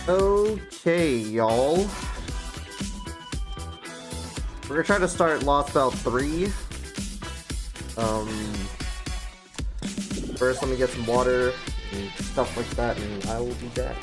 Okay, y'all. We're gonna try to start LostBelt 3. First, let me get some water and stuff like that, and I will be back.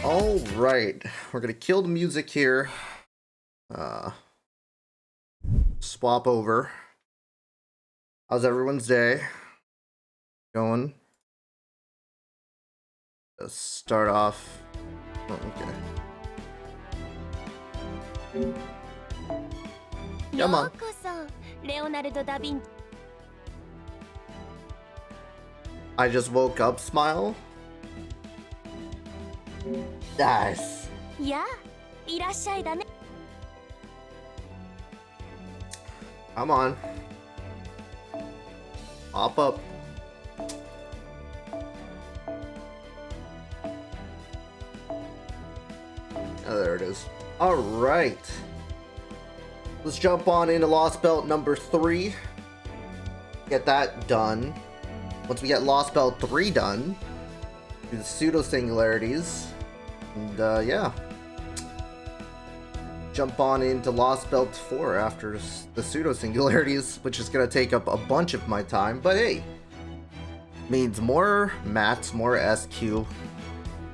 Alright, we're gonna kill the music here. Swap over. How's everyone's day going? Let's start off. Oh, okay. Come on. I just woke up, smile. Nice. Come on. Hop up. Oh, there it is. Alright. Let's jump on into LostBelt number 3. Get that done. Once we get LostBelt 3 done, do the pseudo-singularities. And, yeah. Jump on into LostBelt 4 after the pseudo-singularities, which is going to take up a bunch of my time, but hey. Means more maths, more SQ,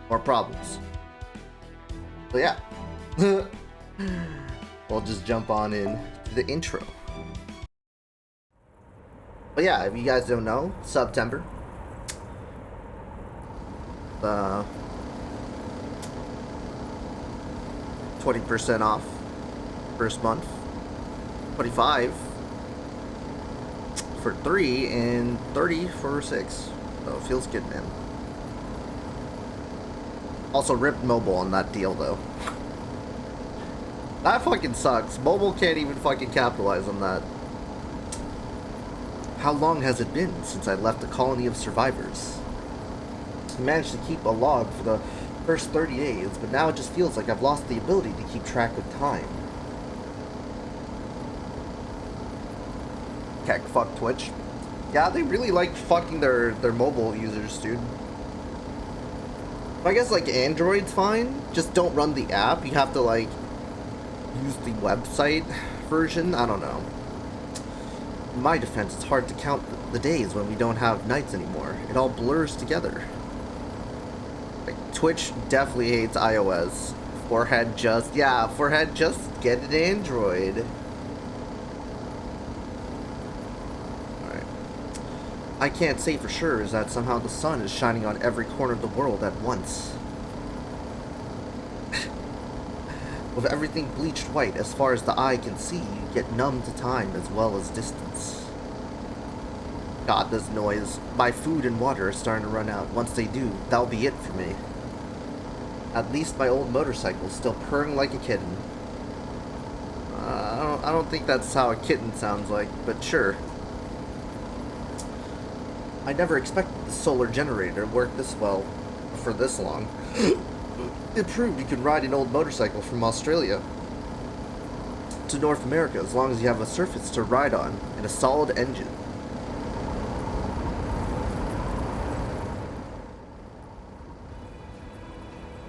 more problems. So yeah. We'll just jump on in to the intro. But yeah, if you guys don't know, September. 20% off first month, 25 for 3 and 30 for 6. So it feels good, man. Also ripped mobile on that deal though. That fucking sucks. Mobile can't even fucking capitalize on that. How long has it been since I left a colony of survivors? I managed to keep a log for the first 30 days, but now it just feels like I've lost the ability to keep track of time. Heck, fuck Twitch. Yeah, they really like fucking their mobile users, dude. I guess, like, Android's fine. Just don't run the app. You have to, like, use the website version. I don't know. In my defense, it's hard to count the days when we don't have nights anymore. It all blurs together. Like, Twitch definitely hates iOS. Forehead just get an Android. Alright. I can't say for sure is that somehow the sun is shining on every corner of the world at once. With everything bleached white as far as the eye can see, you get numb to time as well as distance. God, this noise. My food and water are starting to run out. Once they do, that'll be it for me. At least my old motorcycle's still purring like a kitten. I don't think that's how a kitten sounds like, but sure. I never expected the solar generator to work this well for this long. It proved you can ride an old motorcycle from Australia to North America as long as you have a surface to ride on and a solid engine.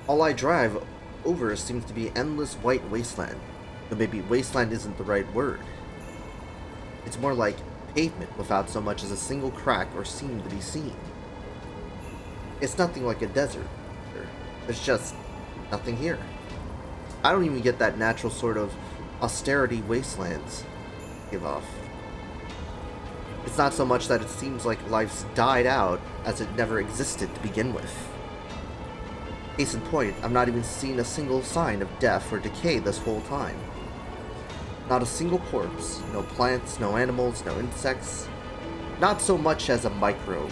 All I drive over seems to be endless white wasteland. But maybe wasteland isn't the right word. It's more like pavement without so much as a single crack or seam to be seen. It's nothing like a desert. There's just nothing here. I don't even get that natural sort of austerity wastelands give off. It's not so much that it seems like life's died out as it never existed to begin with. Case in point, I'm not even seeing a single sign of death or decay this whole time. Not a single corpse, no plants, no animals, no insects, not so much as a microbe.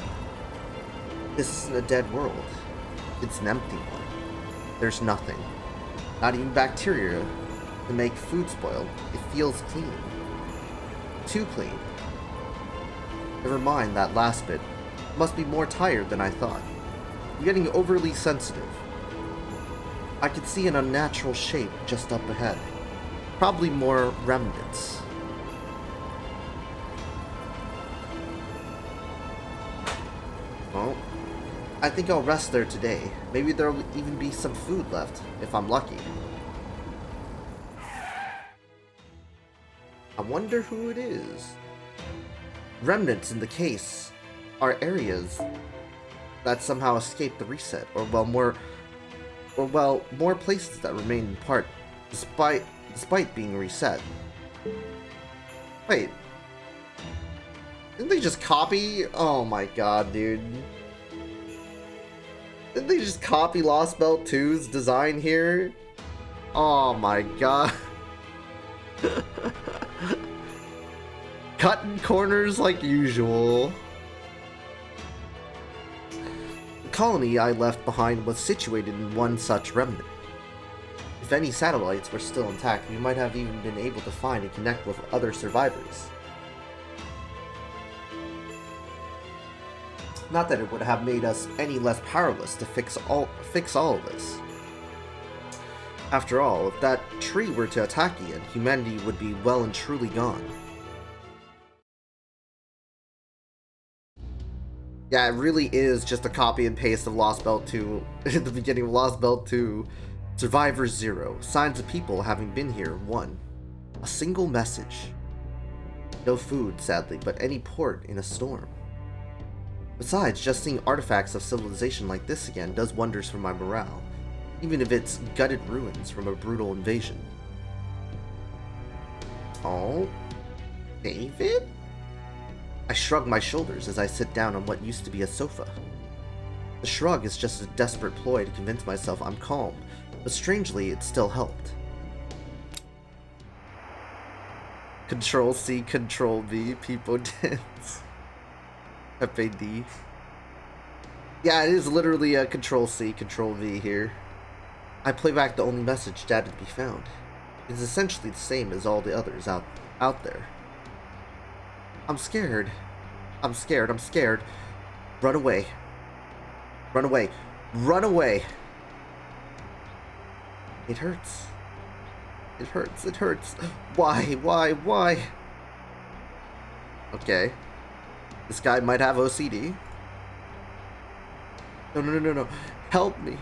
This isn't a dead world. It's an empty one. There's nothing. Not even bacteria to make food spoil. It feels clean. Too clean. Never mind that last bit. Must be more tired than I thought. I'm getting overly sensitive. I could see an unnatural shape just up ahead. Probably more remnants. Well, I think I'll rest there today. Maybe there'll even be some food left, if I'm lucky. I wonder who it is. Remnants in the case are areas that somehow escaped the reset, or more places that remain in part despite being reset. Wait. Didn't they just copy? Oh my god, dude. Didn't they just copy LostBelt 2's design here? Oh my god. Cutting corners like usual. The colony I left behind was situated in one such remnant. If any satellites were still intact, we might have even been able to find and connect with other survivors. Not that it would have made us any less powerless to fix all of this. After all, if that tree were to attack again, humanity would be well and truly gone. Yeah, it really is just a copy and paste of LostBelt 2 at the beginning of LostBelt 2. Survivor 0. Signs of people having been here 1. A single message. No food, sadly, but any port in a storm. Besides, just seeing artifacts of civilization like this again does wonders for my morale, even if it's gutted ruins from a brutal invasion. Oh? David? I shrug my shoulders as I sit down on what used to be a sofa. The shrug is just a desperate ploy to convince myself I'm calm, but strangely, it still helped. Control C, Control V, people dance. FAD. Yeah, it is literally a Control C, Control V here. I play back the only message that to be found. It is essentially the same as all the others out there. I'm scared. I'm scared. I'm scared. Run away. Run away. Run away. It hurts. It hurts. It hurts. Why? Why? Okay. This guy might have OCD. No. Help me.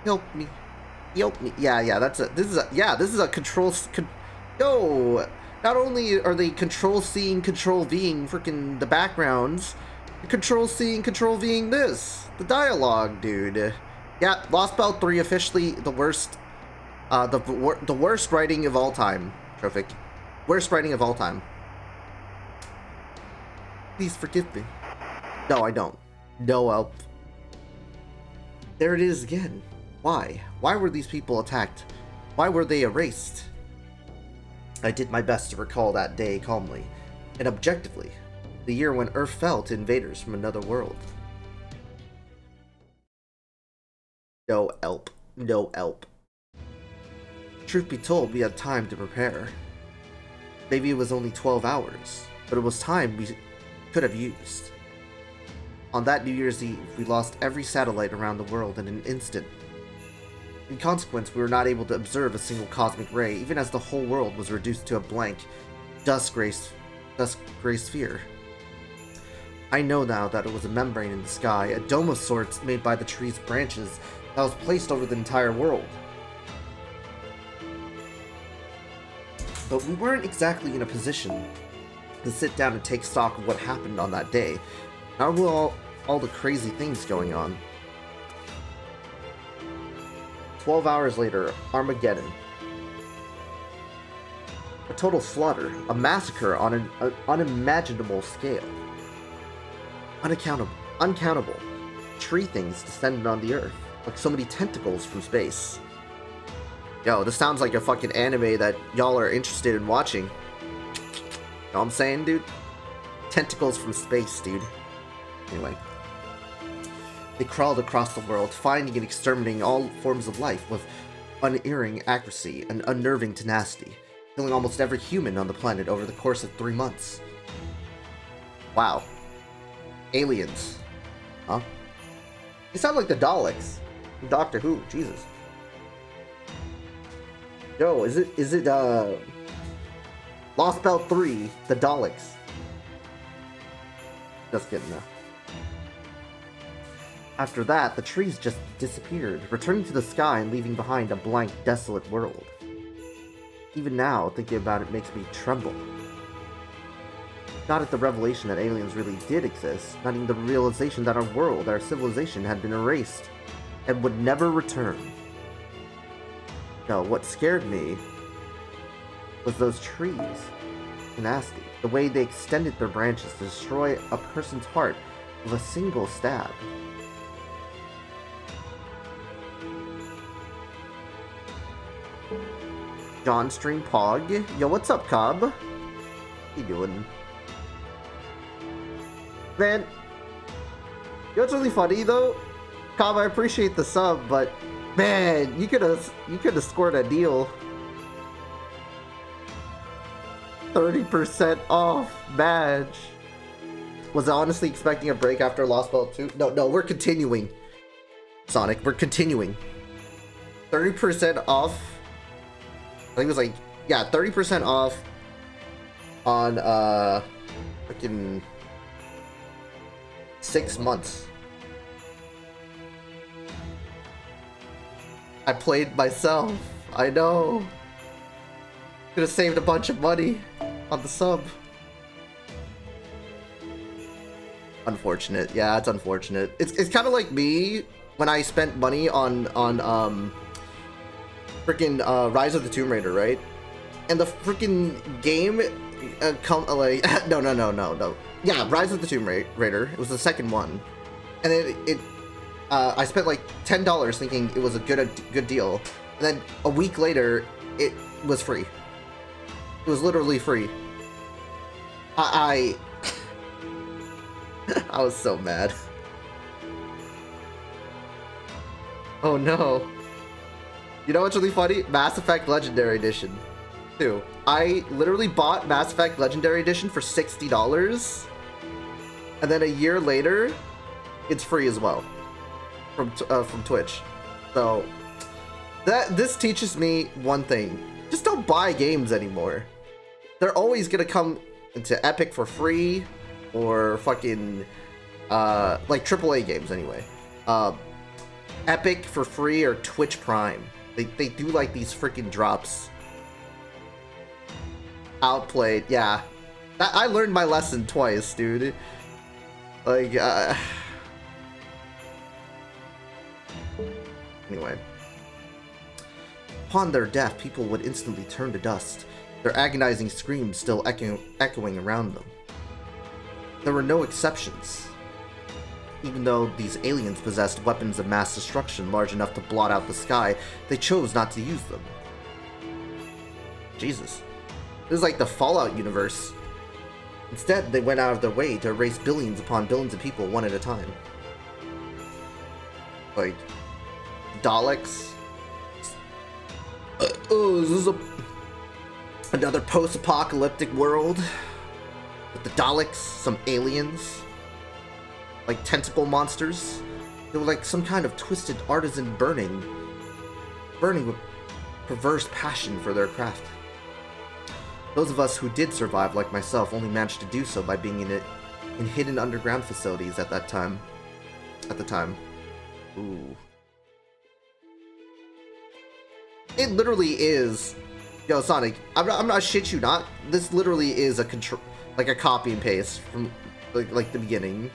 Help me. Help me. Yeah, this is a control... Yo! Not only are they control C-ing, control V-ing freaking the backgrounds, control C-ing, control V-ing this. The dialogue, dude. Yeah, LostBelt 3 officially the worst... the worst writing of all time, Trophic. Worst writing of all time. Please forgive me. No, I don't. No help. There it is again. Why? Why were these people attacked? Why were they erased? I did my best to recall that day calmly and objectively, the year when Earth fell to invaders from another world. No help. No help. Truth be told, we had time to prepare. Maybe it was only 12 hours, but it was time we could have used. On that New Year's Eve, we lost every satellite around the world in an instant. In consequence, we were not able to observe a single cosmic ray, even as the whole world was reduced to a blank, dust-gray sphere. I know now that it was a membrane in the sky, a dome of sorts made by the tree's branches that was placed over the entire world. But we weren't exactly in a position to sit down and take stock of what happened on that day, not with all the crazy things going on. 12 hours later, Armageddon. A total slaughter, a massacre on an unimaginable scale. Uncountable. Tree things descended on the earth, like so many tentacles from space. Yo, this sounds like a fucking anime that y'all are interested in watching. Know what I'm saying, dude? Tentacles from space, dude. Anyway. They crawled across the world, finding and exterminating all forms of life with unerring accuracy and unnerving tenacity, killing almost every human on the planet over the course of 3 months. Wow. Aliens. Huh? They sound like the Daleks. Doctor Who, Jesus. Yo, is it LostBelt 3, the Daleks? Just kidding now. After that, the trees just disappeared, returning to the sky and leaving behind a blank, desolate world. Even now, thinking about it makes me tremble. Not at the revelation that aliens really did exist, not even the realization that our world, our civilization, had been erased and would never return. No, what scared me was those trees. Tenacity. The way they extended their branches to destroy a person's heart with a single stab. John Stream Pog. Yo, what's up, Cobb? How you doing? Man, you know what's really funny though? Cobb, I appreciate the sub, but man, you could have scored a deal. 30% off badge. Was I honestly expecting a break after LostBelt 2? No, we're continuing. Sonic, we're continuing. 30% off. I think it was like, yeah, 30% off on freaking 6 months. I played myself. I know. Could have saved a bunch of money on the sub. Unfortunate. Yeah, it's unfortunate. It's kind of like me when I spent money on freaking Rise of the Tomb Raider, right? And the freaking game no. Yeah, Rise of the Tomb Raider. It was the second one. And then I spent like $10 thinking it was a good deal, and then a week later, it was free. It was literally free. I was so mad. Oh no. You know what's really funny? Mass Effect Legendary Edition. Too. I literally bought Mass Effect Legendary Edition for $60, and then a year later, it's free as well from Twitch. So this teaches me one thing: just don't buy games anymore. They're always gonna come into Epic for free, or fucking like AAA games anyway. Epic for free or Twitch Prime. They do like these freaking drops. Outplayed, yeah. I learned my lesson twice, dude. Like, anyway. Upon their death, people would instantly turn to dust, their agonizing screams still echoing around them. There were no exceptions. Even though these aliens possessed weapons of mass destruction large enough to blot out the sky, they chose not to use them. Jesus. This is like the Fallout universe. Instead, they went out of their way to erase billions upon billions of people one at a time. Like, Daleks. Oh, is this another post-apocalyptic world? With the Daleks, some aliens, like tentacle monsters. They were like some kind of twisted artisan burning with perverse passion for their craft. Those of us who did survive, like myself, only managed to do so by being in hidden underground facilities at the time. Ooh. It literally is. Yo, Sonic, I'm not shit you not. This literally is a copy and paste from like the beginning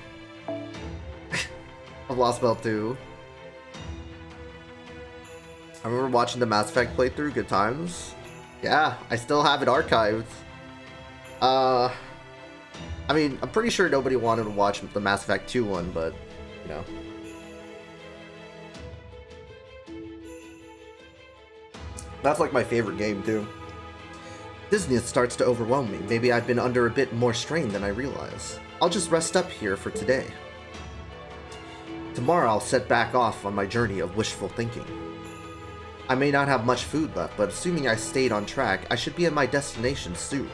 of LostBelt 2. I remember watching the Mass Effect playthrough. Good times. Yeah, I still have it archived. I mean, I'm pretty sure nobody wanted to watch the Mass Effect 2 one, but, you know. That's like my favorite game, too. Dizziness starts to overwhelm me. Maybe I've been under a bit more strain than I realize. I'll just rest up here for today. Tomorrow I'll set back off on my journey of wishful thinking. I may not have much food left, but assuming I stayed on track, I should be at my destination soon.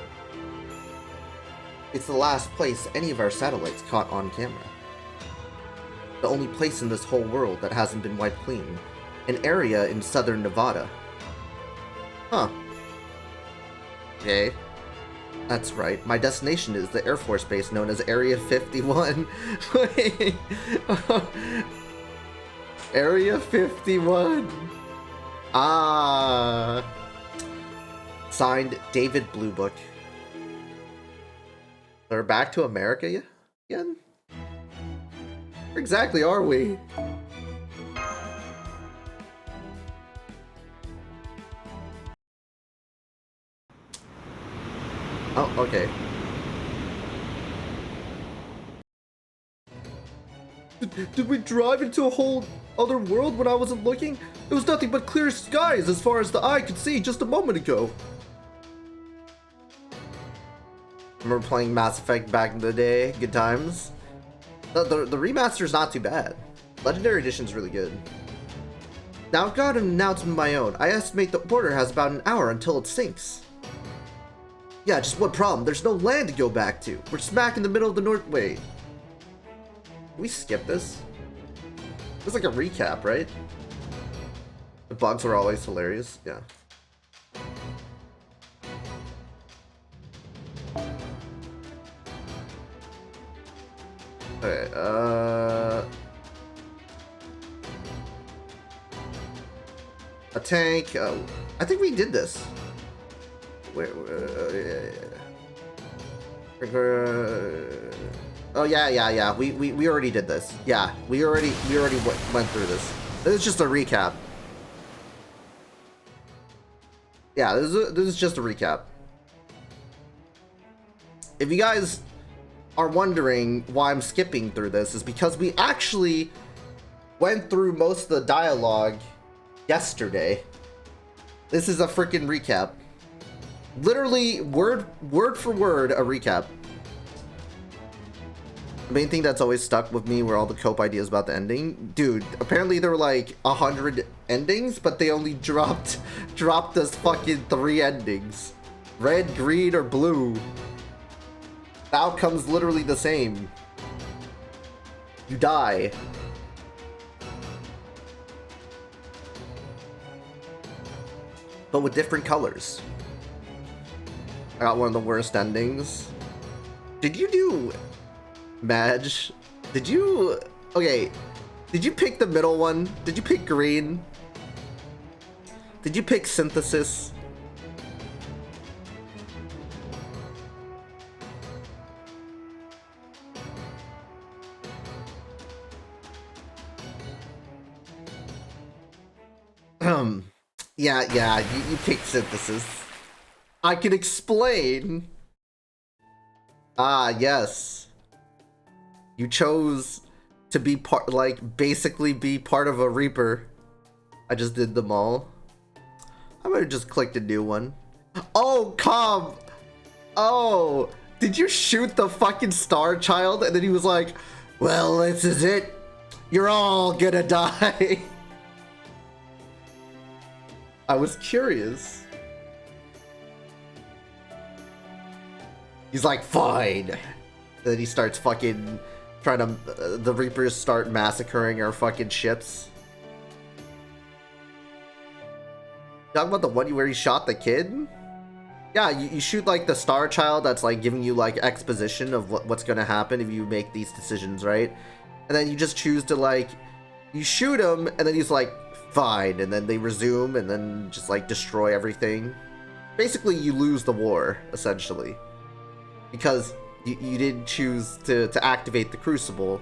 It's the last place any of our satellites caught on camera. The only place in this whole world that hasn't been wiped clean. An area in southern Nevada. Huh. Okay. That's right. My destination is the Air Force base known as Area 51. Wait. Area 51. Ah. Signed, David Blue Book. They're back to America again? Where exactly are we? Oh, okay. Did we drive into a whole other world when I wasn't looking? It was nothing but clear skies as far as the eye could see just a moment ago. Remember playing Mass Effect back in the day? Good times. The remaster's not too bad. Legendary Edition's really good. Now I've got an announcement of my own. I estimate the order has about an hour until it sinks. Yeah, just one problem. There's no land to go back to. We're smack in the middle of the North. Wait. Can we skip this? It's like a recap, right? The bugs are always hilarious. Yeah. Okay, a tank. I think we did this. Wait, oh yeah. We already did this. Yeah, we already went through this. This is just a recap. Yeah, this is just a recap. If you guys are wondering why I'm skipping through this, is because we actually went through most of the dialogue yesterday. This is a freaking recap. Literally, word for word, a recap. The main thing that's always stuck with me were all the cope ideas about the ending. Dude, apparently there were like 100 endings, but they only dropped us fucking 3 endings. Red, green, or blue. The outcome's literally the same. You die. But with different colors. I got one of the worst endings. Did you do... Madge? Did you... Okay. Did you pick the middle one? Did you pick green? Did you pick synthesis? Yeah, you picked synthesis. I can explain. Ah, yes. You chose to be part, like, basically be part of a Reaper. I just did them all. I might have just clicked a new one. Oh, Cobb! Oh, did you shoot the fucking Star Child? And then he was like, well, this is it. You're all gonna die. I was curious. He's like, fine. And then he starts fucking trying to... the Reapers start massacring our fucking ships. Talking about the one where he shot the kid? Yeah, you shoot like the Star Child that's like giving you like exposition of what's gonna happen if you make these decisions, right? And then you just choose to like... You shoot him, and then he's like, fine, and then they resume, and then just like destroy everything. Basically, you lose the war, essentially. Because you didn't choose to activate the Crucible.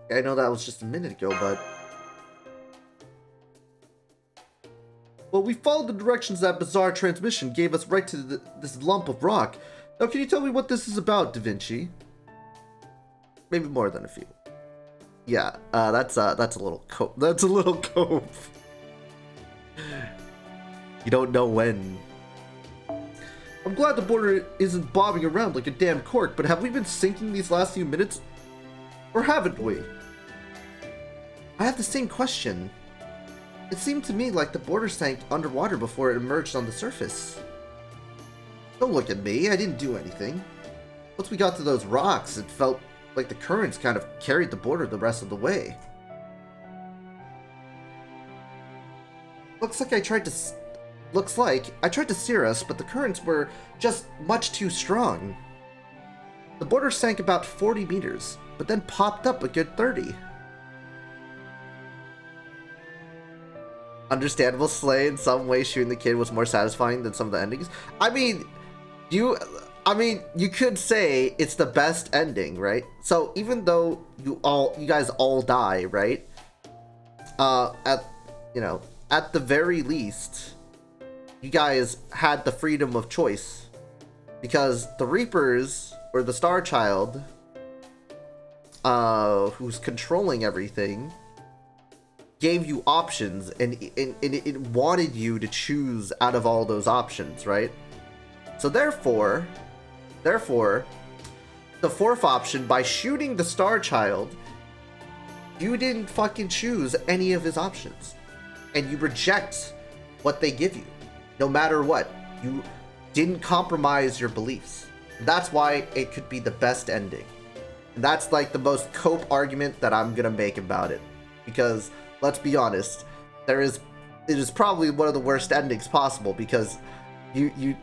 I know that was just a minute ago, but... Well, we followed the directions that bizarre transmission gave us right to this lump of rock. Now, can you tell me what this is about, Da Vinci? Maybe more than a few. Yeah, that's a little cope. That's a little cope. You don't know when. I'm glad the border isn't bobbing around like a damn cork, but have we been sinking these last few minutes? Or haven't we? I have the same question. It seemed to me like the border sank underwater before it emerged on the surface. Don't look at me, I didn't do anything. Once we got to those rocks, it felt like the currents kind of carried the border the rest of the way. Looks like I tried to steer us, but the currents were just much too strong. The border sank about 40 meters, but then popped up a good 30. Understandable, Slay. In some way, shooting the kid was more satisfying than some of the endings. I mean, you could say it's the best ending, right? So even though you guys all die, right? At the very least, you guys had the freedom of choice, because the Reapers or the Star Child, who's controlling everything, gave you options, and it wanted you to choose out of all those options, right? So therefore, the fourth option, by shooting the Star Child, you didn't fucking choose any of his options. And you reject what they give you, no matter what. You didn't compromise your beliefs. That's why it could be the best ending. And that's like the most cope argument that I'm gonna make about it. Because, let's be honest, it is probably one of the worst endings possible, because you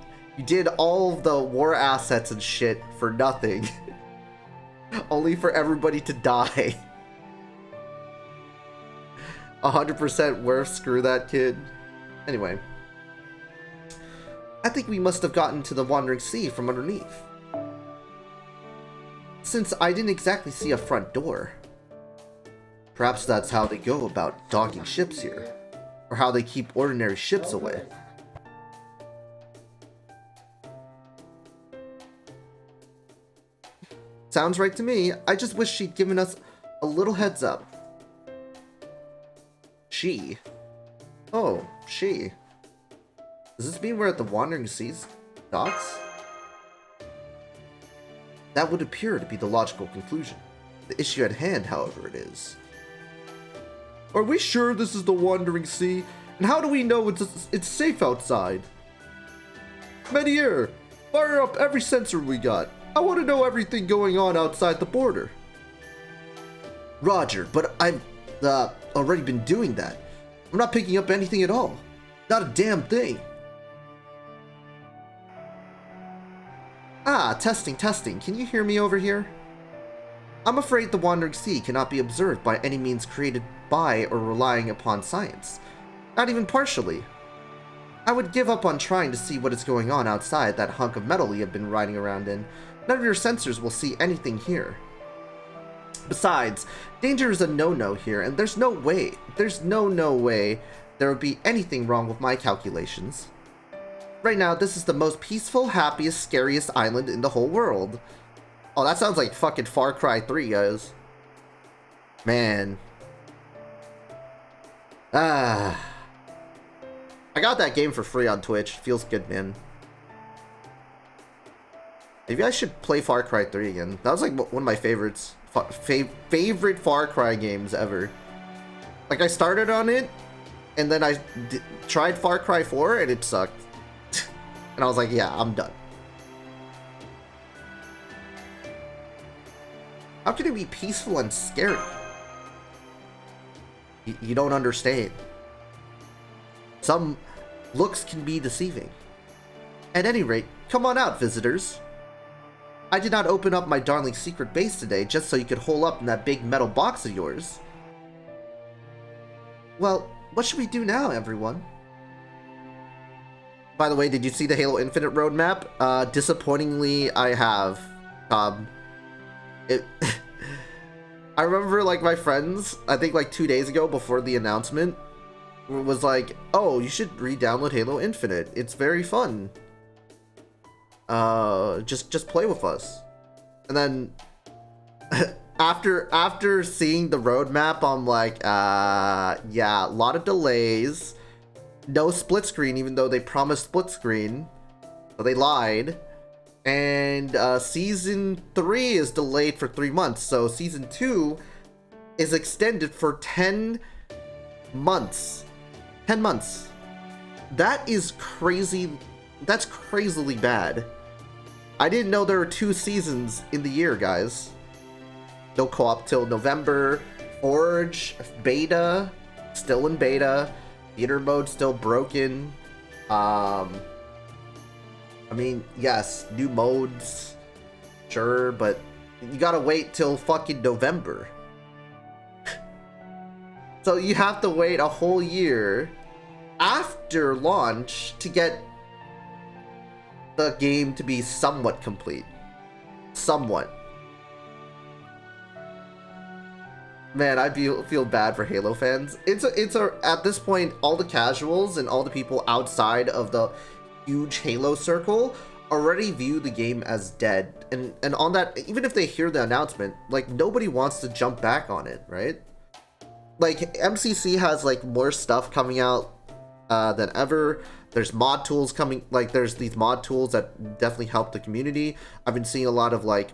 did all of the war assets and shit for nothing. Only for everybody to die. 100% worth, screw that kid. Anyway. I think we must have gotten to the Wandering Sea from underneath. Since I didn't exactly see a front door. Perhaps that's how they go about docking ships here. Or how they keep ordinary ships away. Sounds right to me. I just wish she'd given us a little heads up. She? Oh, she. Does this mean we're at the Wandering Seas docks? That would appear to be the logical conclusion. The issue at hand, however, it is. Are we sure this is the Wandering Sea? And how do we know it's safe outside? Medier, fire up every sensor we got. I want to know everything going on outside the border. Roger, but I've already been doing that. I'm not picking up anything at all. Not a damn thing. Ah, testing. Can you hear me over here? I'm afraid the Wandering Sea cannot be observed by any means created by or relying upon science. Not even partially. I would give up on trying to see what is going on outside that hunk of metal you have been riding around in. None of your sensors will see anything here. Besides, danger is a no-no here, and there's no way there would be anything wrong with my calculations. Right now, this is the most peaceful, happiest, scariest island in the whole world. Oh, that sounds like fucking Far Cry 3, guys. Man. I got that game for free on Twitch. Feels good, man. Maybe I should play Far Cry 3 again. That was like one of my favorites. Favorite Far Cry games ever. Like, I started on it, and then I tried Far Cry 4, and it sucked. And I was like, yeah, I'm done. How can it be peaceful and scary? You don't understand. Some looks can be deceiving. At any rate, come on out, visitors. I did not open up my darling secret base today just so you could hole up in that big metal box of yours. Well, what should we do now, everyone? By the way, did you see the Halo Infinite roadmap? Disappointingly, I have. I remember, like, my friends, I think, like, 2 days ago before the announcement, was like, oh, you should re-download Halo Infinite. It's very fun. Just play with us. And then, after seeing the roadmap, I'm like, yeah, a lot of delays. No split screen, even though they promised split screen. So they lied. And Season 3 is delayed for 3 months. So Season 2 is extended for 10 months. 10 months. That is crazy. That's crazily bad. I didn't know there were 2 seasons in the year, guys. No co-op till November. Forge, beta, still in beta. Theater mode still broken. I mean, yes, new modes, sure, but you gotta wait till fucking November. So you have to wait a whole year after launch to get the game to be somewhat complete. Somewhat. Man, I feel bad for Halo fans. It's at this point, all the casuals and all the people outside of the huge Halo circle already view the game as dead. And on that, even if they hear the announcement, like, nobody wants to jump back on it, right? Like, MCC has, like, more stuff coming out than ever. There's mod tools coming, like, there's these mod tools that definitely help the community. I've been seeing a lot of, like,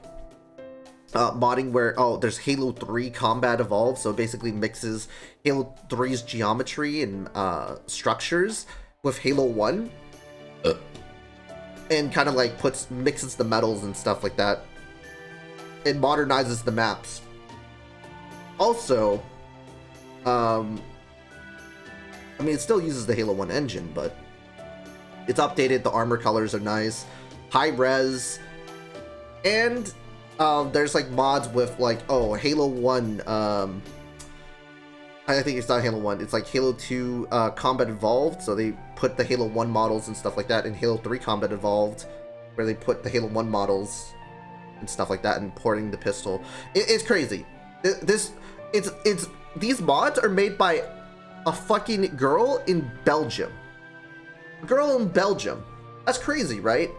modding where, oh, there's Halo 3 Combat Evolved, so it basically mixes Halo 3's geometry and structures with Halo 1. And kind of like mixes the metals and stuff like that. And modernizes the maps. Also, I mean, it still uses the Halo 1 engine, but it's updated, the armor colors are nice, high res, and there's like mods with like, oh, Halo 1, I think it's not Halo 1, it's like Halo 2 Combat Evolved, so they put the Halo 1 models and stuff like that in Halo 3 Combat Evolved, where they put the Halo 1 models and stuff like that and porting the pistol. It's crazy. These mods are made by a fucking girl in Belgium. A girl in Belgium. That's crazy, right?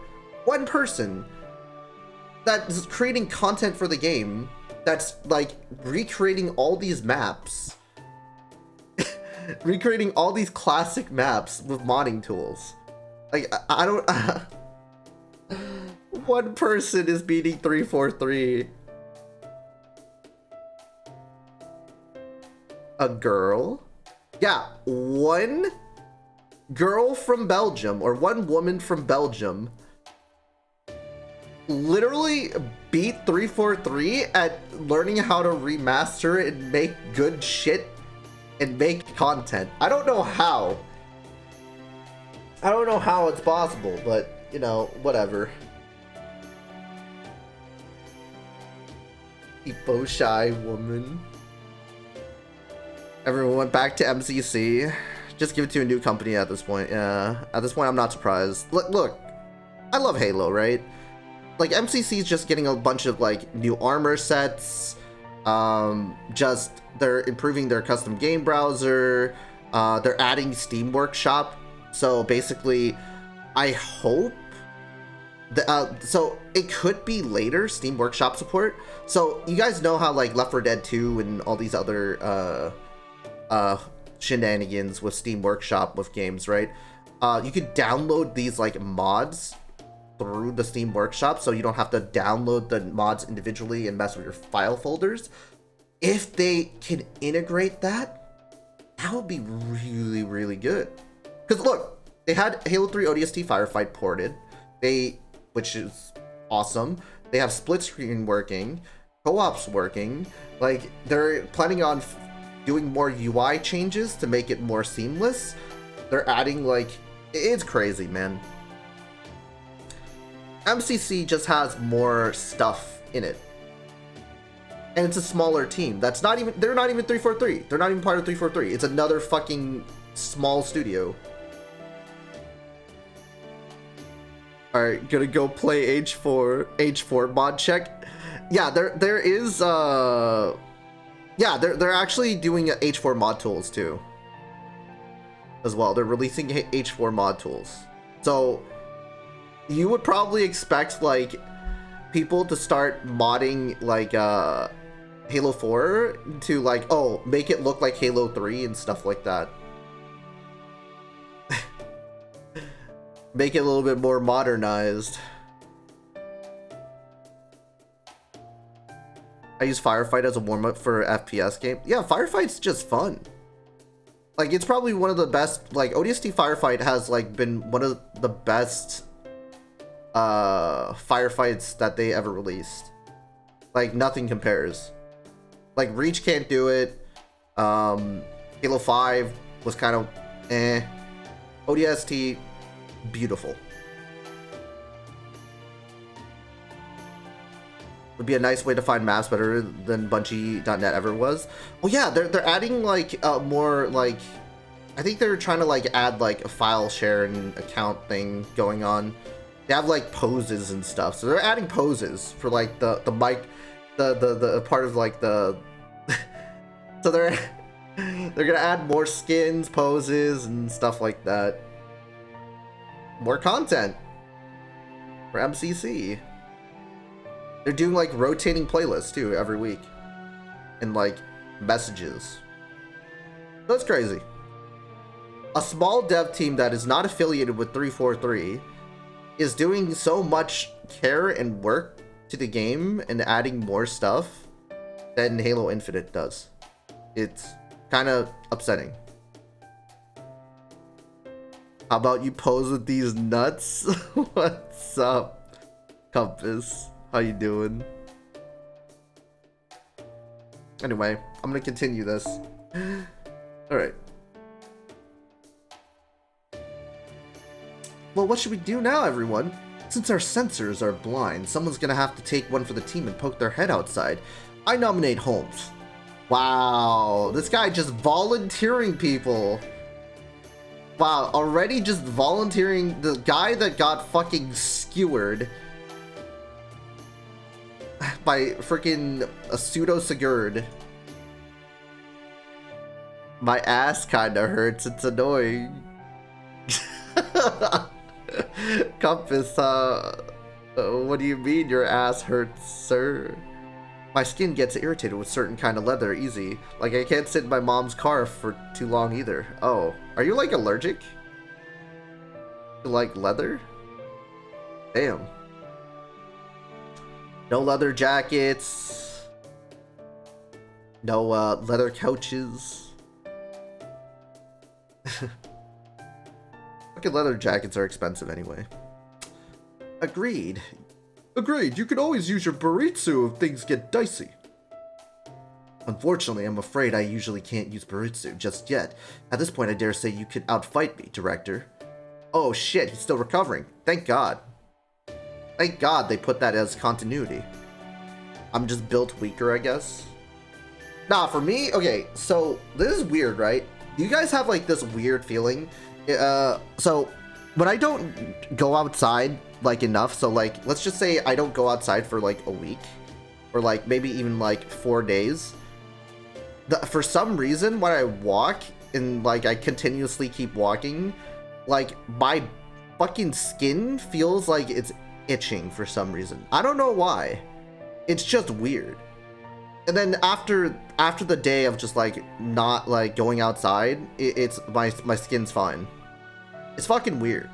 One person that's creating content for the game, that's like recreating all these maps, recreating all these classic maps with modding tools. Like, I don't... One person is beating 343. A girl? Yeah, one girl from Belgium, or one woman from Belgium, literally beat 343 at learning how to remaster and make good shit and make content. I don't know how. I don't know how it's possible, but, you know, whatever. Epo shy woman. Everyone went back to MCC. Just give it to a new company at this point. Yeah, at this point, I'm not surprised. Look, I love Halo, right? Like, MCC is just getting a bunch of, like, new armor sets. Just, they're improving their custom game browser. They're adding Steam Workshop. So, basically, I hope... so, it could be later, Steam Workshop support. So, you guys know how, like, Left 4 Dead 2 and all these other, shenanigans with Steam Workshop with games, right? You could download these, like, mods through the Steam Workshop, so you don't have to download the mods individually and mess with your file folders. If they can integrate that, that would be really, really good. Because look, they had Halo 3 ODST Firefight ported, which is awesome. They have split screen working, co-ops working. Like, they're planning on doing more UI changes to make it more seamless. They're adding, like, it's crazy, man. MCC just has more stuff in it. And it's a smaller team. They're not even 343. They're not even part of 343. It's another fucking small studio. Alright, gonna go play H4 mod check. Yeah, there is yeah, they're actually doing H4 mod tools too. As well. They're releasing H4 mod tools. So you would probably expect, like, people to start modding, like, Halo 4 to, like, oh, make it look like Halo 3 and stuff like that. Make it a little bit more modernized. I use Firefight as a warm-up for FPS game. Yeah, Firefight's just fun. Like, it's probably one of the best, like, ODST Firefight has, like, been one of the best firefights that they ever released. Like, nothing compares. Like, Reach can't do it. Halo 5 was kind of eh. ODST, beautiful. Would be a nice way to find maps better than Bungie.net ever was. Well, yeah, they're adding, like, more, like, I think they're trying to, like, add, like, a file sharing account thing going on. They have, like, poses and stuff, so they're adding poses for, like, the mic, the part of, like, the so they're gonna add more skins, poses, and stuff like that. More content for MCC. They're doing, like, rotating playlists too every week, and, like, messages. That's crazy. A small dev team that is not affiliated with 343 is doing so much care and work to the game and adding more stuff than Halo Infinite does. It's kind of upsetting. How about you pose with these nuts? What's up, Compass? How you doing? Anyway, I'm gonna continue this. Alright. Well, what should we do now, everyone? Since our sensors are blind, someone's gonna have to take one for the team and poke their head outside. I nominate Holmes. Wow, this guy just volunteering people. Wow, already just volunteering the guy that got fucking skewered by freaking a pseudo Sigurd. My ass kinda hurts, it's annoying. Compass, What do you mean your ass hurts, sir? My skin gets irritated with certain kind of leather easy. Like, I can't sit in my mom's car for too long either. Oh, are you, like, allergic to, like, leather? Damn. No leather jackets. No, leather couches. Fucking leather jackets are expensive anyway. Agreed. Agreed, you can always use your Baritsu if things get dicey. Unfortunately, I'm afraid I usually can't use Baritsu just yet. At this point, I dare say you could outfight me, Director. Oh shit, he's still recovering. Thank God. Thank God they put that as continuity. I'm just built weaker, I guess. Nah, for me, okay, so this is weird, right? You guys have like this weird feeling. So when I don't go outside like enough, so like let's just say I don't go outside for like a week or like maybe even like 4 days. For some reason when I walk and like I continuously keep walking, like my fucking skin feels like it's itching for some reason. I don't know why. It's just weird. And then after the day of just like not like going outside, it's my skin's fine. It's fucking weird.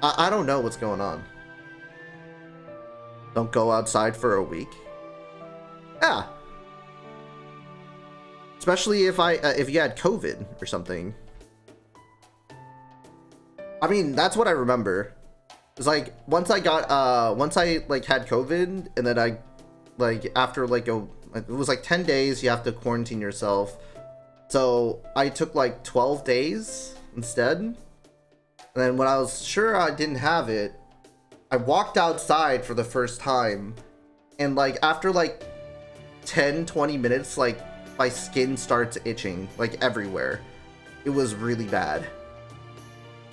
I don't know what's going on. Don't go outside for a week. Yeah. Especially if you had COVID or something. I mean, that's what I remember. It's like once I like had COVID, and then I like after like it was like 10 days you have to quarantine yourself. So I took like 12 days instead. And then when I was sure I didn't have it, I walked outside for the first time, and like after like 10-20 minutes, like my skin starts itching like everywhere. It was really bad.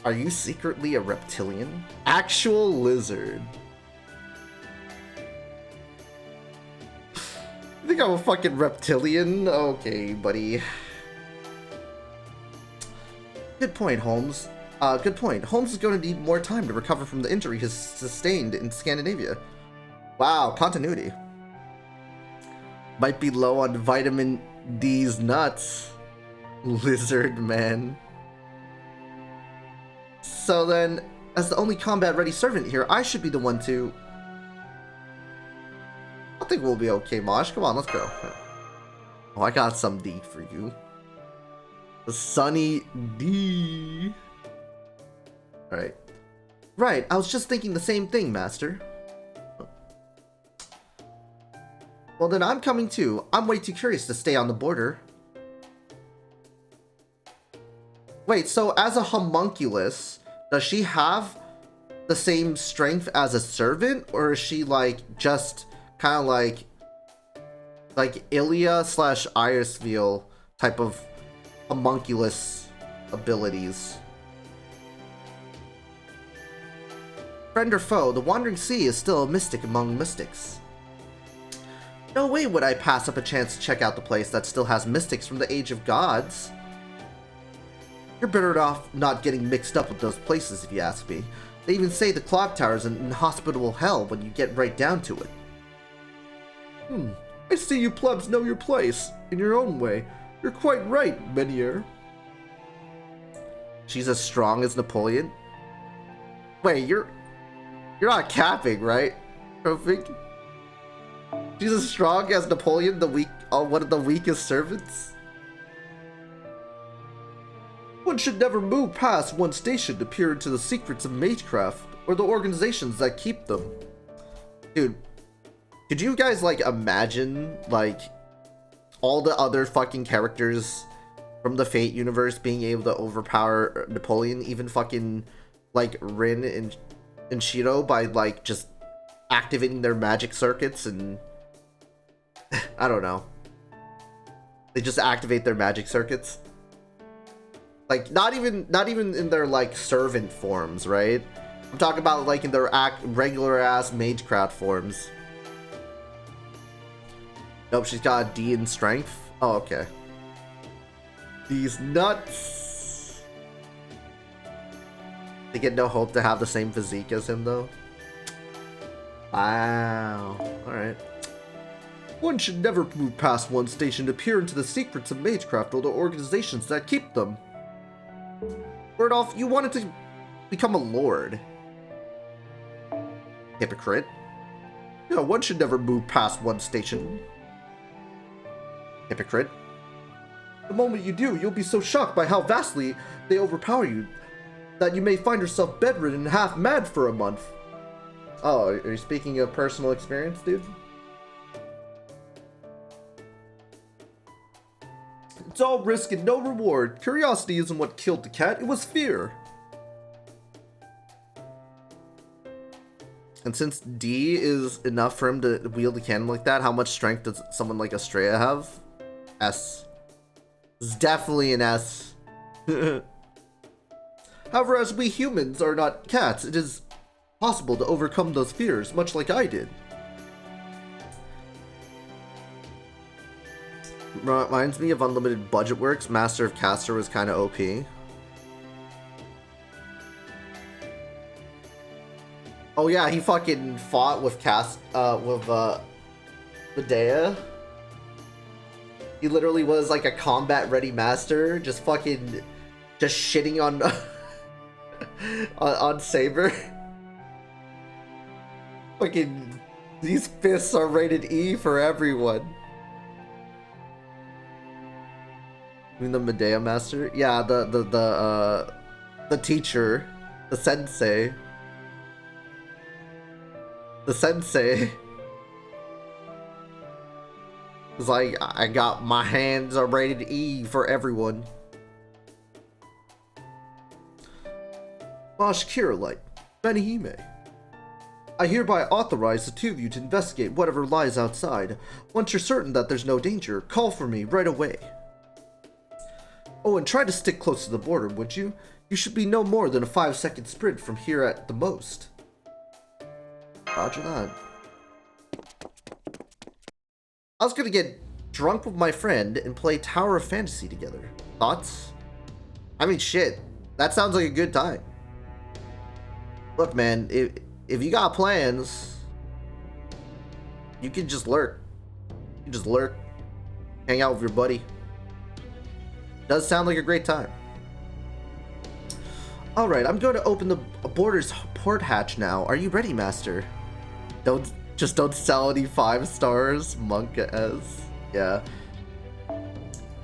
Are you secretly a reptilian? Actual lizard. You think I'm a fucking reptilian? Okay, buddy. Good point, Holmes. Good point. Holmes is going to need more time to recover from the injury he's sustained in Scandinavia. Wow, continuity. Might be low on vitamin D's nuts. Lizard man. So then, as the only combat-ready servant here, I should be the one to... I think we'll be okay, Mosh. Come on, let's go. Oh, I got some D for you. The Sunny D. Alright. Right, I was just thinking the same thing, Master. Well, then I'm coming too. I'm way too curious to stay on the border. Wait, so as a homunculus, does she have the same strength as a servant? Or is she, like, just kind of like Ilya / Irisveal type of homunculus abilities? Friend or foe, the Wandering Sea is still a mystic among mystics. No way would I pass up a chance to check out the place that still has mystics from the Age of Gods. You're better off not getting mixed up with those places, if you ask me. They even say the clock tower's an inhospitable hell when you get right down to it. I see you plebs know your place, in your own way. You're quite right, Menier. She's as strong as Napoleon? Wait, you're not capping, right? Perfect. She's as strong as Napoleon, one of the weakest servants? One should never move past one station to peer into the secrets of magecraft, or the organizations that keep them. Dude, could you guys, like, imagine, like, all the other fucking characters from the Fate universe being able to overpower Napoleon, even fucking, like, Rin and Shiro, by, like, just activating their magic circuits and... I don't know. They just activate their magic circuits. Like, not even in their, like, servant forms, right? I'm talking about, like, in their regular-ass magecraft forms. Nope, she's got a D in strength. Oh, okay. These nuts. They get no hope to have the same physique as him, though. Wow. Alright. One should never move past one station to peer into the secrets of magecraft or the organizations that keep them. Word off, you wanted to become a lord. Hypocrite. No, one should never move past one station. Hypocrite. The moment you do, you'll be so shocked by how vastly they overpower you that you may find yourself bedridden and half mad for a month. Oh, are you speaking of personal experience, dude? It's all risk and no reward. Curiosity isn't what killed the cat, it was fear. And since D is enough for him to wield a cannon like that, how much strength does someone like Estrella have? S. It's definitely an S. However, as we humans are not cats, it is possible to overcome those fears, much like I did. Reminds me of Unlimited Budget Works. Master of Caster was kind of OP. Oh yeah, he fucking fought with Medea. He literally was like a combat-ready master, just shitting on on Saber. Fucking, these fists are rated E for everyone. I mean the Medea master? Yeah, the teacher, the sensei. The sensei was like, I got my hands are rated E for everyone. Mosh Kirillite, Benihime. I hereby authorize the two of you to investigate whatever lies outside. Once you're certain that there's no danger, call for me right away. Oh, and try to stick close to the border, would you? You should be no more than a 5-second sprint from here at the most. Roger that. I was gonna get drunk with my friend and play Tower of Fantasy together. Thoughts? I mean, shit. That sounds like a good time. Look, man, if you got plans, you can just lurk. You can just lurk. Hang out with your buddy. Does sound like a great time. Alright, I'm going to open the border's port hatch now. Are you ready, Master? Don't sell any 5 stars, Monka S. Yeah.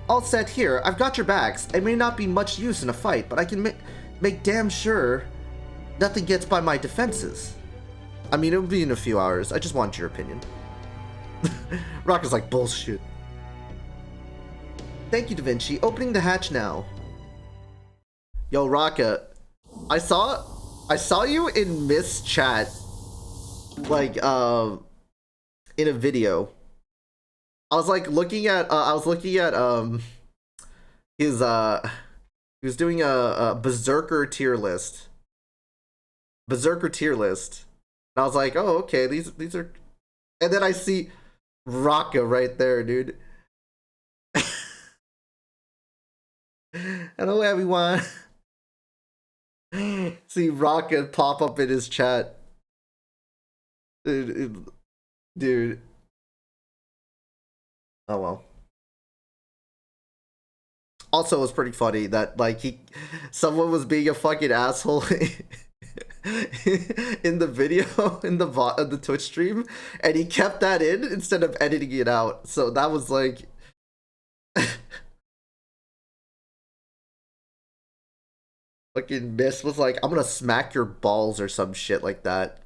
All set here. I've got your backs. I may not be much use in a fight, but I can make damn sure nothing gets by my defenses. I mean, it'll be in a few hours. I just want your opinion. Rock is like, bullshit. Thank you, Da Vinci. Opening the hatch now. Yo, Raka, I saw you in Miss Chat, like, in a video. I was like looking at, his, he was doing a Berserker tier list. Berserker tier list. And I was like, oh, okay, these are, and then I see Raka right there, dude. Hello, everyone. See Raka pop up in his chat. Dude. Oh well. Also, it was pretty funny that like someone was being a fucking asshole in the video in the Twitch stream, and he kept that in instead of editing it out. So that was like. Fucking Miss was like, I'm gonna smack your balls or some shit like that.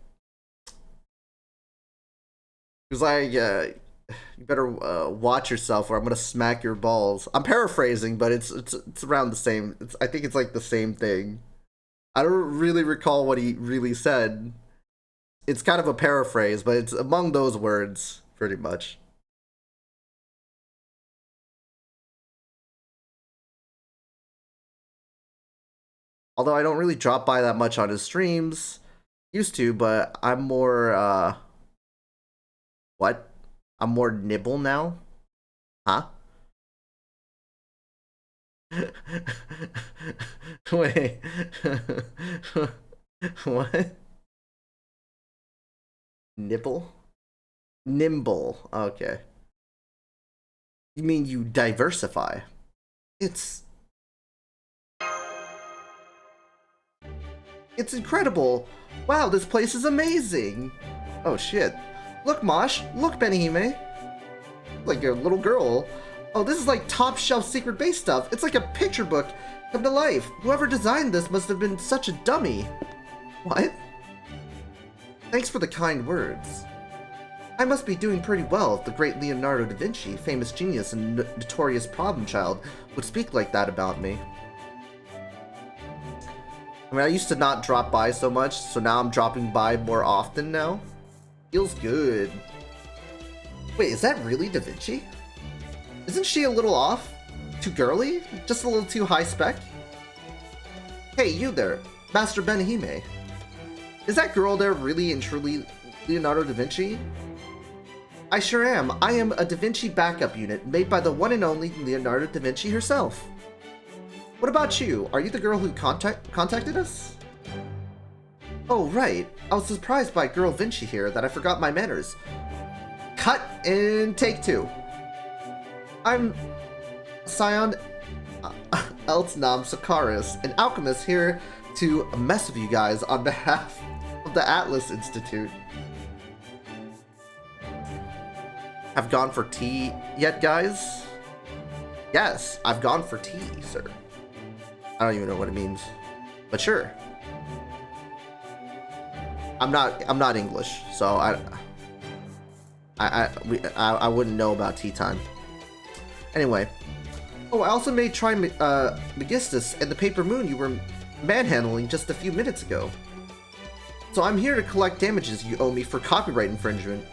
He was like, you better watch yourself or I'm gonna smack your balls. I'm paraphrasing, but it's around the same. I think it's like the same thing. I don't really recall what he really said. It's kind of a paraphrase, but it's among those words, pretty much. Although I don't really drop by that much on his streams. Used to, but I'm more, what? I'm more nibble now? Huh? Wait. What? Nibble? Nimble. Okay. You mean you diversify? It's incredible. Wow, this place is amazing. Oh shit. Look, Mosh. Look, Benihime. Like a little girl. Oh, this is like top shelf secret base stuff. It's like a picture book come to life. Whoever designed this must have been such a dummy. What? Thanks for the kind words. I must be doing pretty well if the great Leonardo da Vinci, famous genius and notorious problem child, would speak like that about me. I mean, I used to not drop by so much, so now I'm dropping by more often now. Feels good. Wait, is that really Da Vinci? Isn't she a little off? Too girly? Just a little too high spec? Hey, you there, Master Benihime. Is that girl there really and truly Leonardo da Vinci? I sure am. I am a Da Vinci backup unit made by the one and only Leonardo da Vinci herself. What about you? Are you the girl who contacted us? Oh, right. I was surprised by Girl Vinci here that I forgot my manners. Cut and take two. I'm Scion Eltnam Sakaris, an alchemist here to mess with you guys on behalf of the Atlas Institute. Have gone for tea yet, guys? Yes, I've gone for tea, sir. I don't even know what it means, but sure. I'm not English, so I wouldn't know about tea time. Anyway, oh, I also made Megistus and the Paper Moon you were manhandling just a few minutes ago. So I'm here to collect damages you owe me for copyright infringement.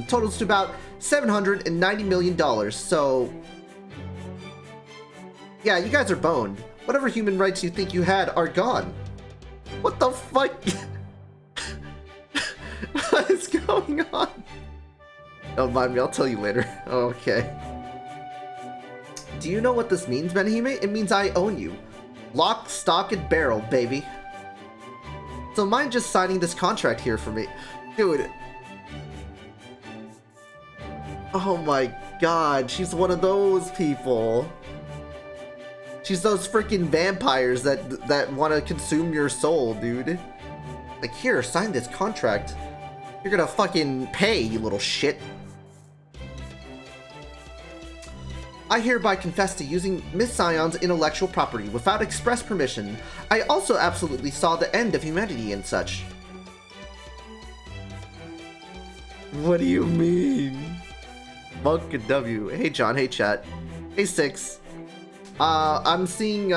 Totals to about $790 million, so... Yeah, you guys are boned. Whatever human rights you think you had are gone. What the fuck? What is going on? Don't mind me, I'll tell you later. Okay. Do you know what this means, Benihime? It means I own you. Lock, stock, and barrel, baby. So mind just signing this contract here for me. Dude. Oh my god, she's one of those people. She's those freaking vampires that want to consume your soul, dude. Like, here, sign this contract. You're gonna fucking pay, you little shit. I hereby confess to using Miss Scion's intellectual property without express permission. I also absolutely saw the end of humanity and such. What do you mean? Monk and W. Hey John, hey chat. Hey Six. I'm seeing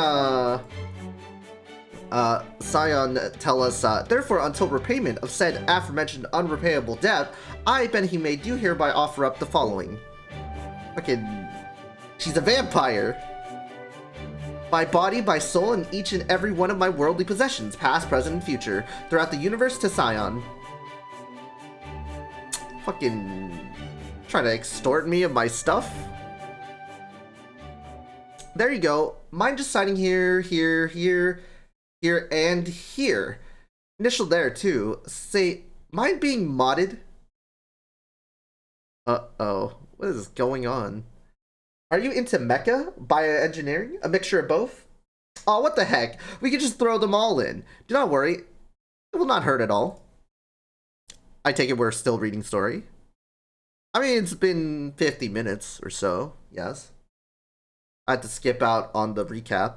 Scion tell us, therefore until repayment of said aforementioned unrepayable debt, I, Benihime, do hereby offer up the following. Fucking... She's a vampire! By body, by soul, and each and every one of my worldly possessions, past, present, and future, throughout the universe to Scion. Fucking... trying to extort me of my stuff? There you go. Mine just signing here, here, here, here, and here. Initial there, too. Say, mine being modded? Uh-oh. What is going on? Are you into mecha? Bioengineering? A mixture of both? Oh, what the heck? We can just throw them all in. Do not worry. It will not hurt at all. I take it we're still reading story. I mean, it's been 50 minutes or so, yes. I had to skip out on the recap.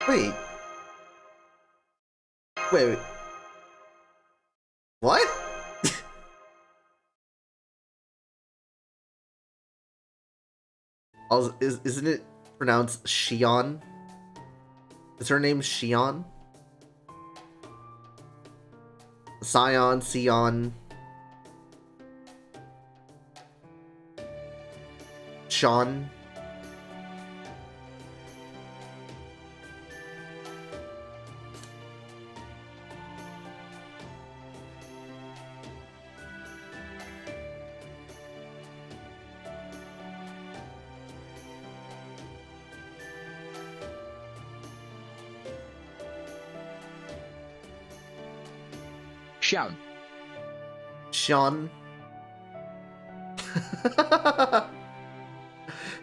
Wait. Wait. What? Also, isn't it pronounced Shion? Is her name Shion? Scion, Sion. Sean. Xian. Sean.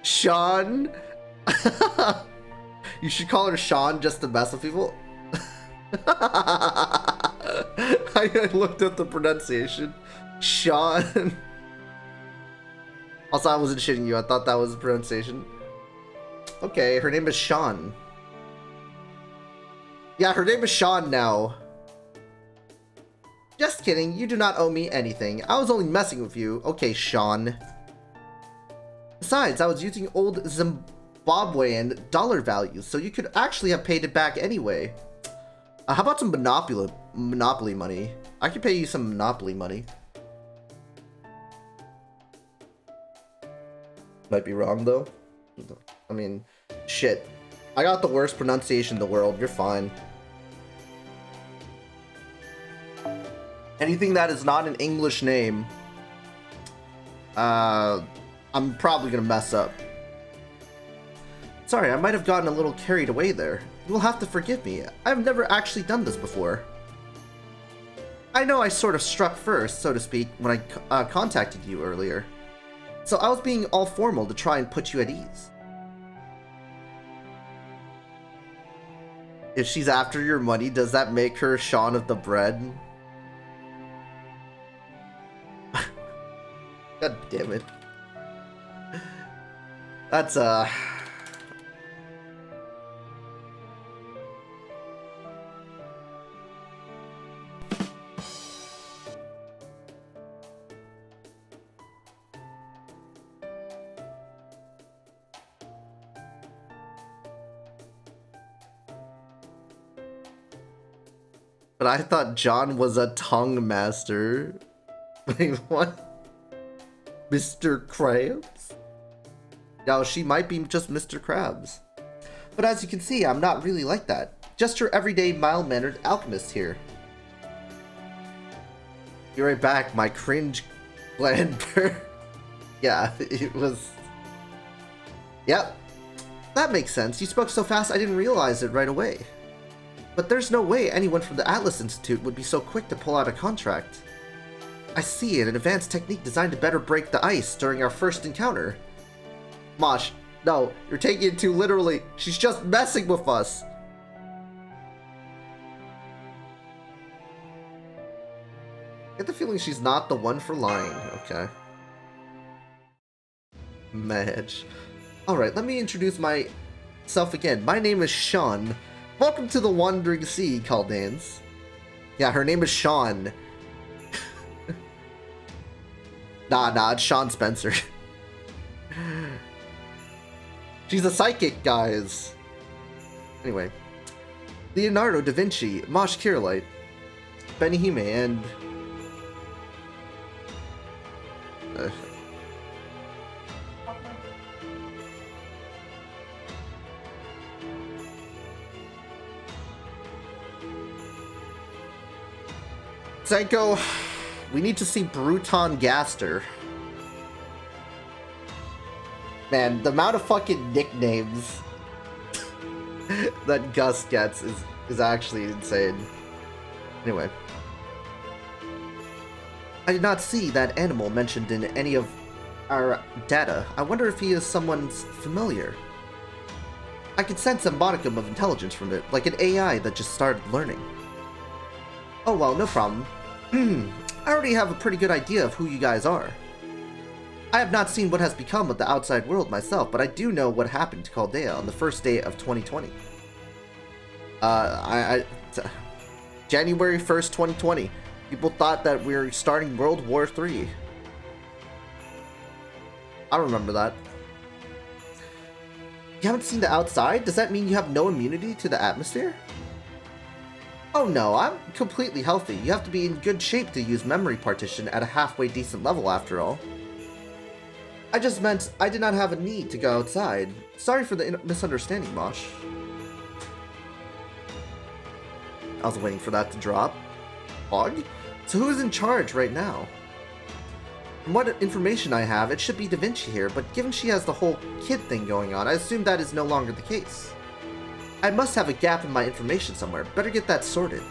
Sean. You should call her Sean just to mess with people. I looked at the pronunciation. Sean. Also, I wasn't shitting you. I thought that was the pronunciation. Okay, her name is Sean. Yeah, her name is Sean now. Just kidding. You do not owe me anything. I was only messing with you. Okay, Sean. Besides, I was using old Zimbabwean dollar values, so you could actually have paid it back anyway. How about some Monopoly money? I could pay you some Monopoly money. Might be wrong, though. I mean, shit. I got the worst pronunciation in the world. You're fine. Anything that is not an English name, I'm probably gonna mess up. Sorry, I might have gotten a little carried away there. You will have to forgive me. I've never actually done this before. I know I sort of struck first, so to speak, when I contacted you earlier. So I was being all formal to try and put you at ease. If she's after your money, does that make her Sean of the Bread? God damn it. That's, But I thought John was a tongue master. Wait, what? Mr. Krabs? Now, she might be just Mr. Krabs. But as you can see, I'm not really like that. Just your everyday mild-mannered alchemist here. Be right back, my cringe glander. Yeah, it was... Yep. That makes sense. You spoke so fast I didn't realize it right away. But there's no way anyone from the Atlas Institute would be so quick to pull out a contract. I see, an advanced technique designed to better break the ice during our first encounter. Mosh, no, you're taking it too literally. She's just messing with us. I get the feeling she's not the one for lying. Okay. Madge. Alright, let me introduce myself again. My name is Sean. Welcome to the Wandering Sea, Caldanes. Yeah, her name is Sean. Nah, it's Sean Spencer. She's a psychic, guys. Anyway. Leonardo da Vinci, Mosh Kirillite, Benihime, and... Senko, we need to see Bruton Gaster. Man, the amount of fucking nicknames that Gus gets is actually insane. Anyway. I did not see that animal mentioned in any of our data. I wonder if he is someone's familiar. I could sense a modicum of intelligence from it, like an AI that just started learning. Oh well, no problem. I already have a pretty good idea of who you guys are. I have not seen what has become of the outside world myself, but I do know what happened to Chaldea on the first day of 2020. January 1st, 2020. People thought that we were starting World War III. I remember that. You haven't seen the outside? Does that mean you have no immunity to the atmosphere? Oh no, I'm completely healthy. You have to be in good shape to use memory partition at a halfway decent level after all. I just meant I did not have a need to go outside. Sorry for the misunderstanding, Mosh. I was waiting for that to drop. Hog? So who is in charge right now? From what information I have, it should be Da Vinci here, but given she has the whole kid thing going on, I assume that is no longer the case. I must have a gap in my information somewhere. Better get that sorted.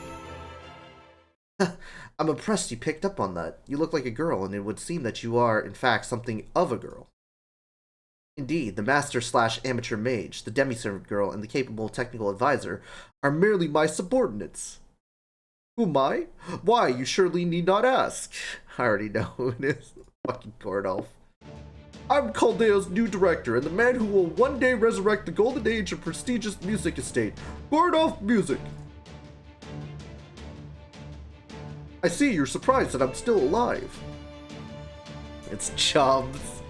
I'm impressed you picked up on that. You look like a girl, and it would seem that you are, in fact, something of a girl. Indeed, the master/amateur mage, the demi-servant girl, and the capable technical advisor are merely my subordinates. Who am I? Why, you surely need not ask. I already know who it is. Fucking Gordolf. I'm Chaldea's new director, and the man who will one day resurrect the golden age of prestigious music estate, Gordolf Music. I see you're surprised that I'm still alive. It's Chubbs.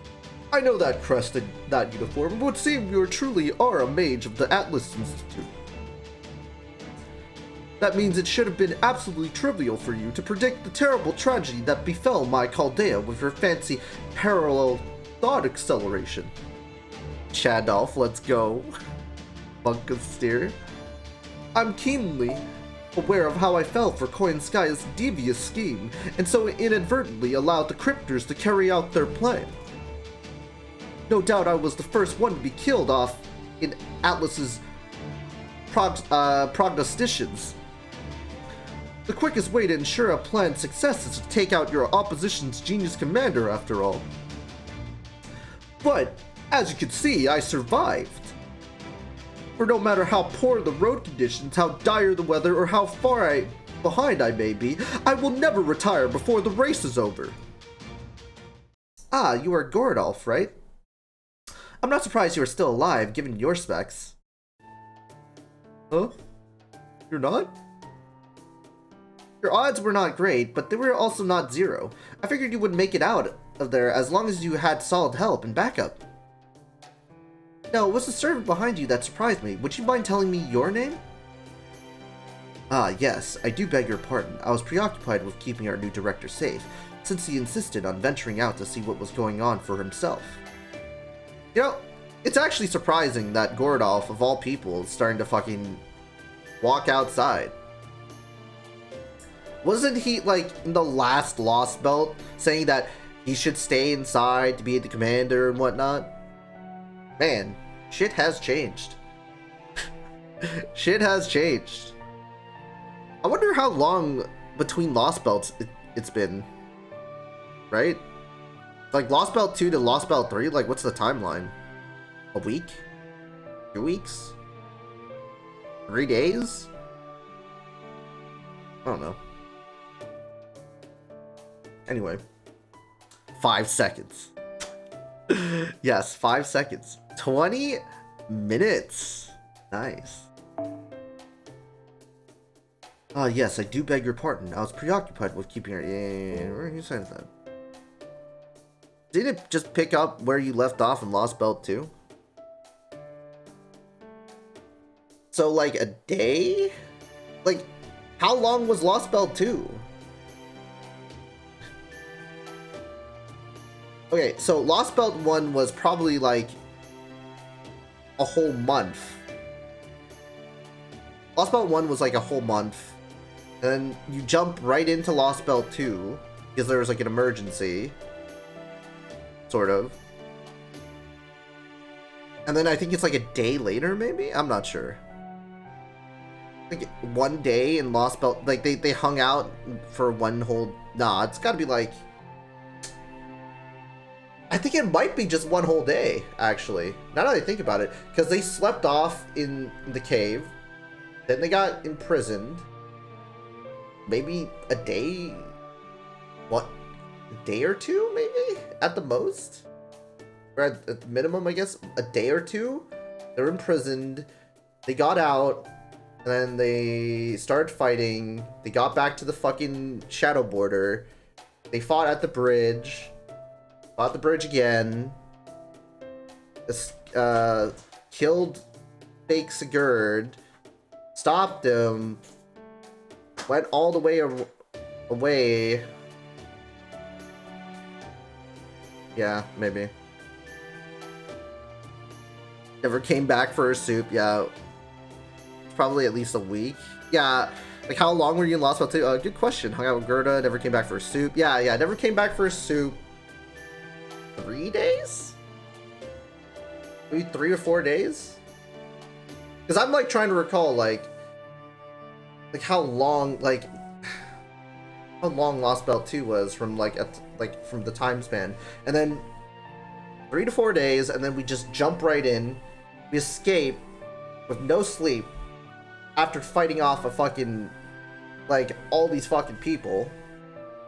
I know that crest and that uniform. It would seem you truly are a mage of the Atlas Institute. That means it should have been absolutely trivial for you to predict the terrible tragedy that befell my Chaldea with her fancy parallel thought acceleration. Chadolf, let's go. Monk of Steer. I'm keenly aware of how I fell for Koyanskaya's devious scheme, and so inadvertently allowed the cryptors to carry out their plan. No doubt I was the first one to be killed off in Atlas's prognostications. The quickest way to ensure a plan's success is to take out your opposition's genius commander, after all. But, as you can see, I survived. For no matter how poor the road conditions, how dire the weather, or how far behind I may be, I will never retire before the race is over. Ah, you are Gordolf, right? I'm not surprised you are still alive, given your specs. Huh? You're not? Your odds were not great, but they were also not zero. I figured you would make it out of there as long as you had solid help and backup. No, it was the servant behind you that surprised me. Would you mind telling me your name? Ah, yes, I do beg your pardon. I was preoccupied with keeping our new director safe, since he insisted on venturing out to see what was going on for himself. You know, it's actually surprising that Gordolf, of all people, is starting to fucking walk outside. Wasn't he, like, in the last LostBelt, saying that he should stay inside to be the commander and whatnot? Man, shit has changed. Shit has changed. I wonder how long between LostBelts it's been. Right? Like, LostBelt 2 to LostBelt 3, like, what's the timeline? A week? 2 weeks? 3 days? I don't know. Anyway. 5 seconds. Yes, 5 seconds. 20 minutes. Nice. Yes, I do beg your pardon. I was preoccupied with keeping her. Yeah, where are you saying that? Didn't it just pick up where you left off in LostBelt 2? So, like, a day? Like, how long was LostBelt 2? Okay, so LostBelt 1 was probably, like, a whole month. LostBelt 1 was, like, a whole month. And then you jump right into LostBelt 2, because there was, like, an emergency. Sort of. And then I think it's, like, a day later, maybe? I'm not sure. Like, one day in LostBelt, like, they hung out for one whole... Nah, it's gotta be, like... I think it might be just one whole day, actually. Now that I think about it. Because they slept off in the cave. Then they got imprisoned. Maybe a day... What? A day or two, maybe? At the most? Or at the minimum, I guess? A day or two? They were imprisoned. They got out. And then they started fighting. They got back to the fucking shadow border. They fought at the bridge. Fought the bridge again. Killed fake Sigurd. Stopped him. Went all the way away. Yeah, maybe. Never came back for her soup. Yeah. Probably at least a week. Yeah. Like, how long were you in LostBelt 2? Good question. Hung out with Gerda. Never came back for her soup. Yeah. Never came back for her soup. 3 days? Maybe 3 or 4 days? Because I'm, like, trying to recall, like how long, like... how long Lost Belt 2 was from from the time span. And then 3 to 4 days, and then we just jump right in. We escape with no sleep after fighting off a fucking, like, all these fucking people.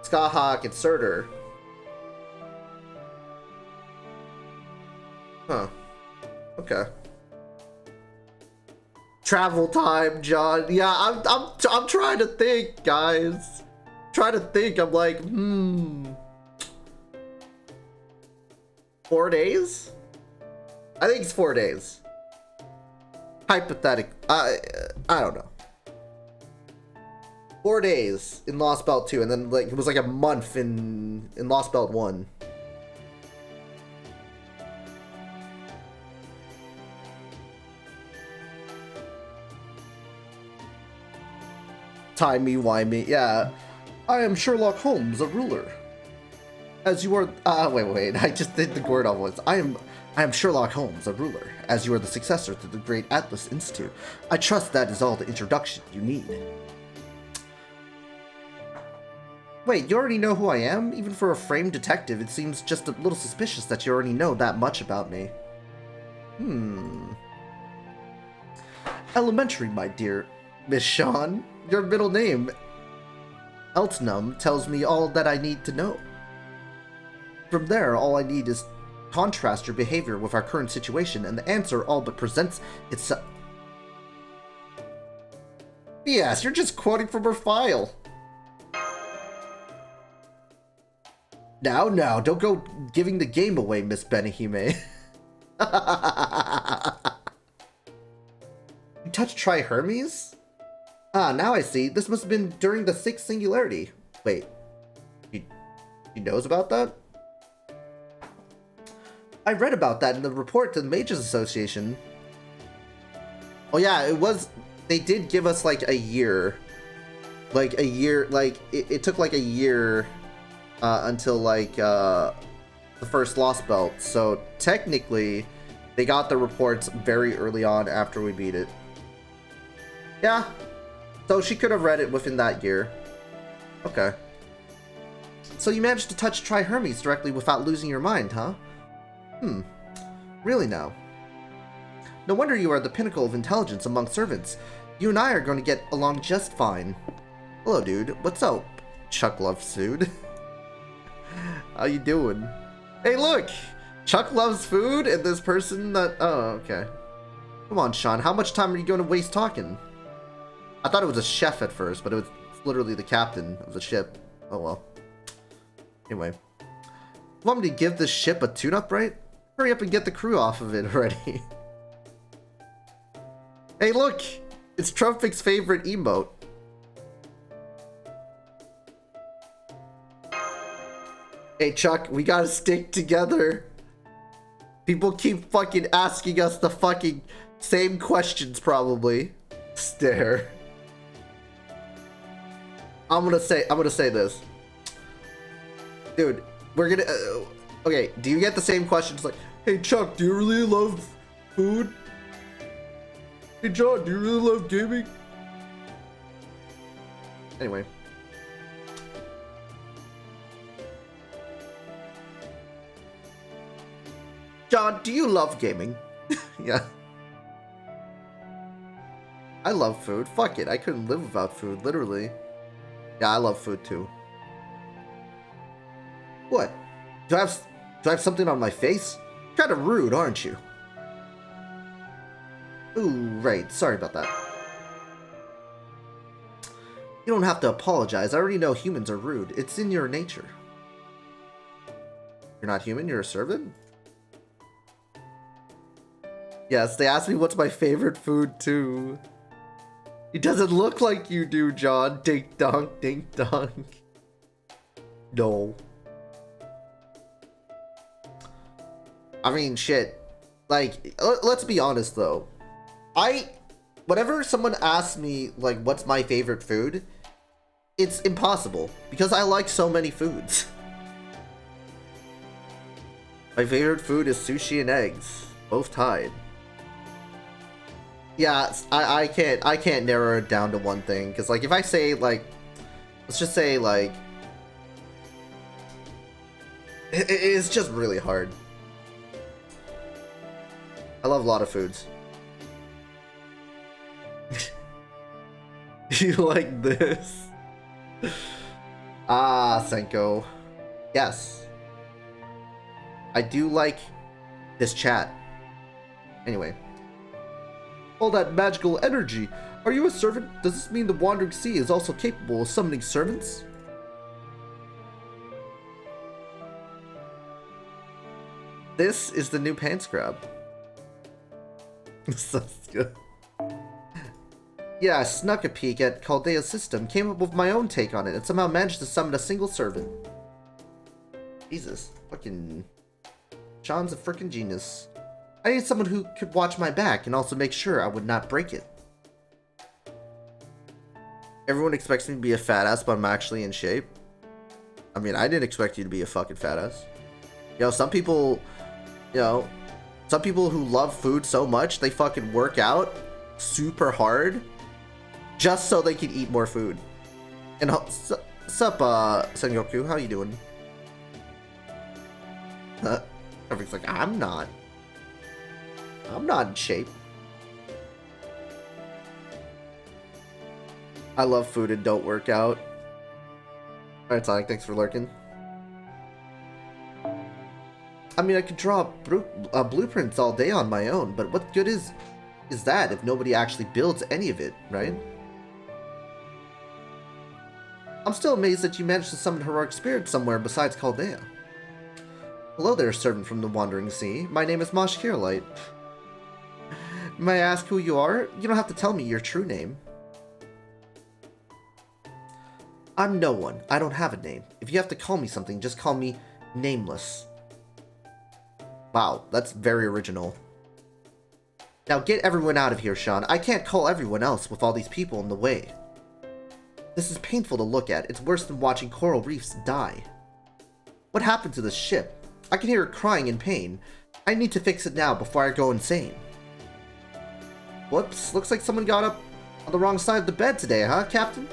Skahawk and Surtur. Huh. Okay. Travel time, John. Yeah, I'm trying to think, guys. Trying to think. I'm like, 4 days? I think it's 4 days. Hypothetic. I don't know. 4 days in Lost Belt 2, and then like it was like a month in Lost Belt 1. Timey-wimey, yeah. I am Sherlock Holmes, a ruler. As you are... wait, I just did the word on once. I am Sherlock Holmes, a ruler. As you are the successor to the Great Atlas Institute, I trust that is all the introduction you need. Wait, you already know who I am? Even for a framed detective, it seems just a little suspicious that you already know that much about me. Elementary, my dear Miss Shawn. Your middle name, Eltnum, tells me all that I need to know. From there, all I need is contrast your behavior with our current situation, and the answer all but presents itself. Yes, you're just quoting from her file. Now, don't go giving the game away, Miss Benihime. You touched Tri-Hermes? Ah, now I see. This must have been during the 6th singularity. Wait. She knows about that? I read about that in the report to the Mages Association. Oh yeah, it was... They did give us, like, a year. Like, it took, like, a year until, like, the first Lost Belt. So, technically, they got the reports very early on after we beat it. Yeah. So she could have read it within that year. Okay. So you managed to touch Tri-Hermes directly without losing your mind, huh? Really now? No wonder you are the pinnacle of intelligence among servants. You and I are going to get along just fine. Hello, dude. What's up? Chuck loves food. How you doing? Hey, look! Chuck loves food, and this person that... Oh, okay. Come on, Shawn. How much time are you going to waste talking? I thought it was a chef at first, but it was literally the captain of the ship. Oh well. Anyway. You want me to give this ship a tune-up, right? Hurry up and get the crew off of it already. Hey look! It's Trumpic's favorite emote. Hey Chuck, we gotta stick together. People keep fucking asking us the fucking same questions probably. Stare. I'm gonna say this. Dude, we're gonna... okay, do you get the same questions like, hey Chuck, do you really love food? Hey John, do you really love gaming? Anyway. John, do you love gaming? Yeah. I love food. Fuck it, I couldn't live without food, literally. Yeah, I love food too. What? Do I have something on my face? Kinda rude, aren't you? Ooh, right. Sorry about that. You don't have to apologize. I already know humans are rude. It's in your nature. You're not human, you're a servant? Yes, they asked me what's my favorite food too. It doesn't look like you do, John. Dink donk, dink donk. No. I mean, shit. Like, let's be honest though. Whenever someone asks me, like, what's my favorite food, it's impossible, because I like so many foods. My favorite food is sushi and eggs, both tied. Yeah, I can't narrow it down to one thing, because, like, if I say, like, let's just say, like, it's just really hard. I love a lot of foods. You like this? Ah, Senko. Yes. I do like this chat. Anyway. All that magical energy. Are you a servant? Does this mean the Wandering Sea is also capable of summoning servants? This is the new pants grab. Sounds good. Yeah, I snuck a peek at Chaldea's system, came up with my own take on it, and somehow managed to summon a single servant. Jesus. Fucking... Sean's a freaking genius. I need someone who could watch my back and also make sure I would not break it. Everyone expects me to be a fat ass, but I'm actually in shape. I mean, I didn't expect you to be a fucking fat ass. You know, some people who love food so much, they fucking work out super hard just so they can eat more food. And what's up, Sengoku? How you doing? Everything's like, I'm not in shape. I love food and don't work out. Alright, Sonic, thanks for lurking. I mean, I could draw blueprints all day on my own, but what good is that if nobody actually builds any of it, right? I'm still amazed that you managed to summon heroic spirits somewhere besides Chaldea. Hello there, servant from the Wandering Sea. My name is Mosh Kirlight. May I ask who you are? You don't have to tell me your true name. I'm no one. I don't have a name. If you have to call me something, just call me Nameless. Wow, that's very original. Now get everyone out of here, Sean. I can't call everyone else with all these people in the way. This is painful to look at. It's worse than watching coral reefs die. What happened to the ship? I can hear it crying in pain. I need to fix it now before I go insane. Whoops, looks like someone got up on the wrong side of the bed today, huh, Captain?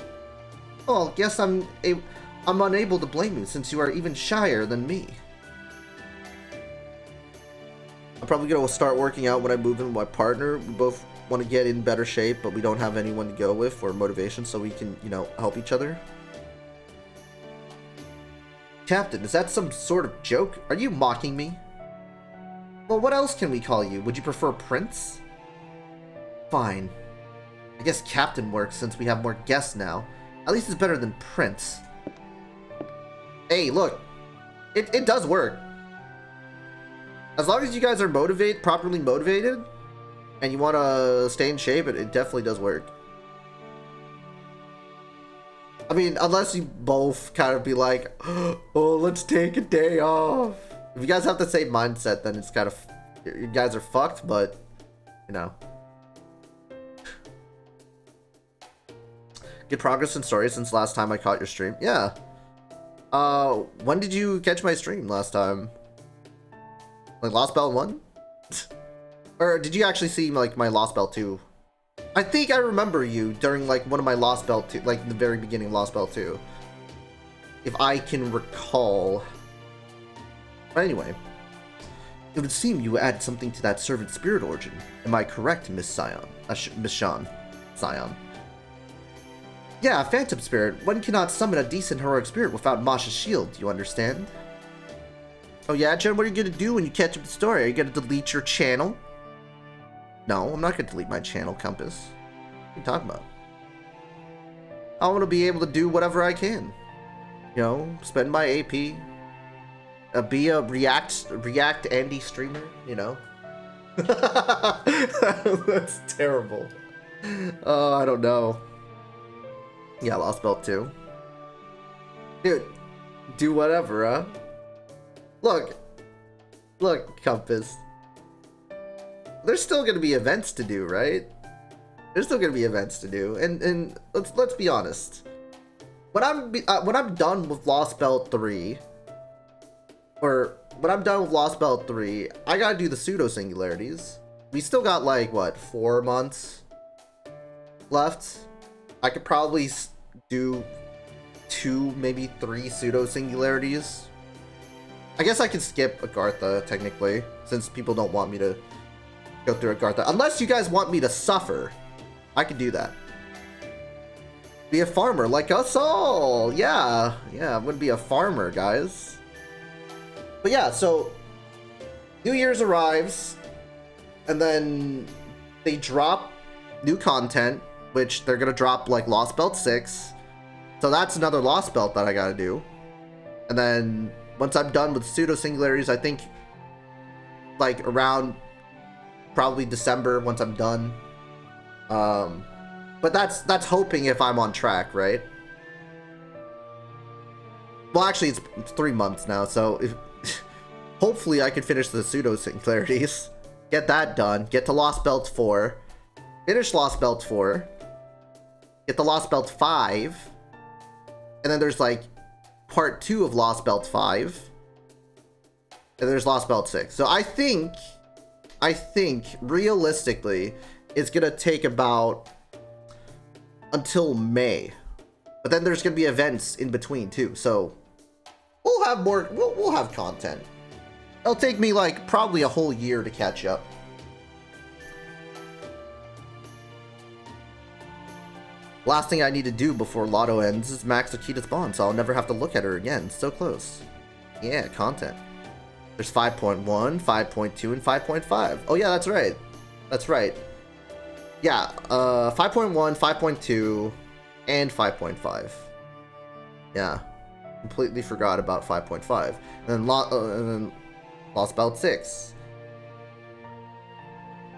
Well, guess I'm unable to blame you since you are even shyer than me. I'm probably gonna start working out when I move in with my partner. We both want to get in better shape, but we don't have anyone to go with or motivation, so we can, you know, help each other. Captain, is that some sort of joke? Are you mocking me? Well, what else can we call you? Would you prefer Prince? Fine. I guess Captain works since we have more guests now. At least it's better than Prince. Hey, look. It does work. As long as you guys are properly motivated, and you want to stay in shape, it definitely does work. I mean, unless you both kind of be like, oh, let's take a day off. If you guys have the same mindset, then it's kind of, you guys are fucked, but, you know. Good progress in story since last time I caught your stream. Yeah. When did you catch my stream last time? Like LostBelt 1? Or did you actually see like my LostBelt 2? I think I remember you during like one of my LostBelt 2, like the very beginning of LostBelt 2. If I can recall. But anyway. It would seem you add something to that servant spirit origin. Am I correct, Miss Scion? Miss Sean. Scion. Yeah, Phantom Spirit. One cannot summon a decent heroic spirit without Masha's shield, you understand? Oh yeah, Jen, what are you gonna do when you catch up the story? Are you gonna delete your channel? No, I'm not gonna delete my channel, Compass. What are you talking about? I want to be able to do whatever I can. You know, spend my AP. Be a React Andy streamer, you know? That's terrible. Oh, I don't know. Yeah, LostBelt 2. Dude, do whatever, huh? Look, Compass. There's still gonna be events to do, right? There's still gonna be events to do, and let's be honest. When I'm done with LostBelt 3, or when I'm done with LostBelt 3, I gotta do the pseudo singularities. We still got like what, 4 months left. I could probably do 2, maybe 3 pseudo-singularities. I guess I can skip Agartha, technically, since people don't want me to go through Agartha. Unless you guys want me to suffer, I can do that. Be a farmer like us all! Yeah, I'm gonna be a farmer, guys. But yeah, so New Year's arrives, and then they drop new content, which they're gonna drop like LostBelt 6. So that's another LostBelt that I gotta do. And then once I'm done with pseudo-singularities, I think like around probably December once I'm done. But that's hoping if I'm on track, right? Well, actually, it's 3 months now, so if, hopefully I can finish the pseudo-singularities. Get that done. Get to LostBelt 4. Finish LostBelt 4. Get the LostBelt 5. And then there's like part 2 of LostBelt 5. And there's LostBelt 6. So I think realistically it's gonna take about until May. But then there's gonna be events in between too. So we'll have more, we'll have content. It'll take me like probably a whole year to catch up. Last thing I need to do before Lotto ends is max Akita's bond, so I'll never have to look at her again. So close. Yeah, content. There's 5.1, 5.2, and 5.5. Oh yeah, that's right. That's right. Yeah, 5.1, 5.2, and 5.5. Yeah. Completely forgot about 5.5. And then LostBelt 6.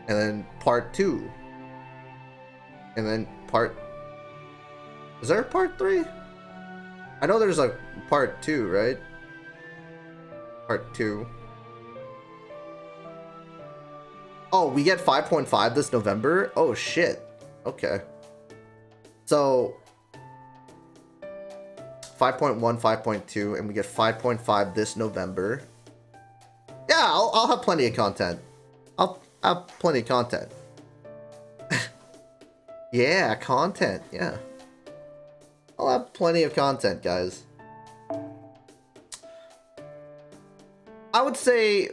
And then part 2. And then part... Is there a part 3? I know there's a part 2, right? Part 2. Oh, we get 5.5 this November? Oh, shit. Okay. So... 5.1, 5.2, and we get 5.5 this November. Yeah, I'll have plenty of content. I'll have plenty of content. Yeah, content, yeah. I'll have plenty of content, guys. I would say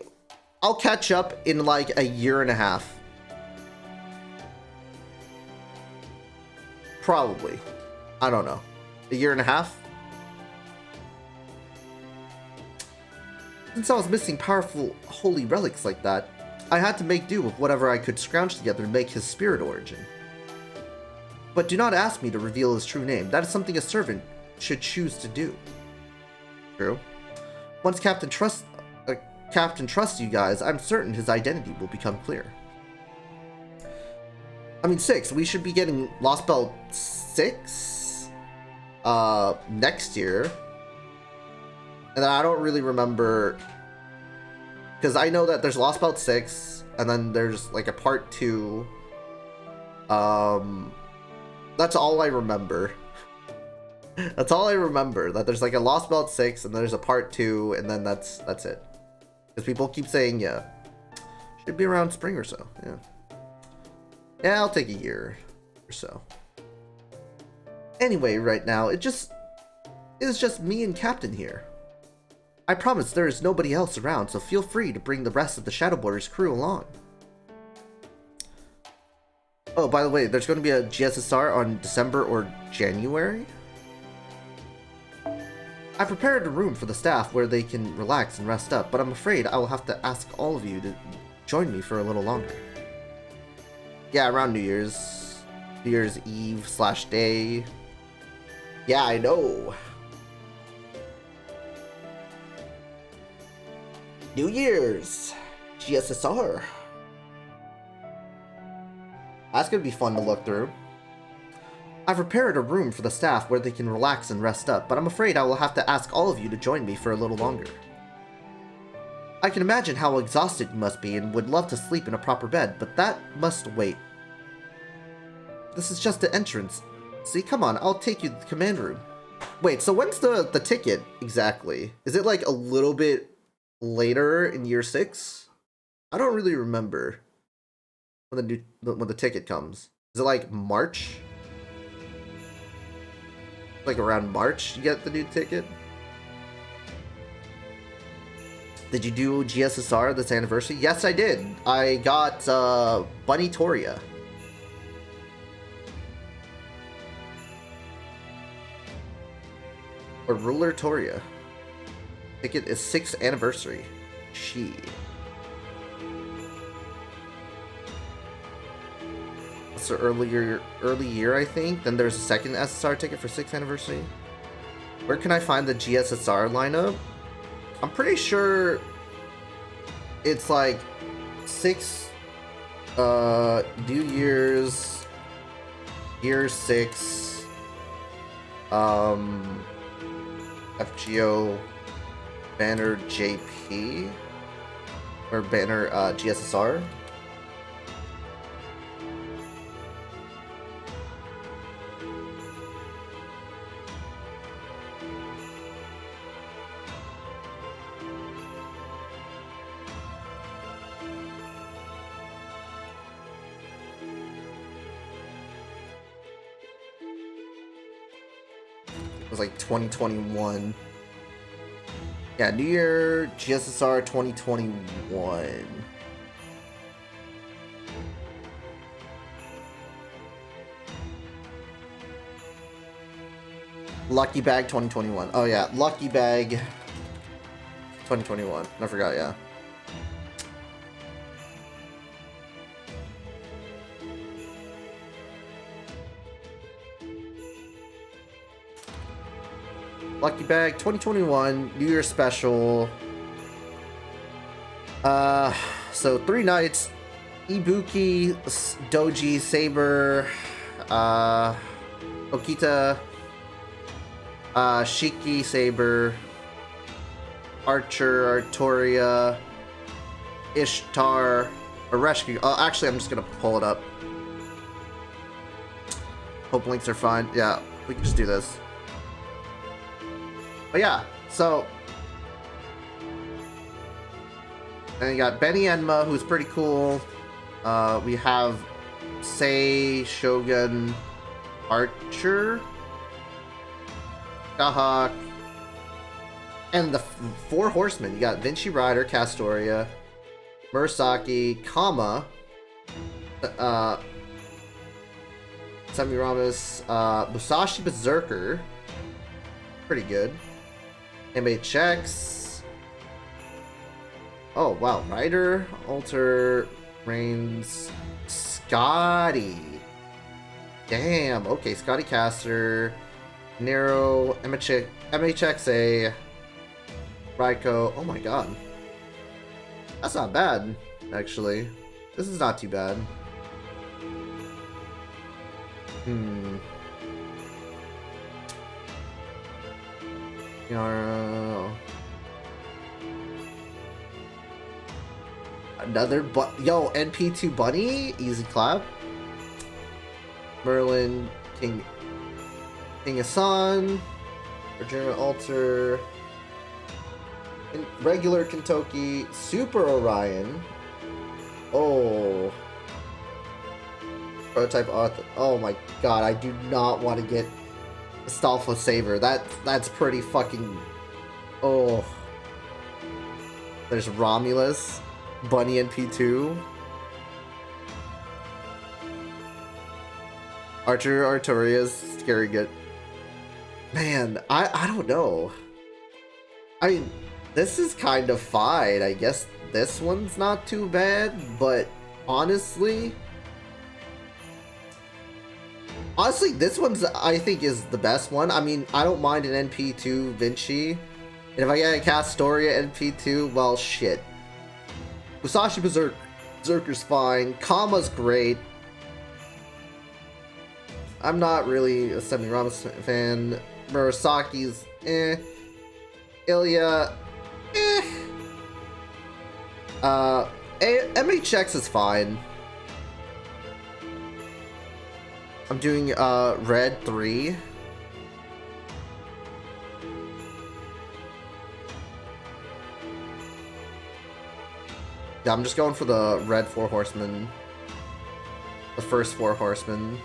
I'll catch up in like a year and a half. Probably. I don't know. A year and a half? Since I was missing powerful holy relics like that, I had to make do with whatever I could scrounge together to make his spirit origin. But do not ask me to reveal his true name. That is something a servant should choose to do. True. Once Captain trusts you guys, I'm certain his identity will become clear. I mean, 6. We should be getting LostBelt 6 next year. And then I don't really remember, because I know that there's LostBelt 6, and then there's like a part 2. That's all I remember. That's all I remember. That there's like a LostBelt 6, and there's a part 2, and then that's it. Because people keep saying, yeah, should be around spring or so. Yeah. Yeah, I'll take a year or so. Anyway, right now it's just me and Captain here. I promise there is nobody else around, so feel free to bring the rest of the Shadowborders crew along. Oh, by the way, there's going to be a GSSR on December or January? I prepared a room for the staff where they can relax and rest up, but I'm afraid I will have to ask all of you to join me for a little longer. Yeah, around New Year's Eve / day. Yeah, I know. New Year's GSSR. That's gonna be fun to look through. I've prepared a room for the staff where they can relax and rest up, but I'm afraid I will have to ask all of you to join me for a little longer. I can imagine how exhausted you must be and would love to sleep in a proper bed, but that must wait. This is just the entrance. See, come on, I'll take you to the command room. Wait, so when's the ticket exactly? Is it like a little bit later in year 6? I don't really remember when the ticket comes. Is it like March? Like around March, you get the new ticket. Did you do GSSR this anniversary? Yes, I did. I got Bunny Toria. Or Ruler Toria. Ticket is 6th anniversary. She. It's an early year, I think. Then there's a second SSR ticket for 6th anniversary. Where can I find the GSSR lineup? I'm pretty sure it's like 6 New Year's, Year 6, FGO, Banner JP, or Banner GSSR. It was like 2021. Yeah, New Year GSSR 2021. Lucky Bag 2021. Oh yeah, Lucky Bag 2021. I forgot, yeah. Lucky Bag 2021 New Year special. So 3 nights. Ibuki, Doji, Saber, Okita, Shiki, Saber, Archer, Artoria, Ishtar, Rescue. Actually, I'm just gonna pull it up. Hope links are fine. Yeah, we can just do this. But yeah, so. And you got Benny Enma, who's pretty cool. We have Sei, Shogun, Archer, Gahak, and the 4 horsemen. You got Vinci Rider, Castoria, Murasaki, Kama, Semiramis, Musashi Berserker, pretty good. MHX. Oh wow, Rider, Alter, Reigns, Scotty. Damn, okay, Scotty Caster, Nero, MHXA, Raiko. Oh my god. That's not bad, actually. This is not too bad. Another yo, NP2 Bunny, easy clap. Merlin, King Asan, Arjuna Alter, regular Kentucky, Super Orion. Oh, prototype author. Oh my god, I do not want to get Astolfo Saber. That's pretty fucking. Oh, there's Romulus, Bunny NP2, Archer Artorias, scary good. Man, I don't know. I mean, this is kind of fine. I guess this one's not too bad, but honestly, this one's, I think, is the best one. I mean, I don't mind an NP2 Vinci. And if I get a Castoria NP2, well, shit. Musashi Berserker's fine. Kama's great. I'm not really a Semiramis fan. Murasaki's eh. Ilya, eh. MHX is fine. I'm doing red 3. Yeah, I'm just going for the red 4 horsemen. The first 4 horsemen.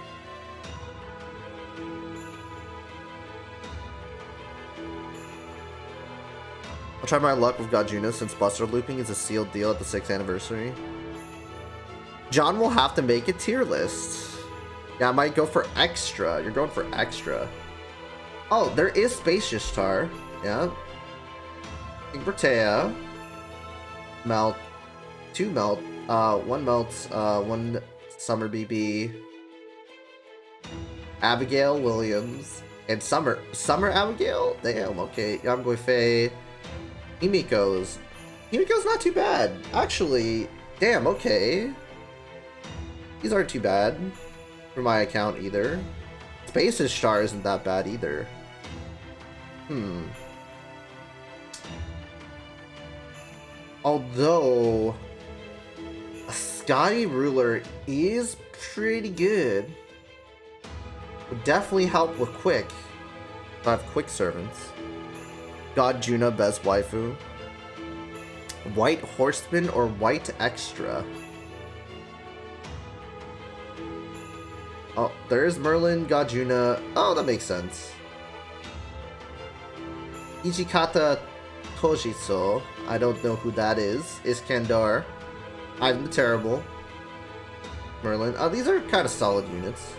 I'll try my luck with Gajuna since Buster Looping is a sealed deal at the 6th anniversary. John will have to make a tier list. Yeah, I might go for extra. You're going for extra. Oh, there is Space Ishtar. Yeah. King Bertea. Melt. 2 melt. 1 melt. 1 Summer BB. Abigail Williams. And Summer Abigail? Damn, okay. Yamgoi Faye. Himiko's not too bad. Actually, damn, okay. These aren't too bad for my account either. Space Ishtar isn't that bad either. Although a Sky Ruler is pretty good. Would definitely help with quick. If I have quick servants. God Juna best waifu. White Horseman or White Extra? Oh, there's Merlin, Gajuna. Oh, that makes sense. Ijikata Tojiso. I don't know who that is. Iskandar. Ivan the Terrible. Merlin. Oh, these are kind of solid units.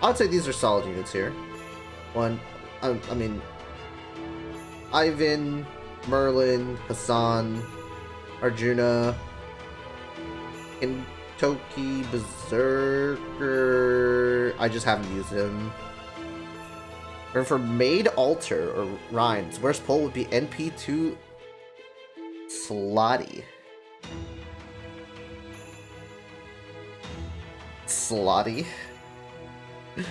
I would say these are solid units here. I mean, Ivan, Merlin, Hassan, Arjuna, Toki, Berserker. I just haven't used him. And for Maid Altar or Rhymes, worst poll would be NP2 Slotty. Slotty. You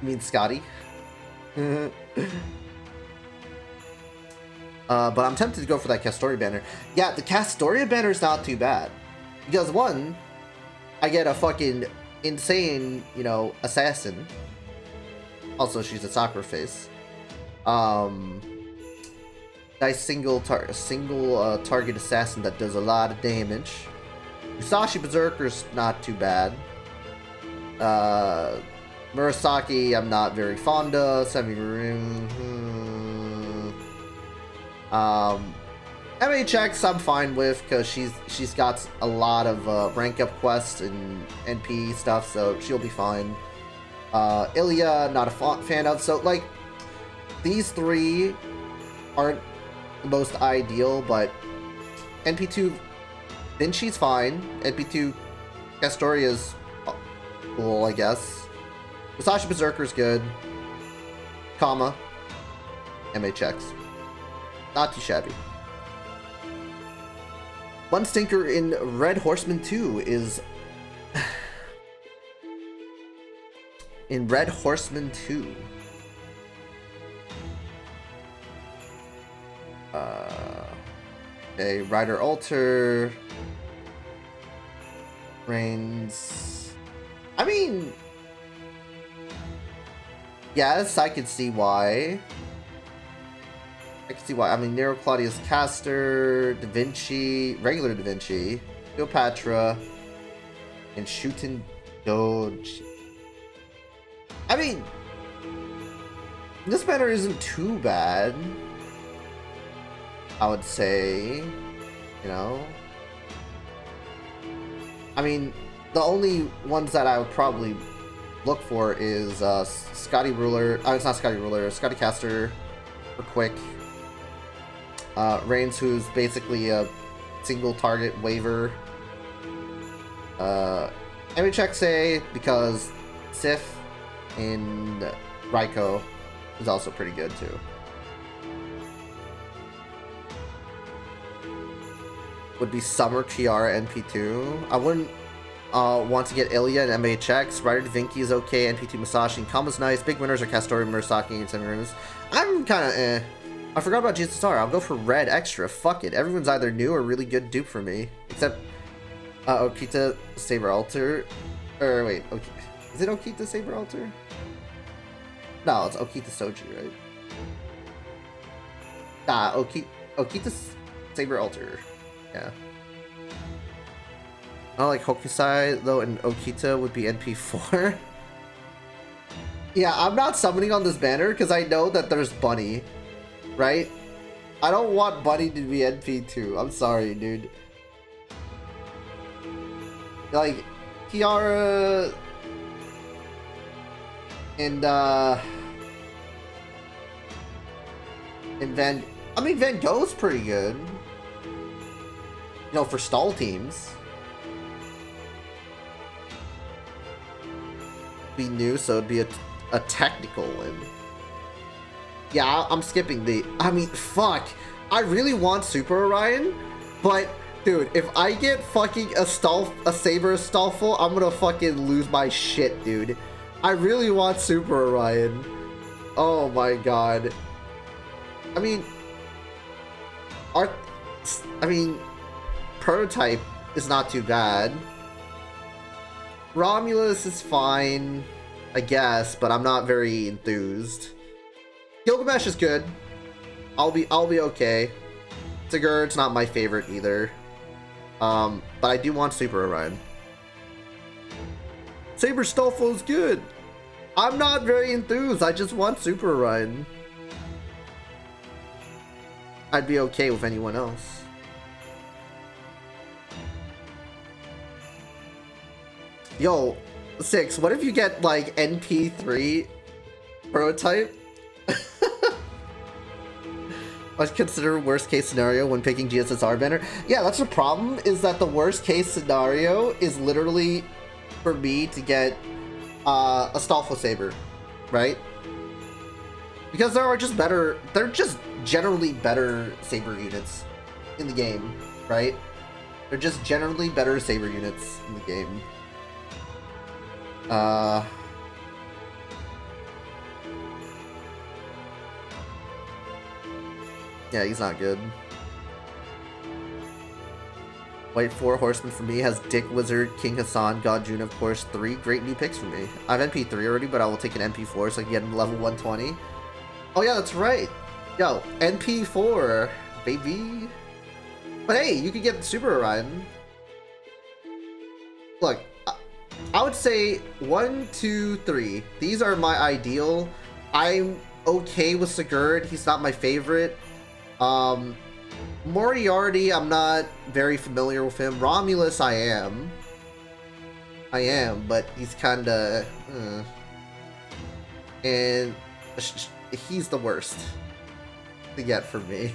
mean Scotty? But I'm tempted to go for that Castoria banner. Yeah, the Castoria banner is not too bad. Because one, I get a fucking insane, you know, assassin. Also, she's a soccer face. Nice single target assassin that does a lot of damage. Musashi Berserker's not too bad. Murasaki, I'm not very fond of. MHX I'm fine with because she's got a lot of rank up quests and NP stuff, so she'll be fine. Ilya, not a fan of. So like, these three aren't the most ideal, but NP2 Vinci's fine. NP2 Castoria's cool, I guess. Musashi Berserker's good. Comma. MHX. Not too shabby. One stinker in Red Horseman 2 is... in Red Horseman 2. Okay, Rider Alter. Reigns. I mean... yes, I can see why. I mean, Nero Claudius Caster, Da Vinci, regular Da Vinci, Cleopatra, and Shootin' Doge. I mean, this banner isn't too bad, I would say, you know. I mean, the only ones that I would probably look for is Scotty Ruler. Oh, it's not Scotty Ruler. Scotty Caster for quick. Reigns, who's basically a single target waiver. MHXA because Sif and Raiko is also pretty good too. Would be Summer Kiara NP2. I wouldn't want to get Ilya and MHX. Rider Vinky is okay. NP2 Musashi and Kama's nice. Big winners are Castoria, Murasaki, and Semiramis. I'm kind of eh. I forgot about GSR. I'll go for Red Extra. Fuck it. Everyone's either new or really good dupe for me. Except Okita Saber Alter. Or wait, okay. Is it Okita Saber Alter? No, it's Okita Soji, right? Nah, Okita Saber Alter. Yeah. I don't like Hokusai though, and Okita would be NP4. Yeah, I'm not summoning on this banner because I know that there's Bunny, right? I don't want Bunny to be NP2. I'm sorry, dude. Like, Kiara and Van Gogh's pretty good. You know, for stall teams. Be new, so it'd be a technical win. Yeah, I'm skipping the... I mean, fuck. I really want Super Orion, but... Dude, if I get fucking a Saber Stallful, I'm gonna fucking lose my shit, dude. I really want Super Orion. Oh my god. I mean... Prototype is not too bad. Romulus is fine, I guess, but I'm not very enthused. Gilgamesh is good. I'll be okay. Sigurd's not my favorite either. But I do want Super Orion. Saber Stolfo is good. I'm not very enthused. I just want Super Orion. I'd be okay with anyone else. Yo, 6, what if you get, like, NP3 prototype? I consider worst case scenario when picking GSSR banner. Yeah, that's the problem, is that the worst case scenario is literally for me to get a Stolfo Saber, right? Because there are just better, they're just generally better Saber units in the game, right? They're just generally better Saber units in the game. Yeah, he's not good. White 4 Horseman for me has Dick Wizard, King Hassan, God June, of course, 3 great new picks for me. I have NP3 already, but I will take an NP4 so I can get him level 120. Oh yeah, that's right. Yo, NP4, baby. But hey, you could get Super Orion. Look, I would say 1, 2, 3. These are my ideal. I'm okay with Sigurd. He's not my favorite. Moriarty, I'm not very familiar with him. Romulus, I am, but he's kinda... And he's the worst to get for me.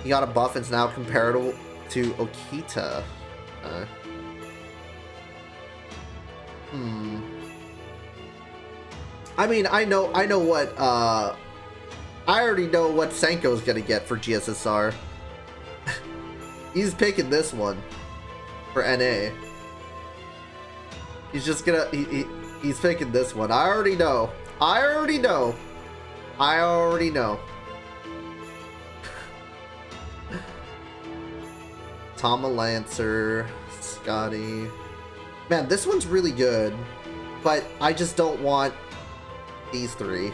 He got a buff and it's now comparable to Okita. I mean, I know what, I already know what Senko's gonna get for GSSR. He's picking this one for NA. He's just gonna, he's picking this one. I already know. Tama Lancer, Scotty. Man, this one's really good, but I just don't want these 3.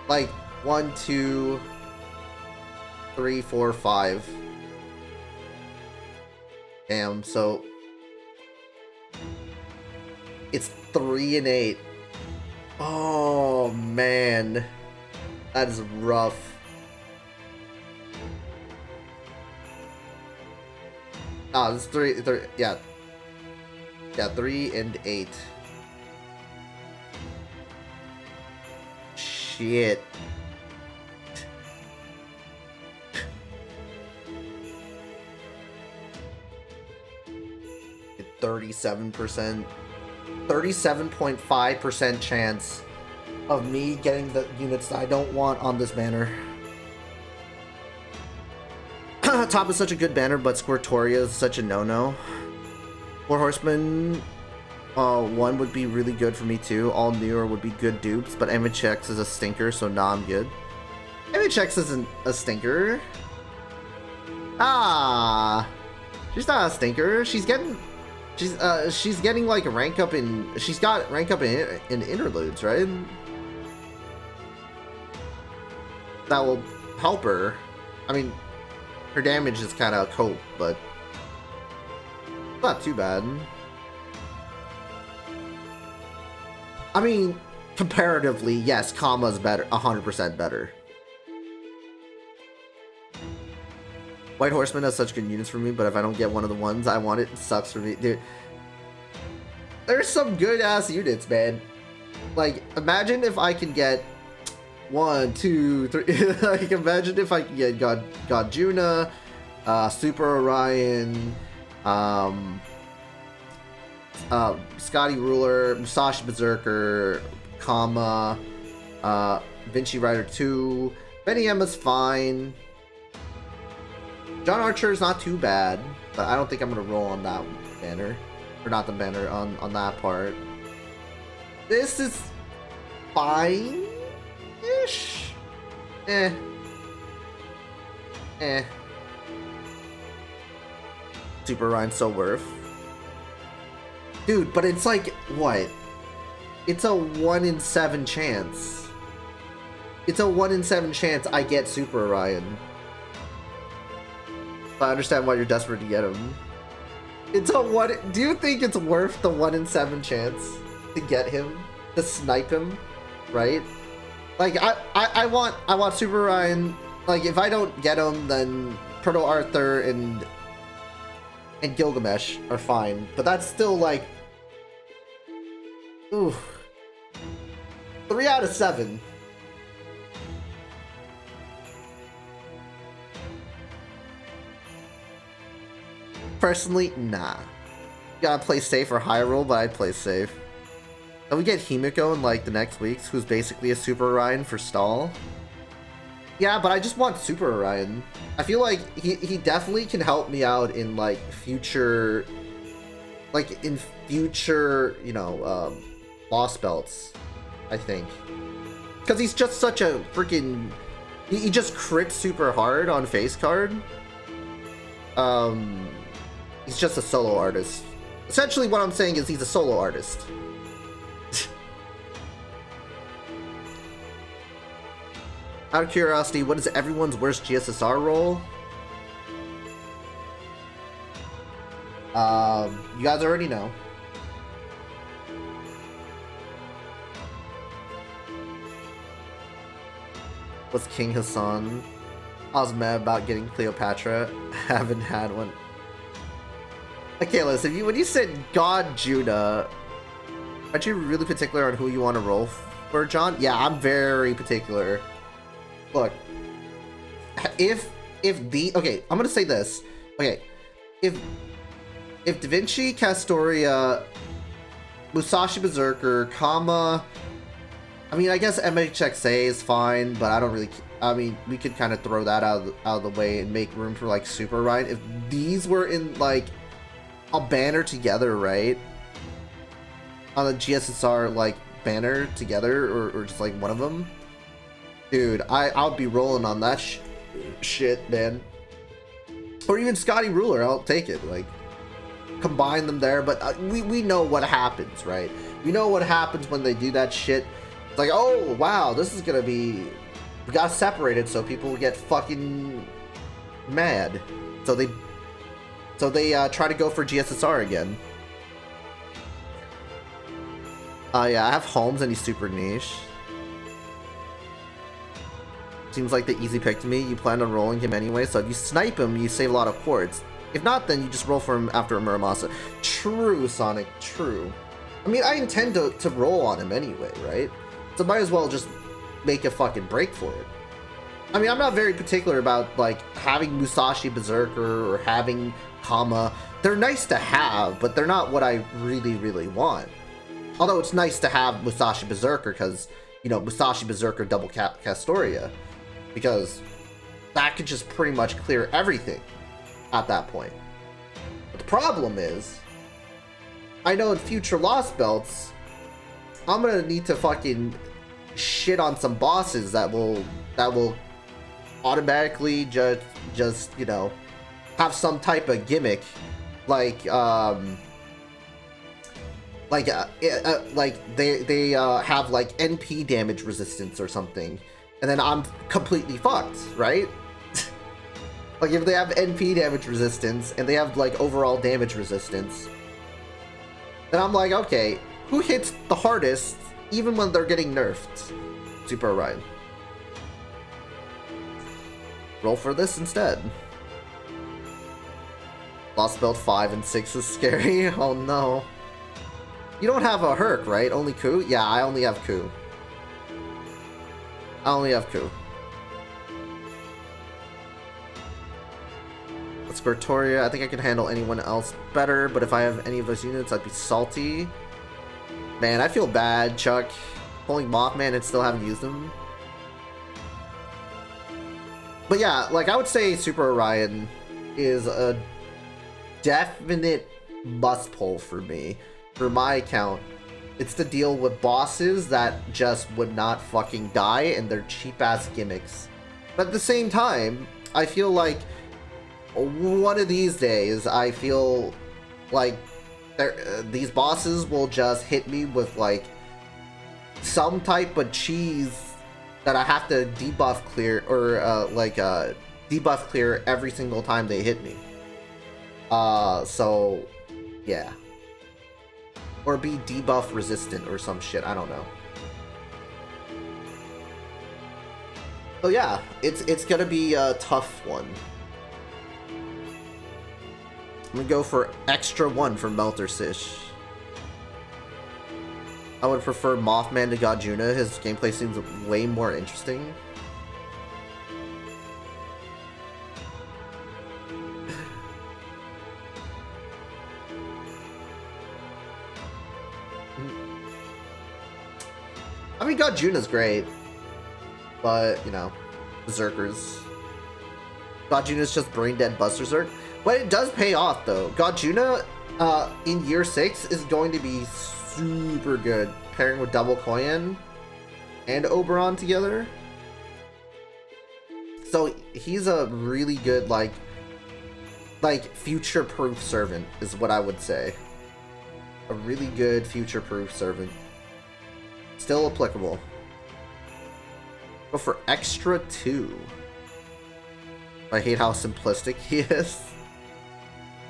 Like 1, 2, 3, 4, 5. Damn, so it's 3 and 8. Oh man, that is rough. Ah, it's 3, yeah. Yeah, 3 and 8. Shit. 37%. 37.5% chance of me getting the units that I don't want on this banner. Top is such a good banner, but Squirtoria is such a no-no. 4 Horsemen, 1 would be really good for me too. All newer would be good dupes, but MHX is a stinker, so nah, I'm good. MHX isn't a stinker. Ah, she's not a stinker. She's getting like a rank up in. She's got rank up in interludes, right? That will help her. I mean, Her damage is kind of cope, but not too bad. I mean, comparatively, yes, Kama's better, 100% better. White Horseman has such good units for me, but if I don't get one of the ones I want, it sucks for me. Dude, there's some good-ass units, man. Like, imagine if I can get 1, 2, 3... like, imagine if I can get God Juna, Super Orion, Scotty Ruler, Musashi Berserker, Kama, Vinci Rider 2, Benny Emma's fine. John Archer is not too bad, but I don't think I'm gonna roll on that banner. Or not the banner, on that part. This is fine-ish? Eh. Super Ryan's so worth. Dude, but it's like, what? It's a 1 in 7 chance. It's a 1 in 7 chance I get Super Orion. I understand why you're desperate to get him. It's a 1... Do you think it's worth the 1 in 7 chance to get him? To snipe him? Right? Like, I want Super Orion. Like, if I don't get him, then Proto Arthur and Gilgamesh are fine. But that's still, like... Ooh. 3 out of 7. Personally, nah. You gotta play safe or high roll, but I'd play safe. And we get Himiko in like the next weeks, who's basically a Super Orion for stall. Yeah, but I just want Super Orion. I feel like he definitely can help me out in like future, you know, Lost Belts, I think. Because he's just such a freaking... He just crits super hard on face card. He's just a solo artist. Essentially what I'm saying is he's a solo artist. Out of curiosity, what is everyone's worst GSSR roll? You guys already know. What's King Hassan? I was mad about getting Cleopatra. Haven't had one. Okay, listen, when you said God Judah, aren't you really particular on who you want to roll for, John? Yeah, I'm very particular. Look, if okay, I'm gonna say this. Okay, if Da Vinci, Castoria, Musashi Berserker, Kama, I mean, I guess MHXA is fine, but I don't really. I mean, we could kind of throw that out of the way and make room for like Super Ryan. If these were in like a banner together, right? On the GSSR like banner together, or just like one of them, dude, I'll be rolling on that shit, man. Or even Scotty Ruler, I'll take it. Like, combine them there, but we know what happens, right? We know what happens when they do that shit. It's like, oh wow, this is gonna be. We got separated, so people get fucking mad. So they try to go for GSSR again. Yeah, I have Holmes and he's super niche. Seems like the easy pick to me. You plan on rolling him anyway, so if you snipe him, you save a lot of quartz. If not, then you just roll for him after a Muramasa. True, Sonic, true. I mean, I intend to roll on him anyway, right? So might as well just make a fucking break for it. I mean, I'm not very particular about, like, having Musashi Berserker or having Kama. They're nice to have, but they're not what I really, really want. Although it's nice to have Musashi Berserker because, you know, Musashi Berserker double Castoria. Because that could just pretty much clear everything at that point. But the problem is, I know in future Lost Belts, I'm gonna need to fucking shit on some bosses that will automatically just you know, have some type of gimmick, like they have like NP damage resistance or something, and then I'm completely fucked, right? Like, if they have NP damage resistance, and they have, like, overall damage resistance, then I'm like, okay, who hits the hardest, even when they're getting nerfed? Super Orion. Roll for this instead. LostBelt 5 and 6 is scary. Oh no. You don't have a Herc, right? Only Ku? Yeah, I only have Ku. I only have Ku. Squirtoria, I think I can handle anyone else better, but if I have any of those units, I'd be salty. Man, I feel bad, Chuck. Pulling Mothman and still haven't used him. But yeah, like, I would say Super Orion is a definite must pull for me. For my account, it's to deal with bosses that just would not fucking die and their cheap-ass gimmicks. But at the same time, I feel like one of these days, I feel like these bosses will just hit me with, like, some type of cheese that I have to debuff clear, or, debuff clear every single time they hit me. So, yeah. Or be debuff resistant or some shit, I don't know. So yeah, it's gonna be a tough one. I'm gonna go for extra 1 for Melter Sish. I would prefer Mothman to Godjuna. His gameplay seems way more interesting. I mean, Godjuna's great, but, you know, Berserkers. Godjuna's just brain dead Buster Zerk. But it does pay off, though. Godjuna, in year 6, is going to be super good, pairing with Double Koyan and Oberon together. So he's a really good, like future-proof servant, is what I would say. A really good future-proof servant. Still applicable. Go for extra 2. I hate how simplistic he is.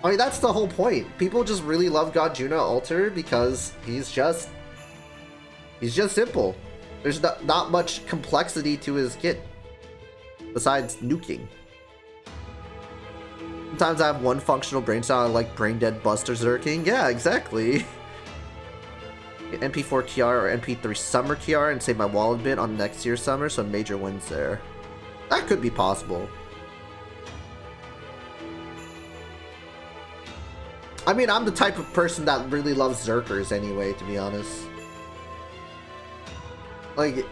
I mean, that's the whole point. People just really love Godjuna Alter because he's just simple. There's not much complexity to his kit besides nuking. Sometimes I have one functional brain style, I like brain dead Buster Zerking. Yeah, exactly. NP4 Kiara or NP3 Summer Kiara and save my wallet a bit on next year's summer, so major wins there. That could be possible. I mean, I'm the type of person that really loves Zerkers anyway, to be honest. Like,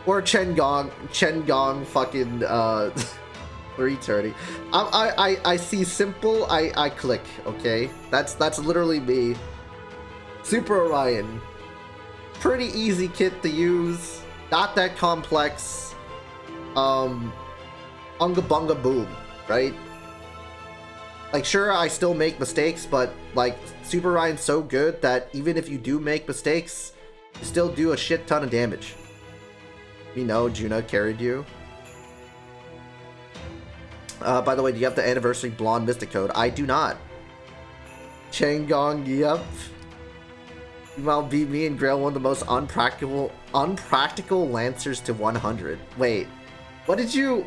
or Chen Gong fucking, 330. I see simple, I click, okay? That's literally me. Super Orion. Pretty easy kit to use. Not that complex. Unga Bunga Boom, right? Like, sure, I still make mistakes, but, like, Super Orion's so good that even if you do make mistakes, you still do a shit ton of damage. You know, Juna carried you. By the way, do you have the Anniversary Blonde Mystic Code? I do not. Changong, yep. Meanwhile, beat me and Grail one of the most unpractical Lancers to 100. Wait, what did you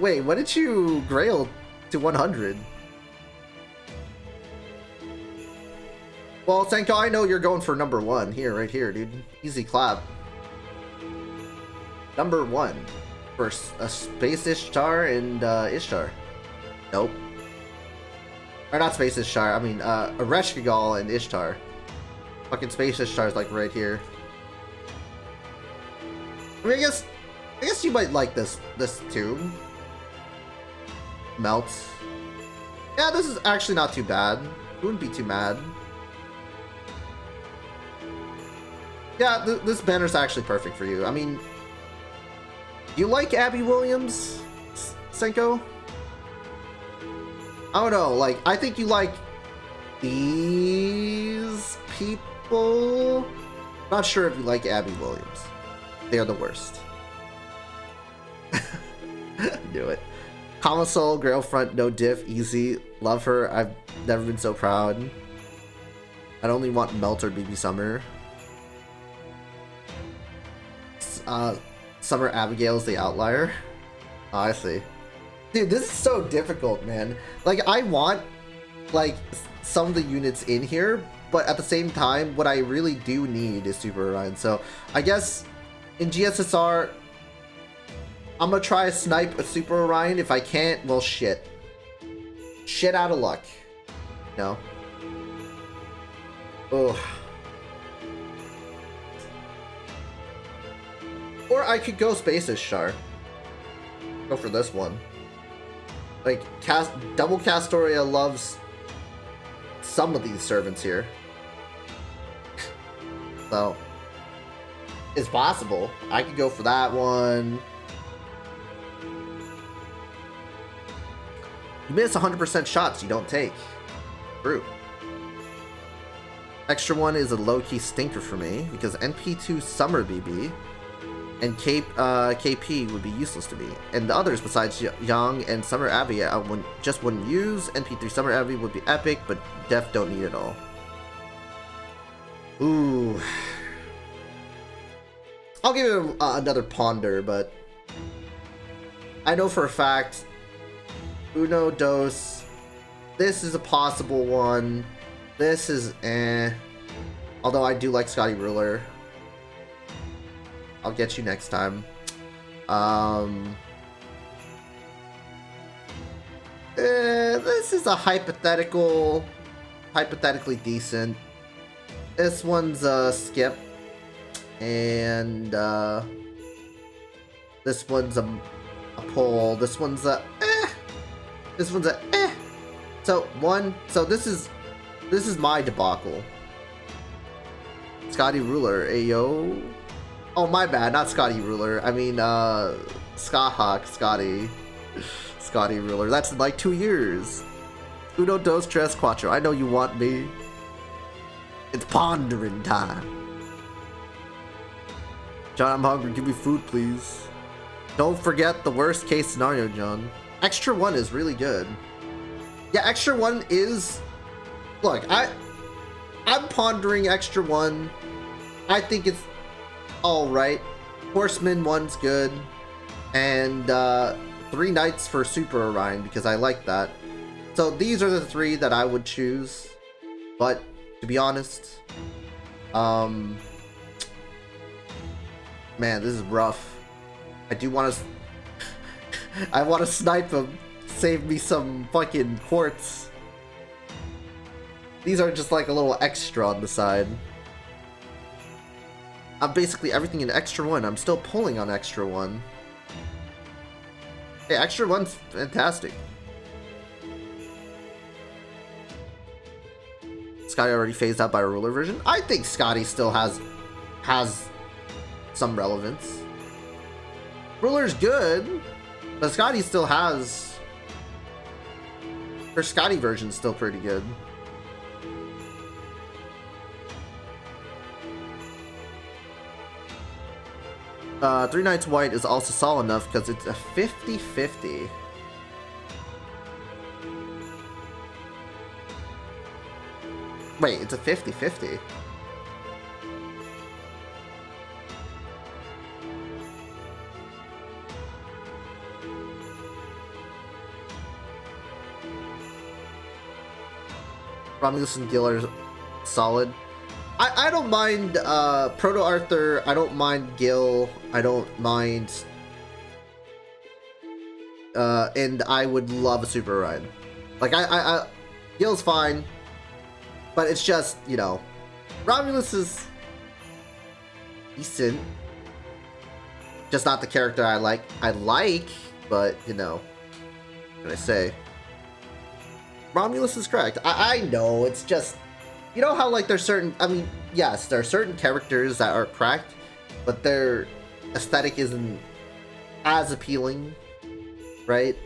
Grail to 100? Well, Senko, I know you're going for number 1 here, right here, dude. Easy clap. Number 1 for a Space Ishtar and Ishtar. Nope. Or not Space Ishtar, I mean, Ereshkigal and Ishtar. Fucking Space Ishtar's like right here. I mean, I guess you might like this too. Melt. Yeah, this is actually not too bad. Wouldn't be too mad. Yeah, this banner's actually perfect for you. I mean, you like Abby Williams, Senko? I don't know, like, I think you like these people. Not sure if you like Abby Williams. They are the worst. Knew it. Console, girlfriend, no diff, easy. Love her. I've never been so proud. I'd only want Melt or BB Summer. Summer Abigail's the outlier. Oh, I see. Dude, this is so difficult, man. Like, I want, like, some of the units in here, but at the same time, what I really do need is Super Orion. So, I guess, in GSSR, I'm gonna try to snipe a Super Orion. If I can't, well, shit. Shit out of luck. No. Ugh. Or I could go Spaces Char. Go for this one. Like, Double Castoria loves some of these servants here. So, it's possible. I could go for that one. You miss 100% shots you don't take. True. Extra one is a low-key stinker for me, because NP2 Summer BB and KP would be useless to me. And the others besides Yang and Summer Abby I just wouldn't use. NP3 Summer Abby would be epic, but Def don't need it all. Ooh. I'll give it another ponder, but I know for a fact Uno, Dos, this is a possible one. This is eh. Although I do like Scotty Ruler. I'll get you next time. This is a hypothetically decent. This one's a skip. And this one's a pull. This one's a eh. This one's a eh. So this is my debacle. Scotty Ruler, ayo. Oh, my bad, not Scotty Ruler. I mean, Skahawk, Scotty Ruler. That's in like 2 years. Uno, dos, tres, cuatro. I know you want me. It's pondering time. John, I'm hungry. Give me food, please. Don't forget the worst case scenario, John. Extra one is really good. Yeah, extra one is... Look, I'm pondering extra one. I think it's alright. Horseman one's good. And 3 Knights for Super Orion, because I like that. So these are the 3 that I would choose. But, to be honest, man, this is rough. I do want to... I want to snipe him. Save me some fucking quartz. These are just like a little extra on the side. I'm basically everything in extra one. I'm still pulling on extra one. Hey, extra one's fantastic. Scotty already phased out by a ruler version. I think Scotty still has some relevance. Ruler's good, but Scotty still has... Her Scotty version's still pretty good. Three Knights White is also solid enough because it's a 50-50. Wait, it's a 50-50. Romulus and Gil are solid. I don't mind Proto Arthur. I don't mind Gil. I don't mind. And I would love a Super Orion. Like Gil's fine, but it's just, you know, Romulus is decent. Just not the character I like. But you know, what can I say? Romulus is correct. I know, it's just, you know how like there's certain, I mean, yes, there are certain characters that are cracked, but their aesthetic isn't as appealing, right?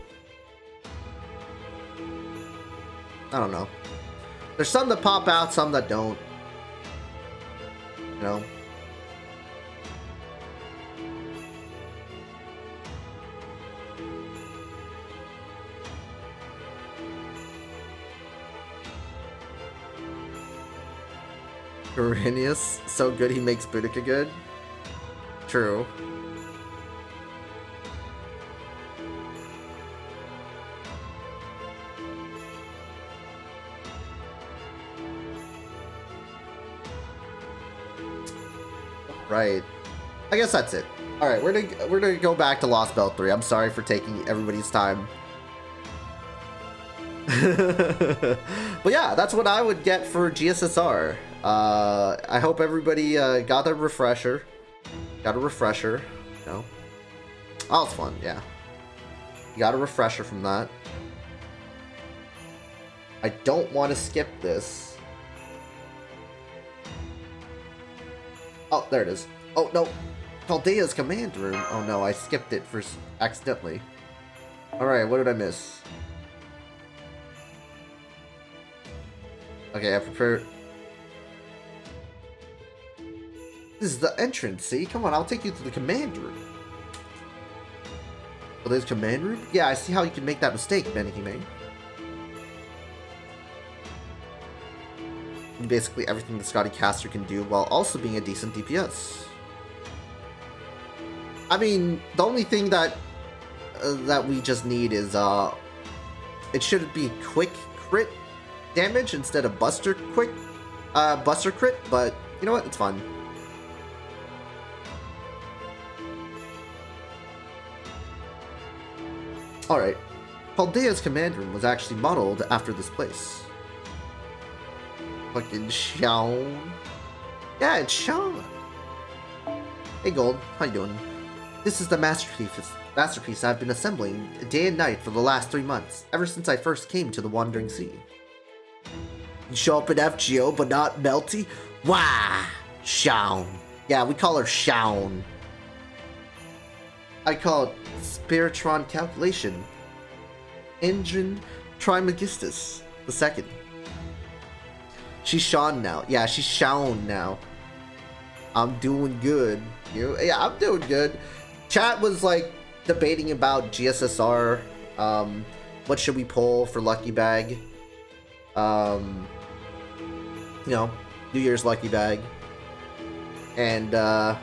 I don't know. There's some that pop out, some that don't. You know? Arrhenius, so good he makes Boudica good. True. Right. I guess that's it. All right, we're gonna go back to LostBelt 3. I'm sorry for taking everybody's time. But yeah, that's what I would get for GSSR. I hope everybody got a refresher. Got a refresher. No. Oh, it's fun. Yeah. You got a refresher from that. I don't want to skip this. Oh, there it is. Oh, no. Chaldea's command room. Oh, no. I skipped it for accidentally. Alright, what did I miss? Okay, I prepared. This is the entrance, see? Come on, I'll take you to the command room. Oh, there's command room? Yeah, I see how you can make that mistake, Benihime. Basically everything the Scotty Caster can do while also being a decent DPS. I mean, the only thing that that we just need is it should be quick crit damage instead of buster crit, but you know what? It's fun. Alright. Chaldea's command room was actually modeled after this place. Fucking Sean. Yeah, it's Sean. Hey Gold, how you doing? This is the masterpiece I've been assembling day and night for the last 3 months, ever since I first came to the Wandering Sea. You show up in FGO, but not Melty? Wah! Shaun. Yeah, we call her Shaun. I call it Spiritron Calculation. Engine Trimegistus the second. She's Shaun now. Yeah, she's Shaun now. I'm doing good. Yeah, I'm doing good. Chat was like debating about GSSR. What should we pull for Lucky Bag? You know, New Year's Lucky Bag. And I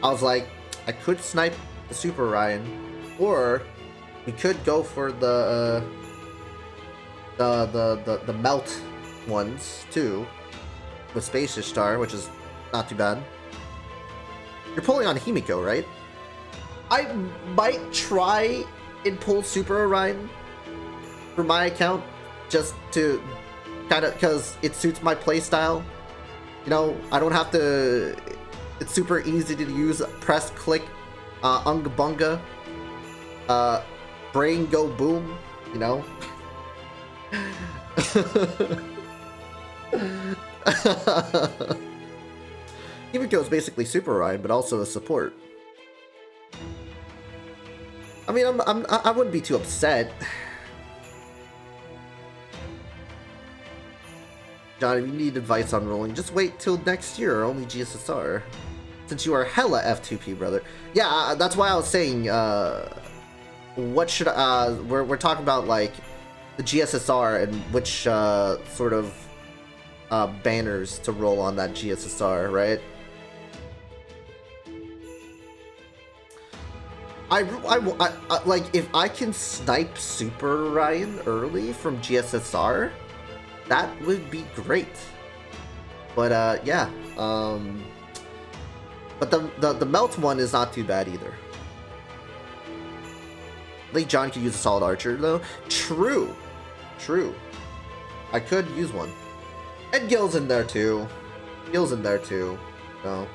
was like, I could snipe the Super Orion, or we could go for the melt ones too, with Space Ishtar, which is not too bad. You're pulling on Himiko, right? I might try and pull Super Orion for my account, just to kind of, because it suits my playstyle. You know, I don't have to. It's super easy to use. Press, click, unga bunga, brain go boom. You know. Himiko is basically Super Orion, but also a support. I mean, I wouldn't be too upset. John, if you need advice on rolling, just wait till next year, only GSSR. Since you are hella F2P, brother. Yeah, that's why I was saying, what should, we're talking about, like, the GSSR and which, sort of, banners to roll on that GSSR, right? I like, if I can snipe Super Orion early from GSSR, that would be great. But yeah, but the melt one is not too bad either. I think John could use a solid archer though. True. I could use one. And Gil's in there too. No.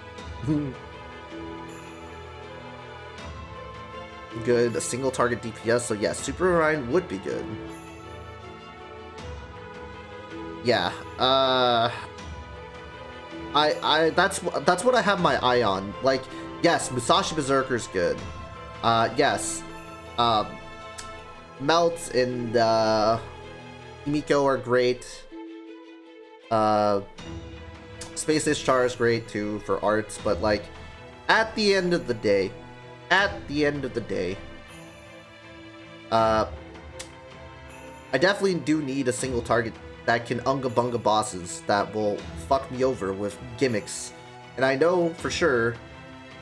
Good, a single target DPS, so yeah, Super Orion would be good. Yeah, that's what I have my eye on. Like, yes, Musashi Berserker's good. Yes, Melt and Himiko are great. Space Ishtar is great too for arts, but like, at the end of the day, I I definitely do need a single target that can unga bunga bosses that will fuck me over with gimmicks. And I know for sure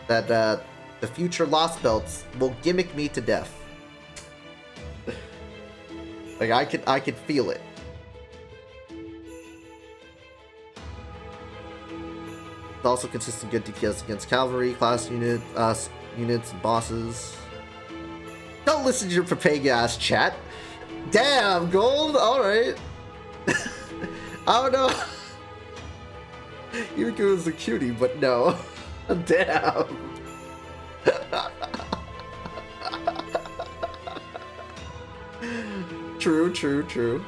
that the future Lost Belts will gimmick me to death. Like I could feel it. It's also consistent good DPS against cavalry class units and bosses. Don't listen to your Papega ass chat. Damn, gold. All right. I don't know. Yuku is a cutie, but no. Damn. True.